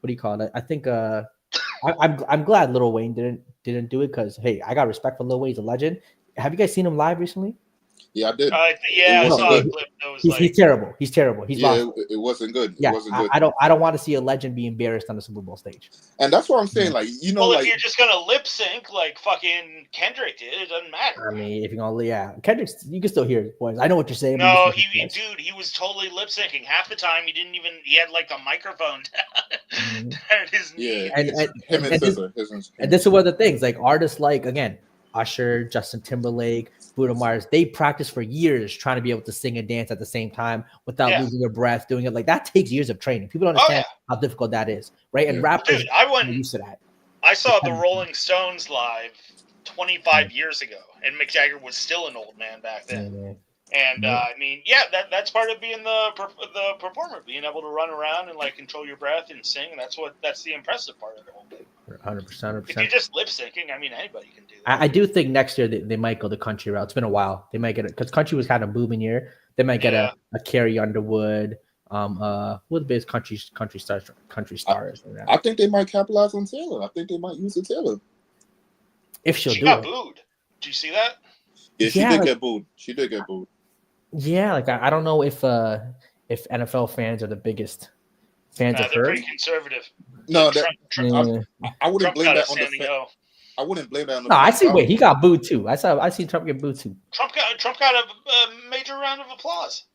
do you call it? I think I'm glad Lil Wayne didn't do it because hey, I got respect for Lil Wayne. He's a legend. Have you guys seen him live recently? Yeah, I did. I saw a clip. He's terrible. He's terrible. He's lost. It wasn't good. Yeah, it wasn't good. I don't want to see a legend be embarrassed on the Super Bowl stage. And that's what I'm saying. Like, you know, if you're just gonna lip sync like fucking Kendrick did, it doesn't matter. I mean, if you're gonna, Kendrick, you can still hear his voice. I know what you're saying. No, he was totally lip syncing. Half the time, he had like the microphone down at his knee. And this is one of the things. Like artists, like again, Usher, Justin Timberlake, Bruno Mars, they practice for years trying to be able to sing and dance at the same time without losing their breath, doing it like that takes years of training. People don't understand how difficult that is, right? And rappers are used to that. I saw the Rolling Stones live 25 years ago, and Mick Jagger was still an old man back then. And I mean, that's part of being the performer, being able to run around and like control your breath and sing. That's the impressive part of the whole thing. 100%. If you're just lip syncing, I mean, anybody can do that. I do think next year they might go the country route. It's been a while. They might get it because country was kind of booming year. They might get a Carrie Underwood. What the biggest country stars? I think they might capitalize on Taylor. I think they might use the Taylor. If she got booed. Did you see that? Yeah, she did get booed. She did get booed. Yeah, like I don't know if NFL fans are the biggest fans of her. They're pretty conservative. No, I wouldn't blame that on the. I wouldn't blame that on the. No, I see. Wait, he got booed too. I see Trump get booed too. Trump got a major round of applause.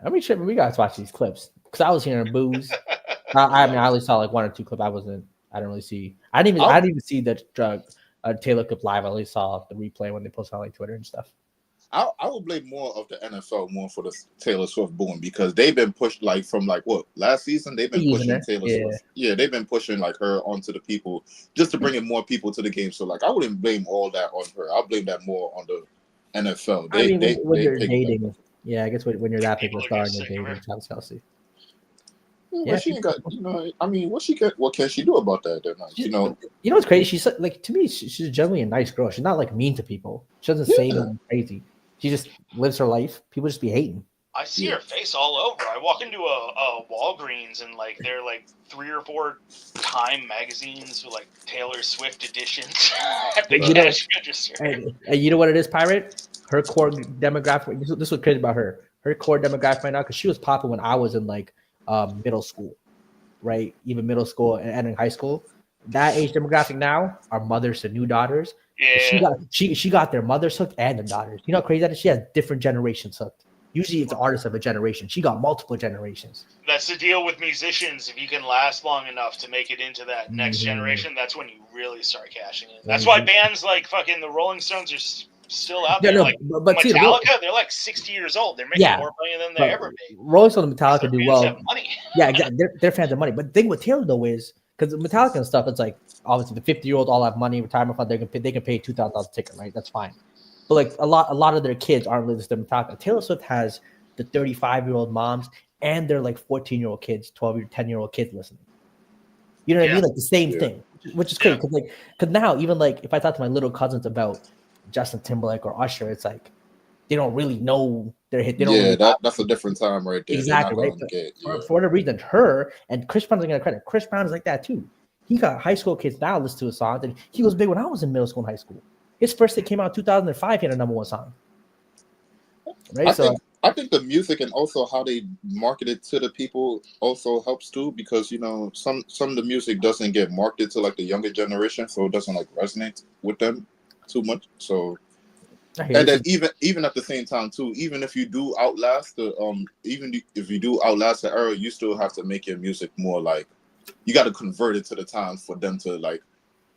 I mean, we guys watch these clips because I was hearing boos. I mean, I only saw like one or two clips. I didn't really see. I didn't even see the Taylor clip live. I only saw the replay when they posted on like Twitter and stuff. I would blame more of the NFL more for the Taylor Swift boom because they've been pushed like from like what last season they've been pushing Taylor Swift. Yeah, they've been pushing like her onto the people just to bring in more people to the game. So like I wouldn't blame all that on her. I'll blame that more on the NFL. When you're dating, I guess when you're that big of a star and you're dating Travis Kelce. But she ain't got, I mean, what can she do about that? Then, like, you know what's crazy? She's like, to me, she's generally a nice girl. She's not like mean to people. She doesn't say anything crazy. She just lives her life. People just be hating. I see her face all over. I walk into a Walgreens and like there are like 3 or 4 Time magazines with like Taylor Swift editions at the cash register. And you know what it is, Pirate? Her core demographic. This was crazy about her. Her core demographic right now, because she was popping when I was in like middle school, right? Even middle school and in high school. That age demographic now are mothers to new daughters. Yeah. She got their mothers hooked and the daughters. You know how crazy that is? She has different generations hooked. Usually it's artists of a generation. She got multiple generations. That's the deal with musicians. If you can last long enough to make it into that next generation, that's when you really start cashing in. That's why bands like fucking the Rolling Stones are still out there. Like but Metallica, they're like 60 years old. They're making more money than they ever made. Rolling Stones and Metallica do well. Have money. Yeah, exactly. They're fans of money. But the thing with Taylor though is, because Metallica and stuff, it's like obviously the 50-year-old all have money, retirement fund. They can pay $2,000 a ticket, right? That's fine. But like a lot of their kids aren't listening to Metallica. Taylor Swift has the 35-year-old moms and their like 14-year-old kids, 12 or 10-year-old kids listening. You know what I mean? Like the same thing, which is crazy. Because now even like if I talk to my little cousins about Justin Timberlake or Usher, it's like they don't really know their hit. They don't that's a different time right there. Exactly, right? For whatever reason, her and Chris Brown is gonna credit. Chris Brown is like that too. He got high school kids now listen to his songs, and he was big when I was in middle school and high school. His first hit came out in 2005. He had a #1 song. Right, I think the music and also how they market it to the people also helps too, because some of the music doesn't get marketed to like the younger generation, so it doesn't like resonate with them too much. So, and then even at the same time too, even if you do outlast the era, you still have to make your music more like you got to convert it to the times for them to like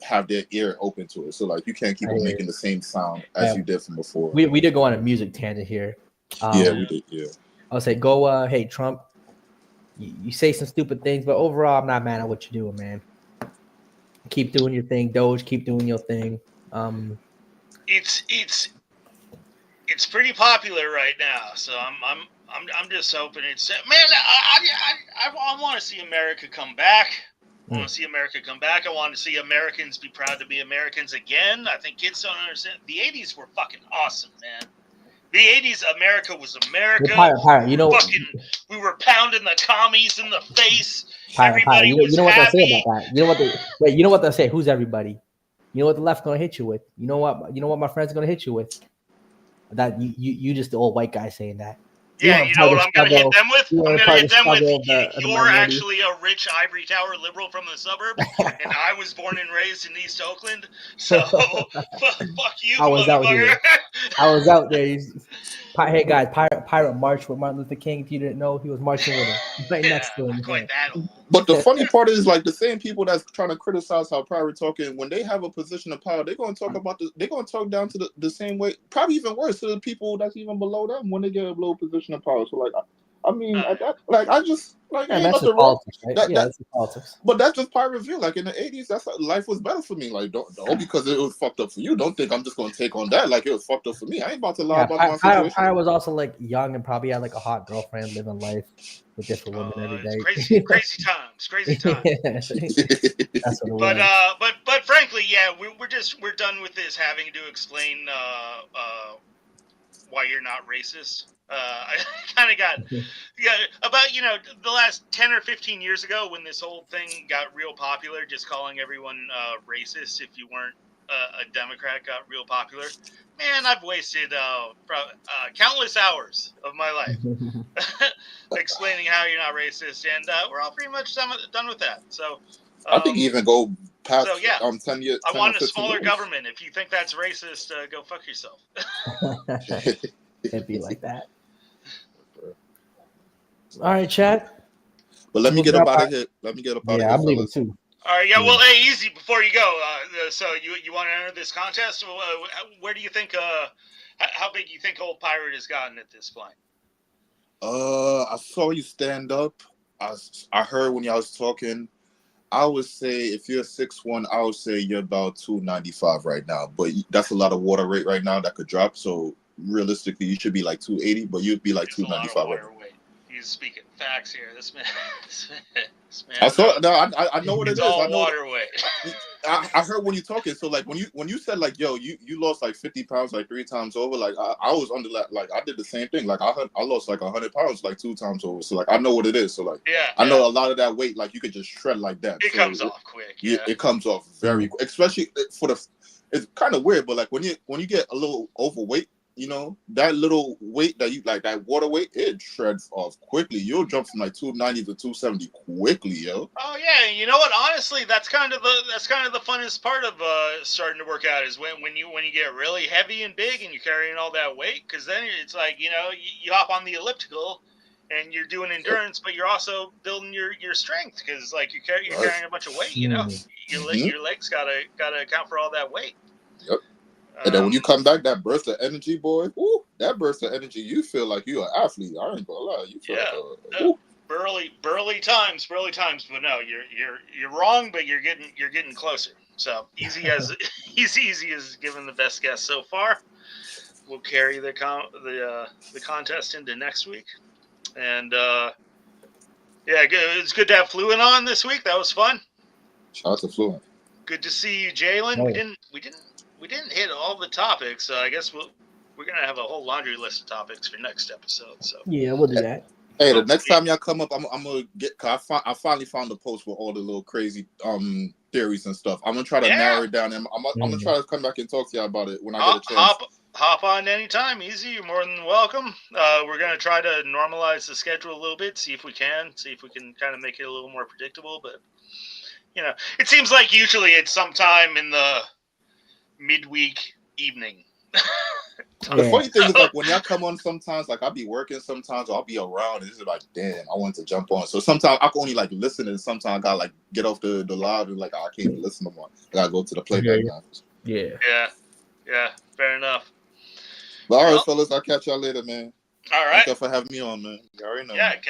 have their ear open to it. So like you can't keep on making the same sound as you did from before. We did go on a music tangent here. We did. Yeah, I'll say go. Hey Trump, you say some stupid things, but overall, I'm not mad at what you're doing, man. Keep doing your thing, Doge. Keep doing your thing. It's pretty popular right now, so I'm just hoping it's I want to see America come back. I want to see America come back. I want to see Americans be proud to be Americans again. I think kids don't understand. The 80s were fucking awesome, man. The 80s, America was America. Pirate, we were pounding the commies in the face. Everybody was happy. They'll say about that. You know what they'll say? Who's everybody? You know what the left's gonna hit you with? You know what my friends are gonna hit you with? That you just the old white guy saying that. Yeah, you know what I'm going to hit them with? I'm going to hit them with, you're actually a rich ivory tower liberal from the suburbs, and I was born and raised in East Oakland, so fuck you, motherfucker. I was out there. Hey, guys, Pirate marched with Martin Luther King. If you didn't know, he was marching with him. Right next to him. Quite that old. But the funny part is, like, the same people that's trying to criticize how Pirate talking, when they have a position of power, they're going to talk about they're going to talk down to the same way, probably even worse to the people that's even below them when they get a low position of power. So, like, I mean, I just like that's the politics, right? That's the politics. But that's just Pirate view. Like in the 80s, that's life was better for me. Like, don't because it was fucked up for you. Don't think I'm just going to take on that. Like it was fucked up for me. I ain't about to lie about my situation. Pirate was also like young and probably had like a hot girlfriend, living life with different women every day. Crazy times. That's what it was. But frankly, yeah, we're done with this having to explain why you're not racist. I kind of got about the last 10 or 15 years ago when this whole thing got real popular, just calling everyone racist if you weren't a Democrat got real popular. Man, I've wasted countless hours of my life explaining how you're not racist, and we're all pretty much done with that. So I think you even go past 10 years. I want a smaller government. If you think that's racist, go fuck yourself. Can't be like that. All right, chat. But let me get up out of here. Yeah, I'm leaving too. All right, well, hey, easy before you go. So you want to enter this contest? Where do you think? How big do you think Old Pirate has gotten at this point? I saw you stand up. I heard when y'all was talking. I would say if you're 6'1", I would say you're about 295 right now. But that's a lot of water rate right now that could drop. So realistically, you should be like 280, but you'd be like 295 right now. he's speaking facts here. This man. I saw. No, I know what it It's is. all I know. waterway. I heard when you talking. So like when you said like, yo, you lost like 50 pounds like 3 times over. Like I was under like I did the same thing. Like I lost like 100 pounds like 2 times over. So like I know what it is. So like I know a lot of that weight like you could just shred like that. It comes off quick. Yeah, it comes off very quick. Especially for the. It's kind of weird, but like when you get a little overweight, you know, that little weight that you like, that water weight, it shreds off quickly. You'll jump from like 290 to 270 quickly, yo. Oh yeah, you know what? Honestly, that's kind of the funnest part of starting to work out is when you get really heavy and big and you're carrying all that weight, because then it's like, you know, you hop on the elliptical and you're doing endurance, but you're also building your strength, because like you're carrying a bunch of weight. You know, your legs gotta account for all that weight. Yep. And then when you come back, that burst of energy, boy, ooh, that burst of energy, you feel like you're an athlete. I ain't gonna lie. You feel like burly times, but no, you're wrong, but you're getting closer. So easy as given the best guess so far. We'll carry the contest into next week, and it's good to have FLUENT on this week. That was fun. Shout out to FLUENT. Good to see you, Jalen. Oh. We didn't hit all the topics, so I guess we're gonna have a whole laundry list of topics for next episode. So yeah, we'll do that. Hey, the next time y'all come up, I'm gonna get. Cause I finally found the post with all the little crazy theories and stuff. I'm gonna try to narrow it down, and I'm gonna try to come back and talk to y'all about it when I get a chance. Hop on anytime, easy. You're more than welcome. We're gonna try to normalize the schedule a little bit, see if we can kind of make it a little more predictable. But you know, it seems like usually it's sometime in the midweek evening. The funny thing is, like, when y'all come on sometimes, like, I'll be working sometimes, or I'll be around, and it's like, damn, I want to jump on. So sometimes I can only, like, listen, and sometimes I gotta, like, get off the live, and, like, I can't even listen no more. I gotta go to the playback now. Yeah, fair enough. But all right, fellas, I'll catch y'all later, man. All right. Thank you for having me on, man. You already know. Yeah, man.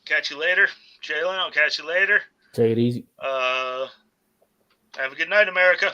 catch you later. Jalen, I'll catch you later. Take it easy. Have a good night, America.